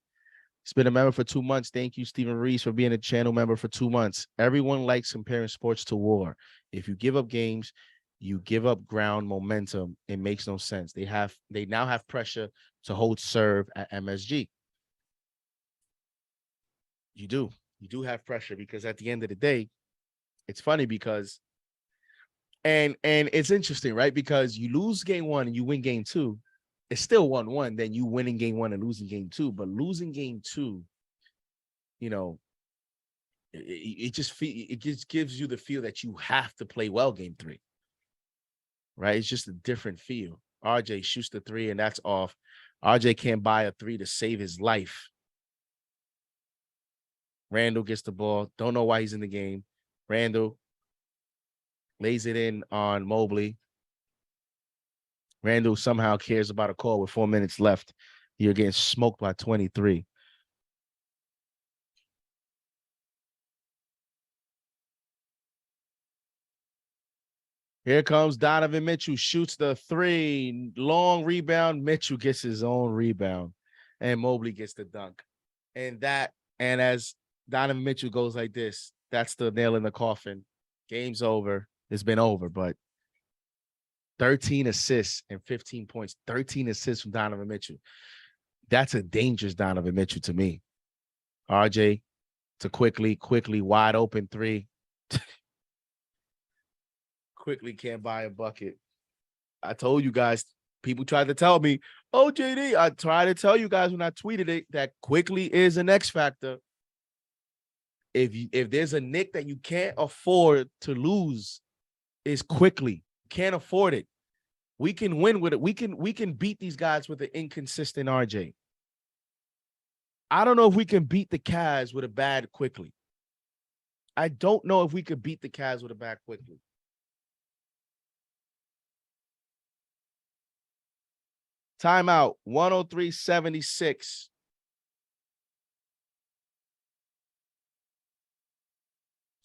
He's been a member for 2 months. Thank you, Steven Ruiz, for being a channel member for 2 months. Everyone likes comparing sports to war. If you give up games, you give up ground momentum. It makes no sense. They now have pressure to hold serve at MSG. You do have pressure because at the end of the day, it's funny because and it's interesting, right? Because you lose game 1 and you win game 2. It's still 1-1, then you winning game 1 and losing game 2. But losing game 2, you know, it just gives you the feel that you have to play well game 3. Right? It's just a different feel. RJ shoots the three, and that's off. RJ can't buy a three to save his life. Randall gets the ball. Don't know why he's in the game. Randall lays it in on Mobley. Randall somehow cares about a call with 4 minutes left. You're getting smoked by 23. Here comes Donovan Mitchell, shoots the three. Long rebound. Mitchell gets his own rebound. And Mobley gets the dunk. And as Donovan Mitchell goes like this, that's the nail in the coffin. Game's over. It's been over, but 13 assists and 15 points. 13 assists from Donovan Mitchell. That's a dangerous Donovan Mitchell to me. RJ to quickly, wide open three. Quickly can't buy a bucket. I told you guys, people tried to tell me, oh, JD, I tried to tell you guys when I tweeted it that quickly is an X factor. If there's a Knick that you can't afford to lose, is quickly. Can't afford it. We can win with it. We can beat these guys with an inconsistent RJ. I don't know if we can beat the Cavs with a bad quickly. I don't know if we could beat the Cavs with a bad quickly. Timeout, 103-76.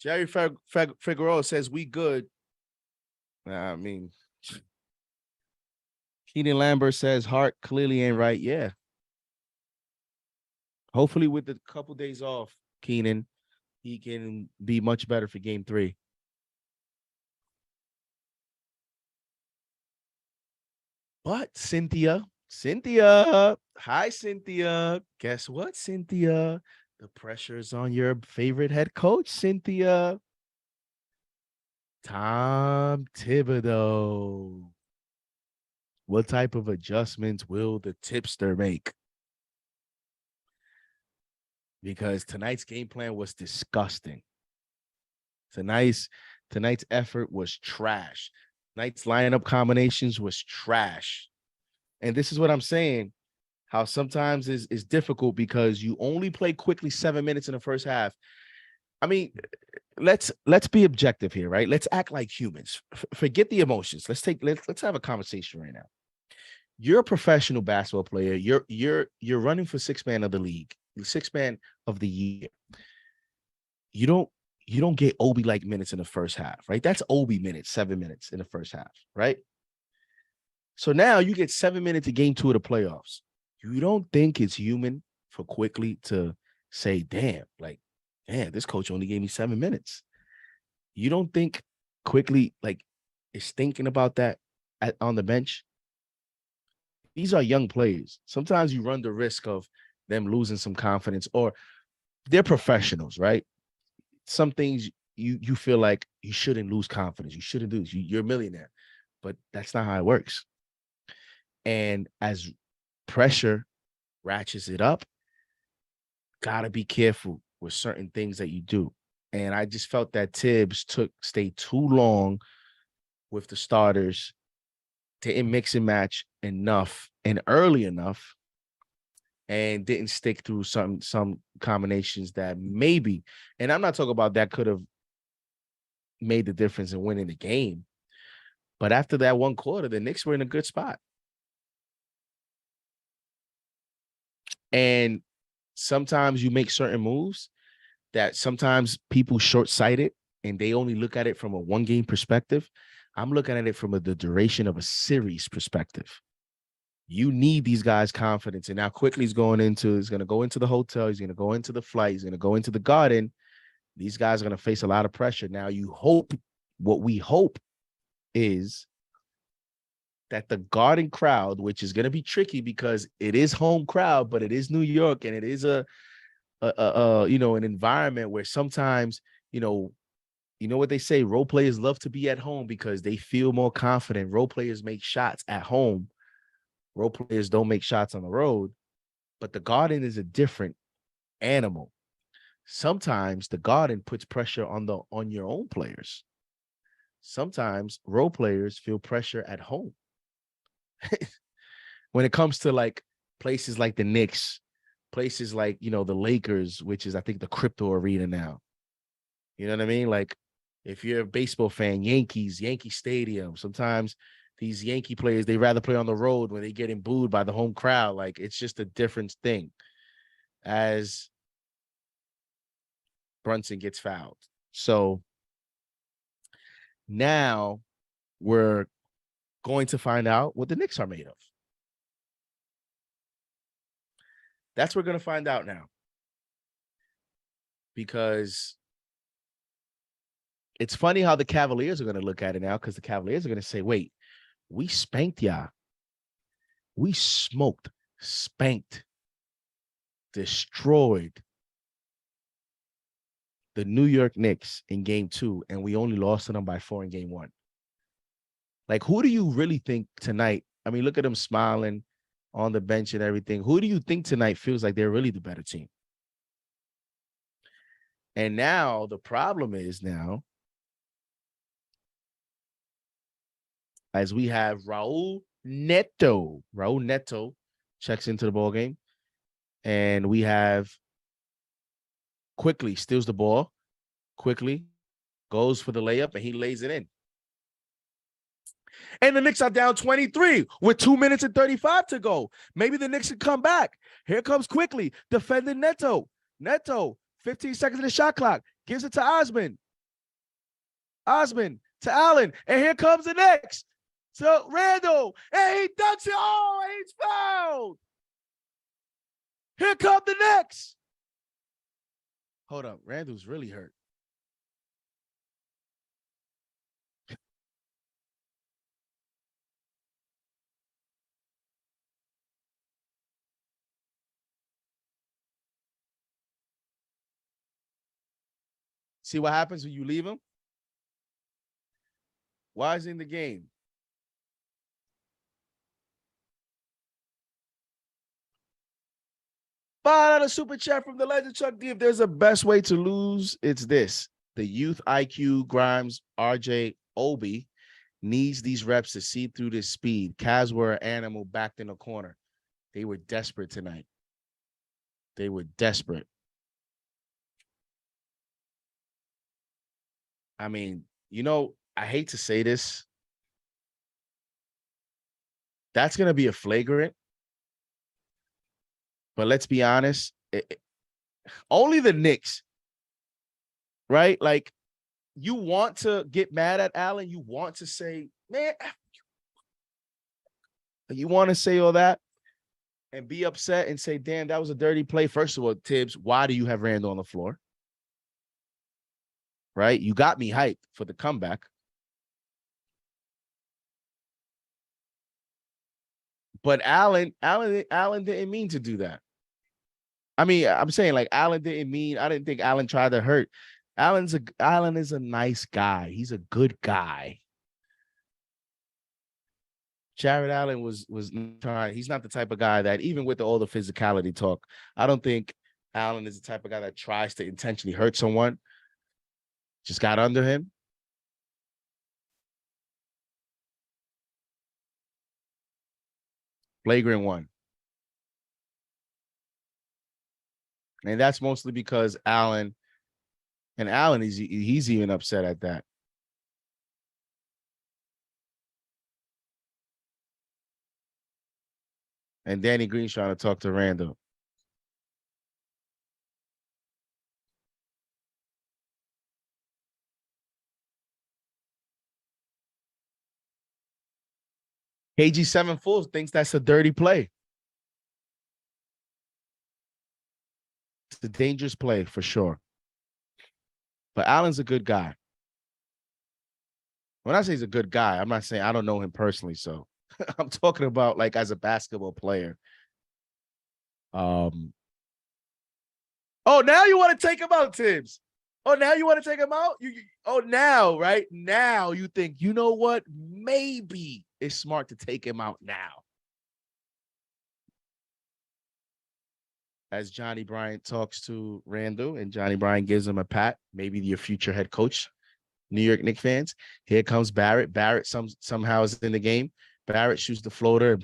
Jerry Figueroa says we good. I mean, Keenan Lambert says Hart clearly ain't right. Yeah. Hopefully with the couple days off, Keenan, he can be much better for game 3. But Cynthia, hi, Cynthia. Guess what, Cynthia? The pressure is on your favorite head coach, Cynthia. Tom Thibodeau. What type of adjustments will the tipster make? Because tonight's game plan was disgusting. Tonight's effort was trash. Tonight's lineup combinations was trash. And this is what I'm saying, how sometimes is difficult because you only play quickly 7 minutes in the first half. I mean, let's be objective here, right? Let's act like humans. Forget the emotions. Let's have a conversation right now. You're a professional basketball player. You're running for sixth man of the league, sixth man of the year. You don't get Obi-like minutes in the first half, right? That's Obi minutes, 7 minutes in the first half, right? So now you get 7 minutes of game 2 of the playoffs. You don't think it's human for Quickly to say, damn, this coach only gave me 7 minutes. You don't think Quickly is thinking about that on the bench? These are young players. Sometimes you run the risk of them losing some confidence, or they're professionals, right? Some things you feel like you shouldn't lose confidence. You shouldn't lose. You're a millionaire, but that's not how it works. And as pressure ratchets it up, gotta be careful with certain things that you do. And I just felt that Tibbs stayed too long with the starters, didn't mix and match enough and early enough, and didn't stick through some combinations that maybe, and I'm not talking about that could have made the difference in winning the game, but after that one quarter, the Knicks were in a good spot. And sometimes you make certain moves that sometimes people short-sighted and they only look at it from a one-game perspective. I'm looking at it from the duration of a series perspective. You need these guys' confidence. And now Quickly he's going to go into the hotel. He's going to go into the flight. He's going to go into the garden. These guys are going to face a lot of pressure. Now what we hope is that the Garden crowd, which is going to be tricky because it is home crowd, but it is New York, and it is an environment where sometimes, you know what they say, role players love to be at home because they feel more confident. Role players make shots at home. Role players don't make shots on the road, but the Garden is a different animal. Sometimes the Garden puts pressure on your own players. Sometimes role players feel pressure at home. when it comes to like places like the Knicks, places like, the Lakers, which is, I think, the crypto arena now. You know what I mean? Like, if you're a baseball fan, Yankees, Yankee Stadium, sometimes these Yankee players, they rather play on the road when they getting booed by the home crowd. Like, it's just a different thing as Brunson gets fouled. So now we're going to find out what the Knicks are made of. That's what we're going to find out now. Because it's funny how the Cavaliers are going to look at it now, because the Cavaliers are going to say, wait, we spanked y'all. We smoked, spanked, destroyed the New York Knicks in game 2, and we only lost to them by 4 in game 1. Like, who do you really think tonight? I mean, look at them smiling on the bench and everything. Who do you think tonight feels like they're really the better team? And now the problem is now, as we have Raul Neto checks into the ball game, and we have Quickly steals the ball, Quickly goes for the layup, and he lays it in. And the Knicks are down 23 with 2 minutes and 35 to go. Maybe the Knicks can come back. Here comes Quickly defending Neto. 15 seconds in the shot clock, gives it to Osman. Osman to Allen, and here comes the Knicks. So Randall, and he dunks it. Oh, he's fouled. Here come the Knicks. Hold up, Randall's really hurt. See what happens when you leave him? Why is he in the game? $5 super chat from the legend Chuck D. If there's a best way to lose, it's this. The youth IQ, Grimes, RJ, Obi needs these reps to see through this speed. Cavs were an animal backed in the corner. They were desperate tonight. They were desperate. I mean, I hate to say this. That's going to be a flagrant. But let's be honest, only the Knicks, right? Like, you want to get mad at Allen. You want to say, man, you want to say all that and be upset and say, damn, that was a dirty play. First of all, Tibbs, why do you have Randall on the floor? Right? You got me hyped for the comeback. But Allen didn't mean to do that. I mean, I'm saying, like, I didn't think Allen tried to hurt. Allen is a nice guy. He's a good guy. Jared Allen was trying. He's not the type of guy that, even with all the physicality talk, I don't think Allen is the type of guy that tries to intentionally hurt someone. Just got under him. Flagrant one. And that's mostly because Allen he's even upset at that. And Danny Green's trying to talk to Randall. KG7 Fools thinks that's a dirty play. It's a dangerous play for sure. But Allen's a good guy. When I say he's a good guy, I'm not saying I don't know him personally, so I'm talking about, like, as a basketball player. Oh, now you want to take him out, Tibbs. Oh, now you want to take him out? Now, right? Now you think, you know what? Maybe it's smart to take him out now. As Johnny Bryant talks to Randall, and Johnny Bryant gives him a pat, maybe your future head coach, New York Knicks fans. Here comes Barrett. Barrett somehow is in the game. Barrett shoots the floater.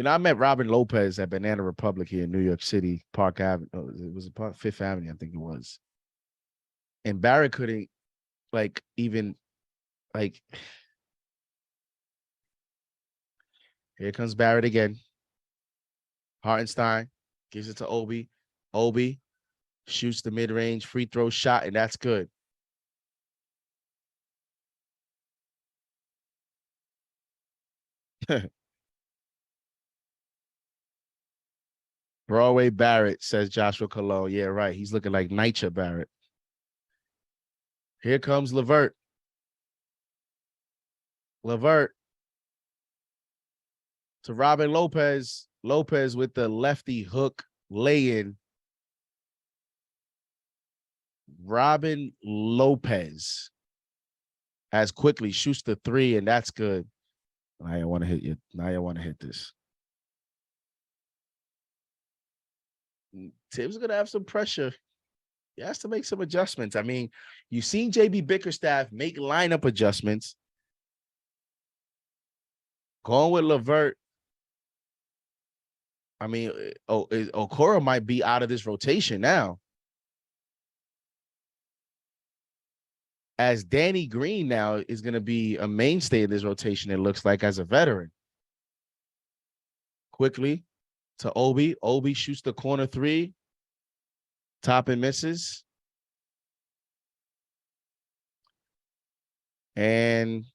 I met Robin Lopez at Banana Republic here in New York City, Park Avenue. Oh, it was Fifth Avenue, I think it was. And Barrett couldn't even here comes Barrett again. Hartenstein gives it to Obi. Obi shoots the mid-range free throw shot, and that's good. Broadway Barrett, says Joshua Cologne. Yeah, right. He's looking like NYCHA Barrett. Here comes LeVert. LeVert to Robin Lopez. Lopez with the lefty hook lay-in. Robin Lopez has quickly shoots the three, and that's good. Now I want to hit you. Now I want to hit this. Tim's going to have some pressure. He has to make some adjustments. I mean, you've seen JB Bickerstaff make lineup adjustments. Going with LeVert. I mean, Okoro might be out of this rotation now. As Danny Green now is going to be a mainstay in this rotation, it looks like, as a veteran. Quickly to Obi. Obi shoots the corner three. Top and misses. And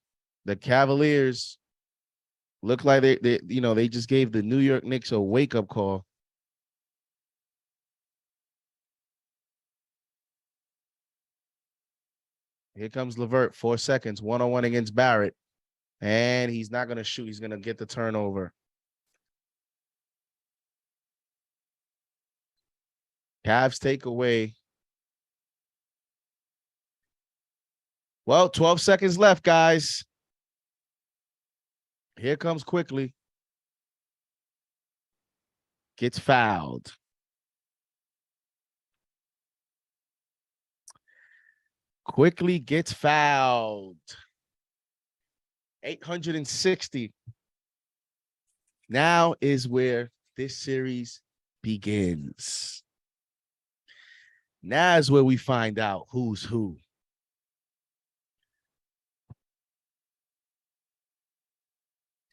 the Cavaliers look like they just gave the New York Knicks a wake-up call. Here comes LeVert, 4 seconds, one-on-one against Barrett. And he's not going to shoot. He's going to get the turnover. Cavs take away. Well, 12 seconds left, guys. Here comes Quickly. Gets fouled. Quickly gets fouled. 860. Now is where this series begins. Now is where we find out who's who.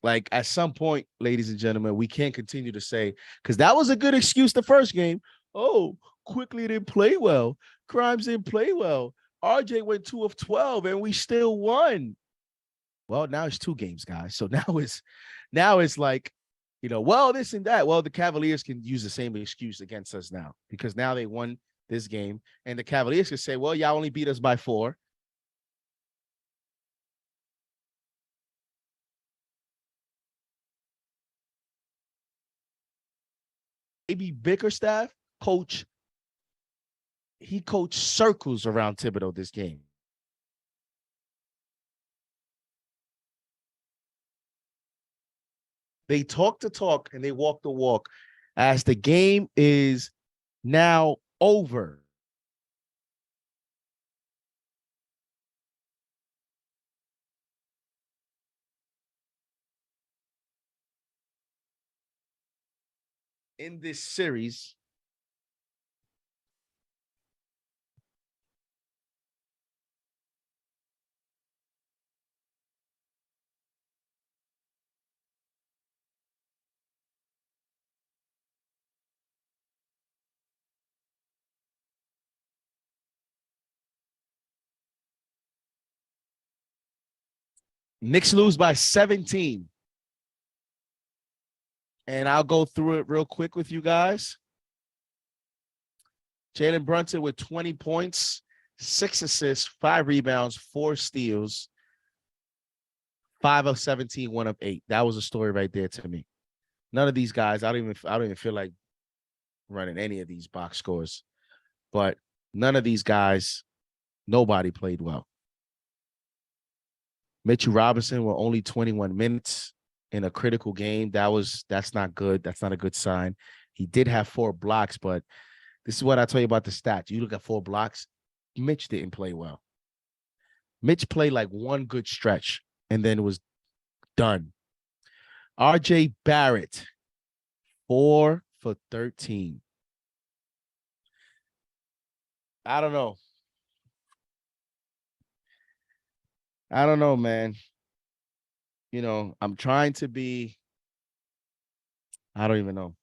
Like, at some point, ladies and gentlemen, we can't continue to say, because that was a good excuse the first game. Oh, Quickly didn't play well. Grimes didn't play well. RJ went 2 of 12 and we still won. Well, now it's 2 games, guys. So now it's like, well, this and that. Well, the Cavaliers can use the same excuse against us now because now they won this game. And the Cavaliers can say, well, y'all only beat us by 4. Maybe Bickerstaff coached circles around Thibodeau this game. They talk the talk and they walk the walk as the game is now over. In this series, Knicks lose by 17. And I'll go through it real quick with you guys. Jalen Brunson with 20 points, 6 assists, 5 rebounds, 4 steals, 5 of 17, 1 of 8. That was a story right there to me. None of these guys, I don't even feel like running any of these box scores. But none of these guys, nobody played well. Mitchell Robinson with only 21 minutes in a critical game. That's not good. That's not a good sign. He did have 4 blocks, but this is what I tell you about the stats. You look at 4 blocks, Mitch didn't play well. Mitch played like one good stretch and then it was done. RJ Barrett, 4 for 13. I don't know. I don't know, man. I'm trying to be, I don't even know.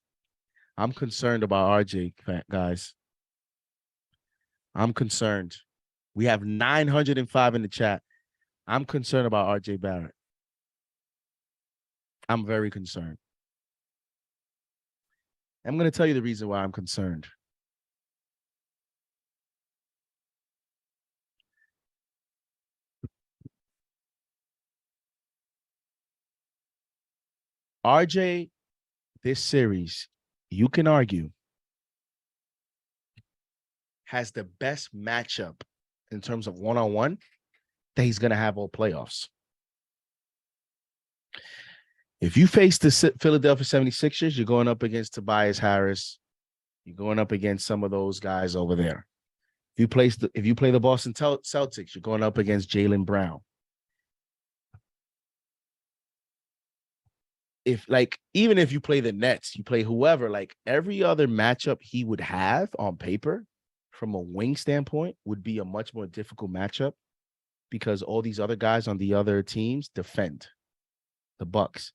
I'm concerned about RJ, guys. I'm concerned. We have 905 in the chat. I'm concerned about RJ Barrett. I'm very concerned. I'm going to tell you the reason why I'm concerned. RJ, this series, you can argue, has the best matchup in terms of one-on-one that he's going to have all playoffs. If you face the Philadelphia 76ers, you're going up against Tobias Harris. You're going up against some of those guys over there. If you play the Boston Celtics, you're going up against Jaylen Brown. Even if you play the Nets, you play whoever, like every other matchup he would have on paper from a wing standpoint would be a much more difficult matchup because all these other guys on the other teams defend the Bucks.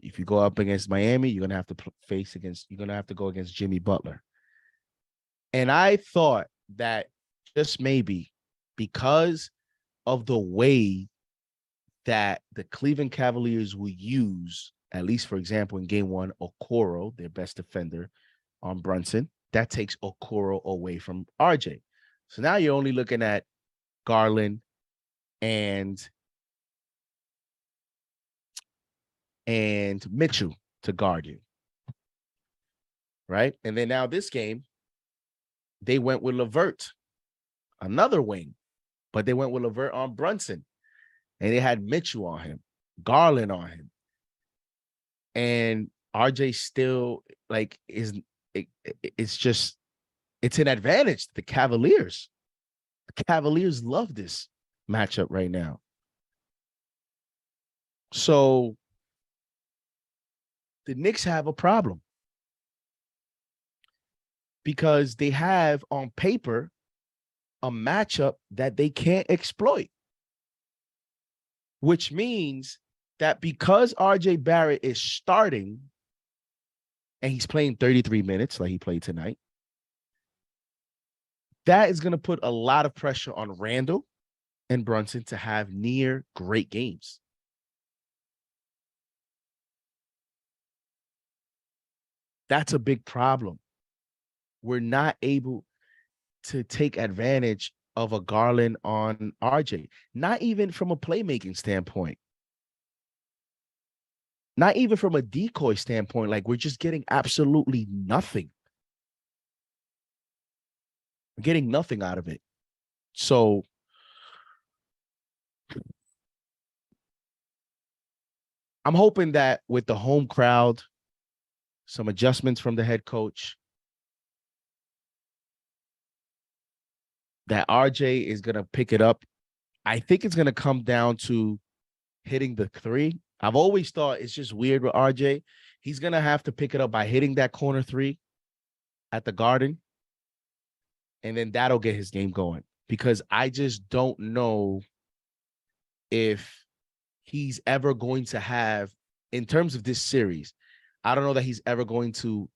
If you go up against Miami, you're going to have to go against Jimmy Butler. And I thought that just maybe because of the way that the Cleveland Cavaliers will use, at least, for example, in game 1, Okoro, their best defender, on Brunson, that takes Okoro away from RJ. So now you're only looking at Garland and Mitchell to guard you, right? And then now this game, they went with LeVert, another wing, but they went with LeVert on Brunson, and they had Mitchell on him, Garland on him, and RJ still it's an advantage to the Cavaliers. The Cavaliers love this matchup right now. So the Knicks have a problem because they have on paper a matchup that they can't exploit, which means that because RJ Barrett is starting and he's playing 33 minutes like he played tonight, that is going to put a lot of pressure on Randall and Brunson to have near great games. That's a big problem. We're not able to take advantage of a Garland on RJ, not even from a playmaking standpoint, not even from a decoy standpoint. Like, we're just getting absolutely nothing. We're getting nothing out of it. So I'm hoping that with the home crowd, some adjustments from the head coach, that RJ is going to pick it up. I think it's going to come down to hitting the 3. I've always thought it's just weird with RJ. He's going to have to pick it up by hitting that corner 3 at the Garden, and then that'll get his game going, because I just don't know if he's ever going to have, in terms of this series, I don't know that he's ever going to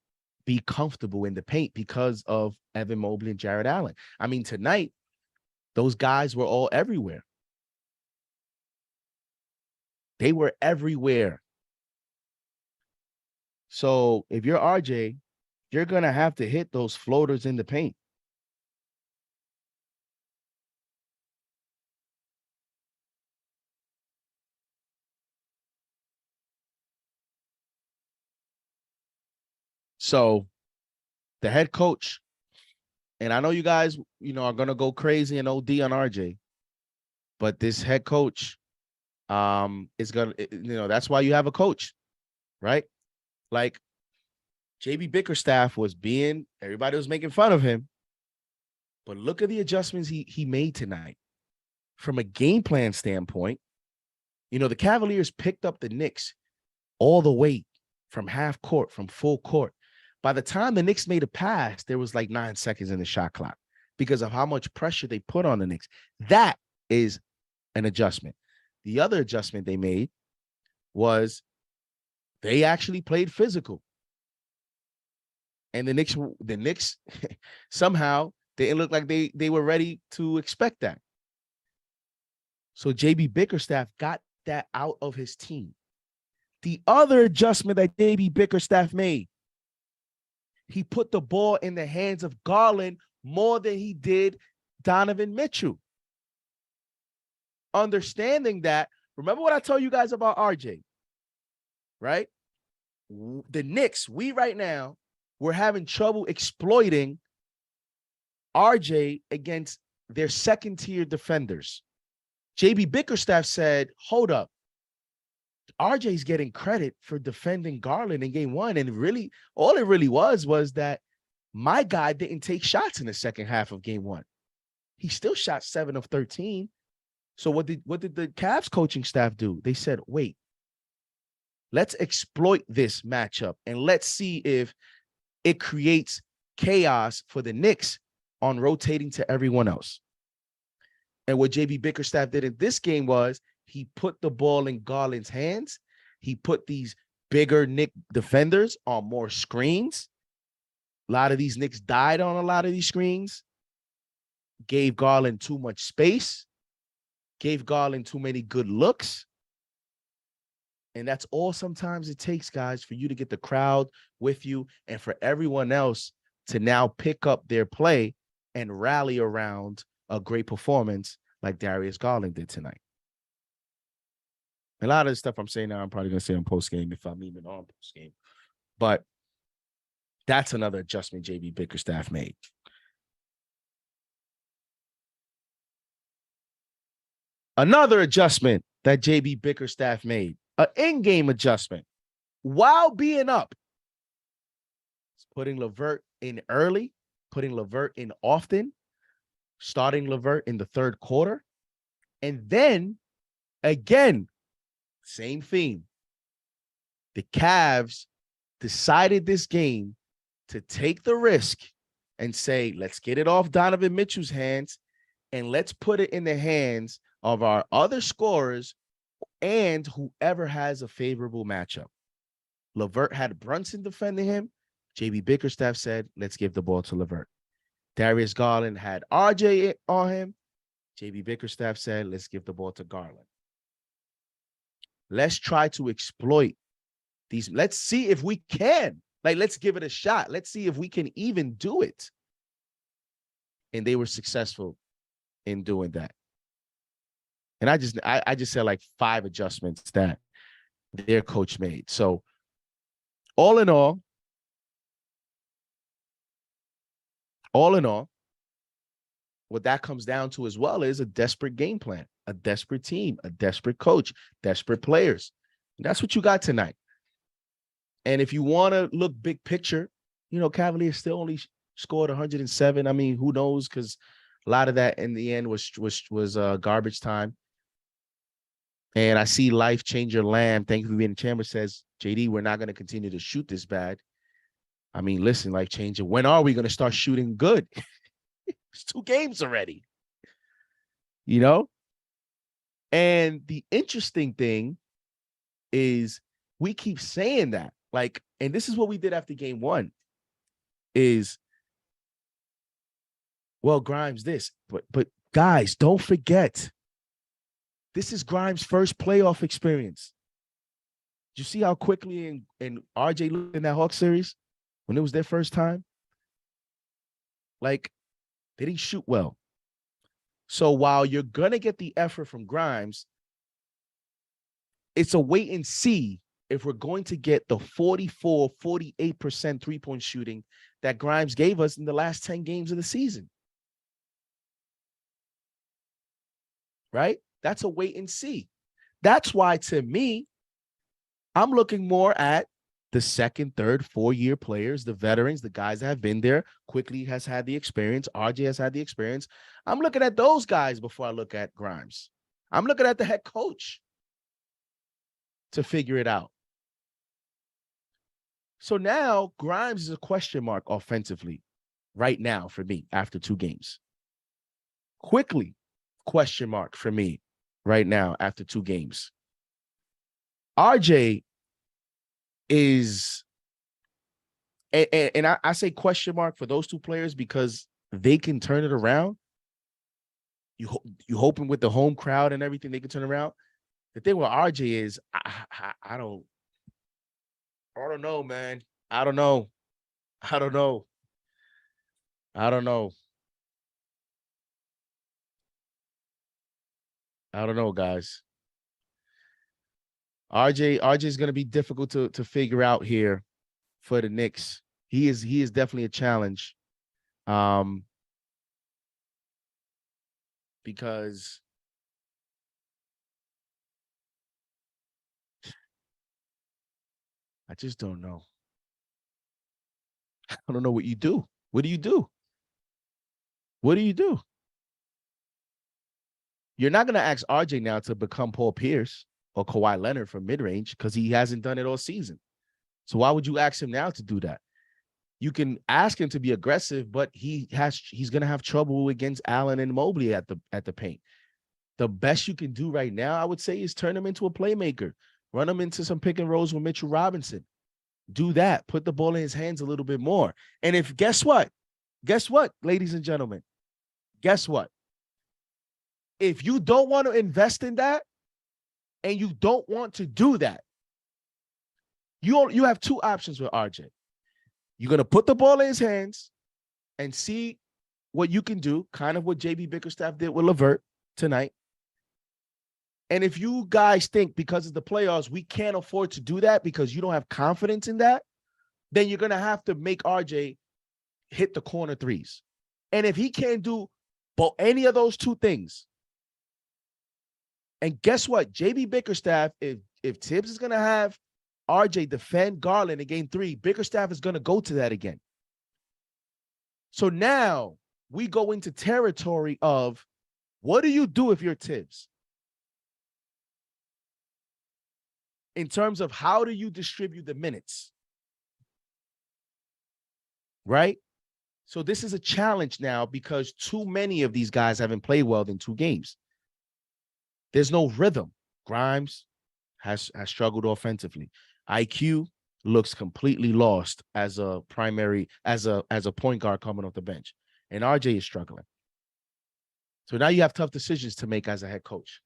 be comfortable in the paint because of Evan Mobley and Jared Allen. I mean, tonight, those guys were all everywhere. They were everywhere. So if you're RJ, you're going to have to hit those floaters in the paint. So the head coach, and I know you guys, are going to go crazy and OD on RJ, but this head coach That's why you have a coach, right? Like JB Bickerstaff everybody was making fun of him, but look at the adjustments he made tonight. From a game plan standpoint, the Cavaliers picked up the Knicks all the way from half court, from full court. By the time the Knicks made a pass, there was like 9 seconds in the shot clock because of how much pressure they put on the Knicks. That is an adjustment. The other adjustment they made was they actually played physical. And the Knicks somehow didn't look like they were ready to expect that. So JB Bickerstaff got that out of his team. The other adjustment that JB Bickerstaff made, he put the ball in the hands of Garland more than he did Donovan Mitchell. Understanding that, remember what I told you guys about RJ, right? The Knicks, right now, we're having trouble exploiting RJ against their second-tier defenders. JB Bickerstaff said, hold up. RJ's getting credit for defending Garland in game one. And really, all it really was that my guy didn't take shots in the second half of game one. He still shot 7 of 13. So what did the Cavs coaching staff do? They said, wait, let's exploit this matchup and let's see if it creates chaos for the Knicks on rotating to everyone else. And what JB Bickerstaff did in this game was he put the ball in Garland's hands. He put these bigger Knicks defenders on more screens. A lot of these Knicks died on a lot of these screens. Gave Garland too much space. Gave Garland too many good looks. And that's all sometimes it takes, guys, for you to get the crowd with you and for everyone else to now pick up their play and rally around a great performance like Darius Garland did tonight. A lot of the stuff I'm saying now, I'm probably going to say on postgame if I'm even on postgame. But that's another adjustment JB Bickerstaff made. Another adjustment that JB Bickerstaff made, an in-game adjustment while being up. It's putting LeVert in early, putting LeVert in often, starting LeVert in the third quarter. And then, again, same theme. The Cavs decided this game to take the risk and say, let's get it off Donovan Mitchell's hands and let's put it in the hands of our other scorers and whoever has a favorable matchup. LeVert had Brunson defending him. JB Bickerstaff said, let's give the ball to LeVert. Darius Garland had RJ on him. JB Bickerstaff said, let's give the ball to Garland. Let's try to exploit these. Let's see if we can. Let's give it a shot. Let's see if we can even do it. And they were successful in doing that. And I just said like 5 adjustments that their coach made. So all in all, what that comes down to as well is a desperate game plan, a desperate team, a desperate coach, desperate players. And that's what you got tonight. And if you want to look big picture, Cavaliers still only scored 107. I mean, who knows? Because a lot of that in the end was garbage time. And I see Life Changer Lamb, thank you for being in the chamber, says, JD, we're not going to continue to shoot this bad. I mean, listen, Life Changer, when are we going to start shooting good? It's 2 games already. And the interesting thing is we keep saying that. And this is what we did after game 1 is, well, Grimes this. But guys, don't forget, this is Grimes' first playoff experience. Did you see how quickly and RJ looked in that Hawks series when it was their first time? They didn't shoot well. So while you're going to get the effort from Grimes, it's a wait and see if we're going to get the 44, 48% three-point shooting that Grimes gave us in the last 10 games of the season. Right? That's a wait and see. That's why, to me, I'm looking more at the second, third, 4-year players, the veterans, the guys that have been there. Quickly has had the experience. RJ has had the experience. I'm looking at those guys before I look at Grimes. I'm looking at the head coach to figure it out. So now Grimes is a question mark offensively right now for me after 2 games. Quickly, question mark for me right now after 2 games. RJ is, and I say question mark for those 2 players because they can turn it around. You hoping with the home crowd and everything they can turn around. The thing with RJ is I don't know, man. I don't know, guys. RJ is going to be difficult to figure out here for the Knicks. He is definitely a challenge. Because I just don't know. I don't know what you do. What do you do? What do you do? You're not going to ask RJ now to become Paul Pierce or Kawhi Leonard from mid-range because he hasn't done it all season. So why would you ask him now to do that? You can ask him to be aggressive, but he's going to have trouble against Allen and Mobley at the paint. The best you can do right now, I would say, is turn him into a playmaker. Run him into some pick and rolls with Mitchell Robinson. Do that. Put the ball in his hands a little bit more. And guess what, ladies and gentlemen? Guess what? If you don't want to invest in that and you don't want to do that, you have 2 options with RJ. You're going to put the ball in his hands and see what you can do, kind of what JB Bickerstaff did with LeVert tonight. And if you guys think because of the playoffs, we can't afford to do that because you don't have confidence in that, then you're going to have to make RJ hit the corner threes. And if he can't do any of those 2 things, and guess what? JB Bickerstaff, if Tibbs is going to have RJ defend Garland in game 3, Bickerstaff is going to go to that again. So now we go into territory of what do you do if you're Tibbs? In terms of how do you distribute the minutes? Right? So this is a challenge now because too many of these guys haven't played well in 2 games. There's no rhythm. Grimes has struggled offensively. IQ looks completely lost as a primary, as a point guard coming off the bench. And RJ is struggling. So now you have tough decisions to make as a head coach.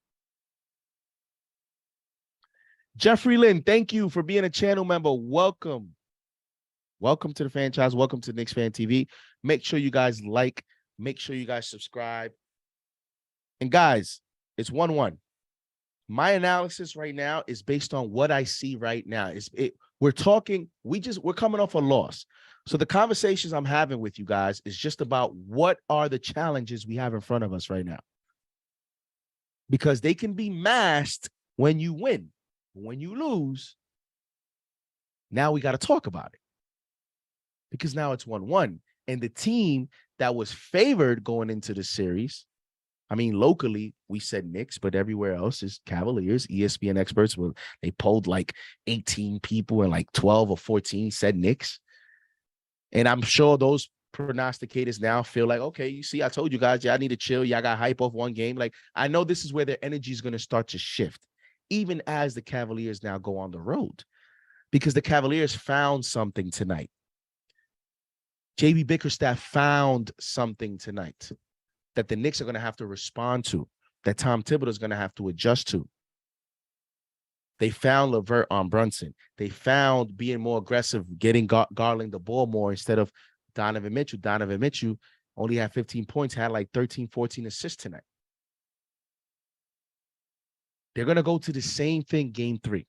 Jeffrey Lynn, thank you for being a channel member. Welcome. Welcome to the franchise. Welcome to KnicksFanTV. Make sure you guys like. Make sure you guys subscribe. And guys, it's 1-1. My analysis right now is based on what I see right now. We're coming off a loss. So the conversations I'm having with you guys is just about what are the challenges we have in front of us right now. Because they can be masked when you win. When you lose, now we got to talk about it. Because now it's 1-1. And the team that was favored going into the series, I mean, locally, we said Knicks, but everywhere else is Cavaliers. ESPN experts, they polled like 18 people and like 12 or 14 said Knicks. And I'm sure those prognosticators now feel like, okay, you see, I told you guys, y'all need to chill. Y'all got hype off one game. Like, I know this is where their energy is going to start to shift, even as the Cavaliers now go on the road, because the Cavaliers found something tonight. JB Bickerstaff found something tonight that the Knicks are going to have to respond to, that Tom Thibodeau is going to have to adjust to. They found LeVert on Brunson. They found being more aggressive, getting Garland the ball more instead of Donovan Mitchell. Donovan Mitchell only had 15 points, had like 13, 14 assists tonight. They're going to go to the same thing game 3.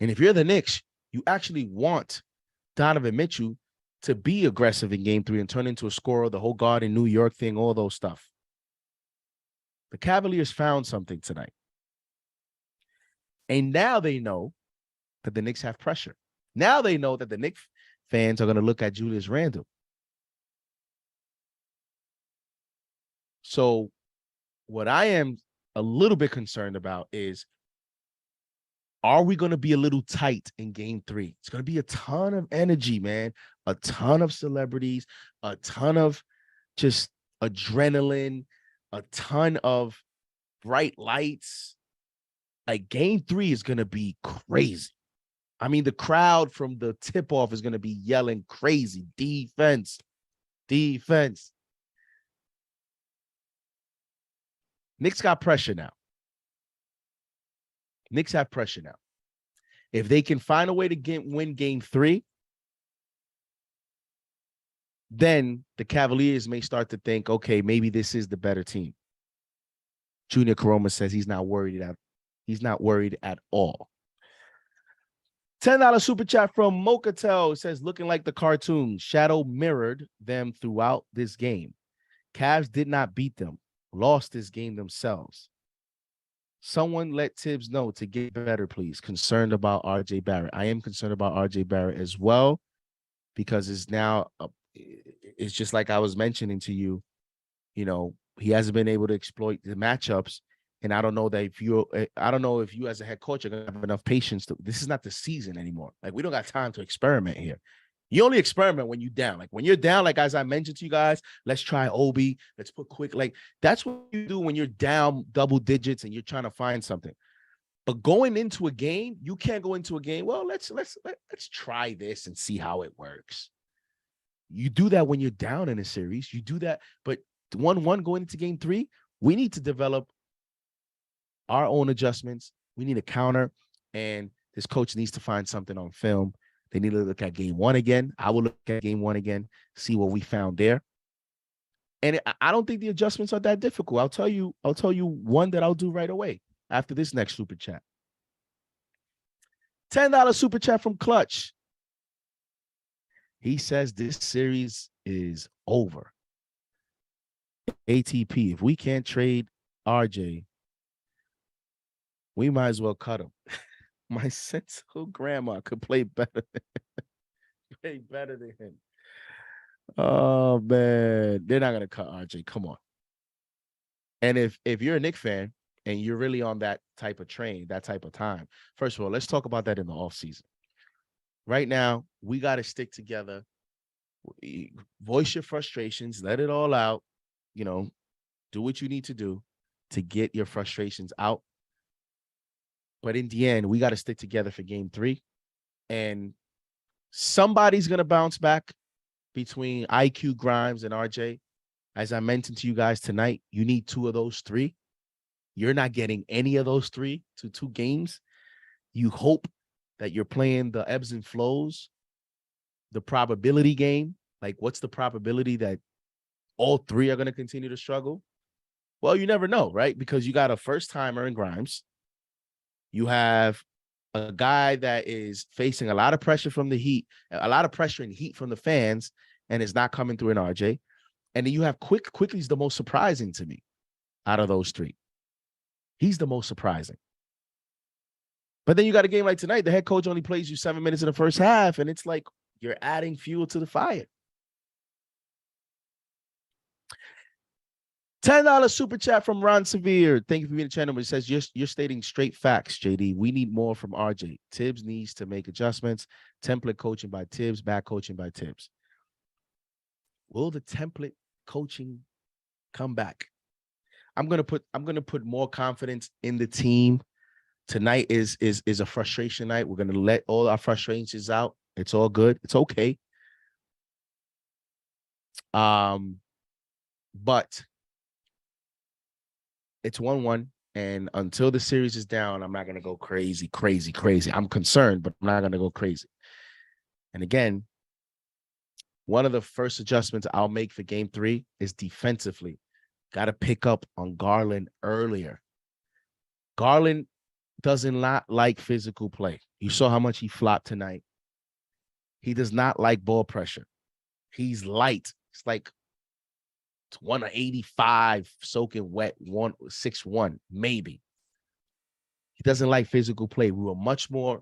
And if you're the Knicks, you actually want Donovan Mitchell to be aggressive in game 3 and turn into a scorer, the whole guard in New York thing, all those stuff. The Cavaliers found something tonight. And now they know that the Knicks have pressure. Now they know that the Knicks fans are going to look at Julius Randle. So what I am a little bit concerned about is, are we going to be a little tight in game 3? It's going to be a ton of energy, man. A ton of celebrities, a ton of just adrenaline, a ton of bright lights. Like, game 3 is going to be crazy. I mean, the crowd from the tip-off is going to be yelling crazy. Defense. Defense. Knicks got pressure now. Knicks have pressure now. If they can find a way to win game 3, then the Cavaliers may start to think, okay, maybe this is the better team. Junior Caroma says he's not worried at all. $10 super chat from Mochatel says, looking like the cartoon, Shadow mirrored them throughout this game. Cavs did not beat them, lost this game themselves. Someone let Tibbs know to get better, please. Concerned about RJ Barrett. I am concerned about RJ Barrett as well, because it's now, it's just like I was mentioning to you, he hasn't been able to exploit the matchups. And I don't know if you as a head coach are going to have enough patience this is not the season anymore. Like, we don't got time to experiment here. You only experiment when you're down. Like, when you're down, like as I mentioned to you guys, let's try Obi. Let's put quick. Like, that's what you do when you're down double digits and you're trying to find something. But going into a game, you can't go into a game, well, let's try this and see how it works. You do that when you're down in a series. You do that. But 1-1 going into game 3, we need to develop our own adjustments. We need a counter, and this coach needs to find something on film. They need to look at game 1 again. I will look at game 1 again, see what we found there. And I don't think the adjustments are that difficult. I'll tell you one that I'll do right away after this next super chat. $10 super chat from Clutch. He says this series is over. ATP, if we can't trade RJ, we might as well cut him. My sensible grandma could play better than him. Oh, man. They're not going to cut RJ. Come on. And if you're a Knicks fan and you're really on that type of train, that type of time, first of all, let's talk about that in the offseason. Right now, we got to stick together. Voice your frustrations. Let it all out. Do what you need to do to get your frustrations out. But in the end, we got to stick together for game 3. And somebody's going to bounce back between IQ, Grimes, and RJ. As I mentioned to you guys tonight, you need 2 of those 3. You're not getting any of those 3 to 2 games. You hope that you're playing the ebbs and flows, the probability game. Like, what's the probability that all 3 are going to continue to struggle? Well, you never know, right? Because you got a first-timer in Grimes. You have a guy that is facing a lot of pressure from the Heat, a lot of pressure and heat from the fans, and is not coming through in RJ. And then you have Quickly's the most surprising to me out of those 3. He's the most surprising. But then you got a game like tonight. The head coach only plays you 7 minutes in the first half, and it's like you're adding fuel to the fire. $10 super chat from Ron Severe. Thank you for being the channel. It says you're stating straight facts, JD. We need more from RJ. Tibbs needs to make adjustments. Template coaching by Tibbs, back coaching by Tibbs. Will the template coaching come back? I'm gonna put more confidence in the team. Tonight is a frustration night. We're gonna let all our frustrations out. It's all good. It's okay. But it's 1-1, and until the series is down, I'm not going to go crazy. I'm concerned, but I'm not going to go crazy. And again, one of the first adjustments I'll make for game 3 is defensively. Got to pick up on Garland earlier. Garland does not like physical play. You saw how much he flopped tonight. He does not like ball pressure. He's light. It's like It's 185, soaking wet, 6'1", maybe. He doesn't like physical play. We were much more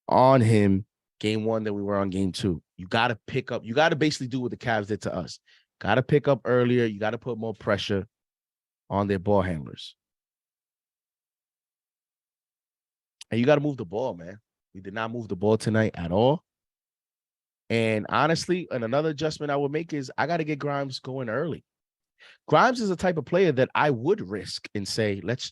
on him game 1 than we were on game 2. You got to pick up. You got to basically do what the Cavs did to us. Got to pick up earlier. You got to put more pressure on their ball handlers. And you got to move the ball, man. We did not move the ball tonight at all. And honestly, and another adjustment I would make is I got to get Grimes going early. Grimes is a type of player that I would risk and say, let's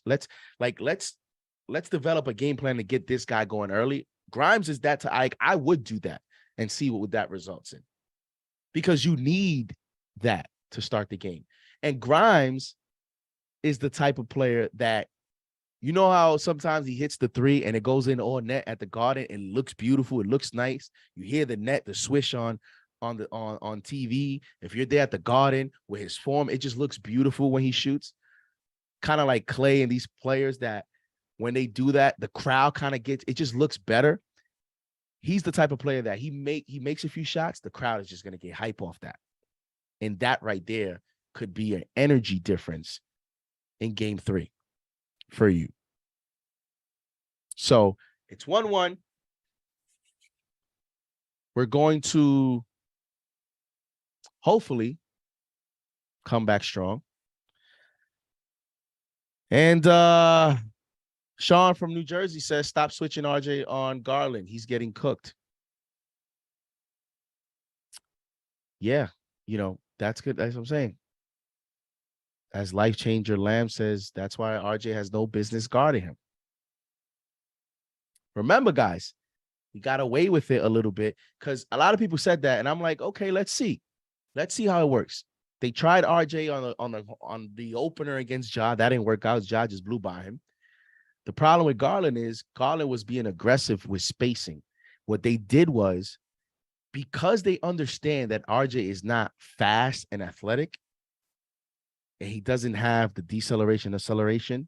develop a game plan to get this guy going early. Grimes is that I would do that and see what that results in, because you need that to start the game. And Grimes is the type of player that, you know how sometimes he hits the 3 and it goes in all net at the Garden and it looks beautiful. It looks nice. You hear the net, the swish on TV. If you're there at the Garden with his form, it just looks beautiful when he shoots. Kind of like Clay and these players that when they do that, the crowd kind of it just looks better. He's the type of player that he makes a few shots, the crowd is just going to get hype off that. And that right there could be an energy difference in game 3 for you. So it's 1-1. We're going to hopefully come back strong. And Sean from New Jersey says, stop switching RJ on Garland. He's getting cooked. Yeah, that's good. That's what I'm saying. As Life Changer Lamb says, that's why RJ has no business guarding him. Remember, guys, we got away with it a little bit because a lot of people said that, and I'm like, okay, let's see. Let's see how it works. They tried RJ on the opener against Ja. That didn't work out. Ja just blew by him. The problem with Garland is Garland was being aggressive with spacing. What they did was, because they understand that RJ is not fast and athletic, and he doesn't have the deceleration, acceleration,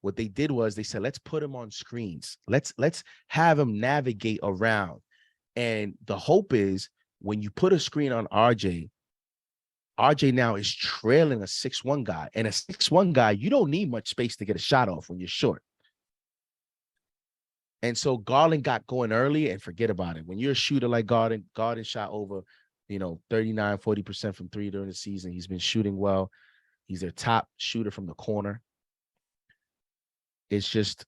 what they did was they said, let's put him on screens. Let's have him navigate around. And the hope is when you put a screen on RJ now is trailing a 6'1" guy. And a 6'1" guy, you don't need much space to get a shot off when you're short. And so Garland got going early, and forget about it. When you're a shooter like Garland shot over, 39, 40% from 3 during the season. He's been shooting well. He's their top shooter from the corner. It's just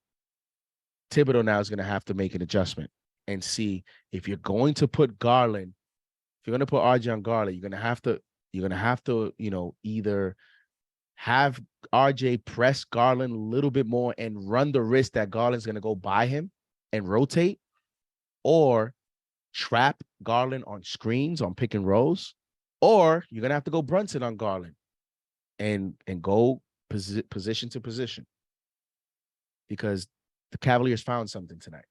Thibodeau now is going to have to make an adjustment and see if you're going to put Garland, if you're going to put RJ on Garland, you're going to have to, either have RJ press Garland a little bit more and run the risk that Garland's going to go by him and rotate, or trap Garland on screens, on pick and rolls, or you're going to have to go Brunson on Garland and go position to position, because the Cavaliers found something tonight.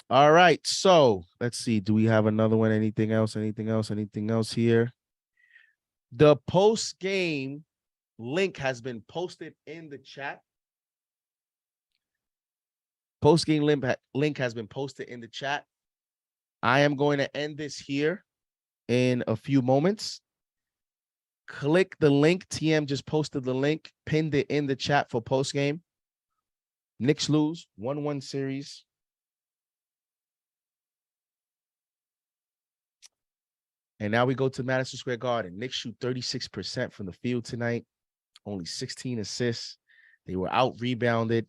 All right, so let's see. Do we have another one? Anything else here? The post-game link has been posted in the chat. Post-game link has been posted in the chat. I am going to end this here in a few moments. Click the link. TM just posted the link, pinned it in the chat for post-game. Knicks lose, 1-1 series. And now we go to Madison Square Garden. Knicks shoot 36% from the field tonight. Only 16 assists. They were out-rebounded.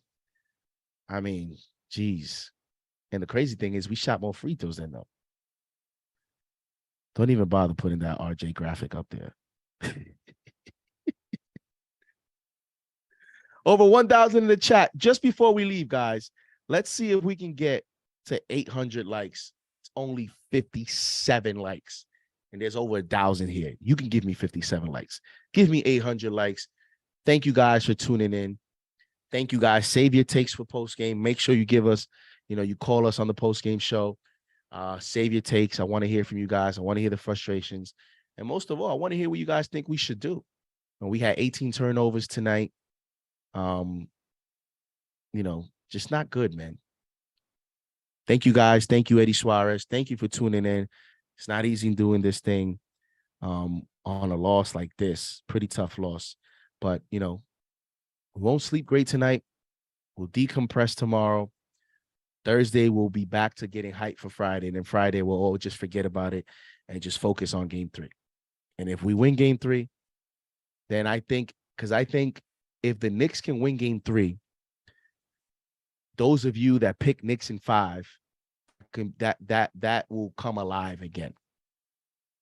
I mean, geez. And the crazy thing is we shot more free throws than them. Don't even bother putting that RJ graphic up there. Over 1,000 in the chat. Just before we leave, guys, let's see if we can get to 800 likes. It's only 57 likes. And there's over 1,000 here. You can give me 57 likes. Give me 800 likes. Thank you guys for tuning in. Thank you guys. Save your takes for postgame. Make sure you give us, you call us on the postgame show. Save your takes. I want to hear from you guys. I want to hear the frustrations. And most of all, I want to hear what you guys think we should do. And we had 18 turnovers tonight. Just not good, man. Thank you guys. Thank you, Eddie Suarez. Thank you for tuning in. It's not easy doing this thing on a loss like this. Pretty tough loss. But, we won't sleep great tonight. We'll decompress tomorrow. Thursday, we'll be back to getting hyped for Friday. And then Friday, we'll all just forget about it and just focus on game 3. And if we win game 3, then I think if the Knicks can win game 3, those of you that pick Knicks in 5, that will come alive again.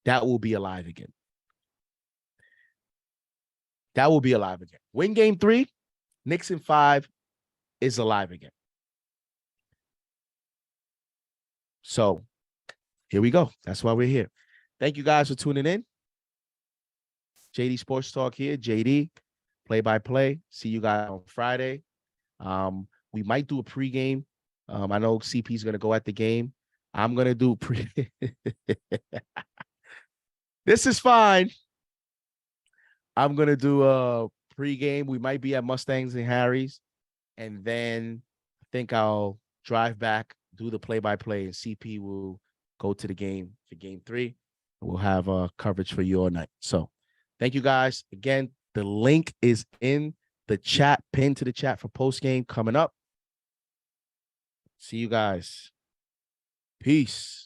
That will be alive again. That will be alive again. Win game 3, Knicks in 5 is alive again. So here we go. That's why we're here. Thank you guys for tuning in. JD Sports Talk here. JD, play-by-play. See you guys on Friday. We might do a pregame. I know CP is going to go at the game. I'm going to do pre. This is fine. I'm going to do a pregame. We might be at Mustangs and Harry's. And then I think I'll drive back, do the play-by-play, and CP will go to the game for game 3. We'll have coverage for you all night. So thank you guys. Again, the link is in the chat, pinned to the chat for postgame coming up. See you guys. Peace.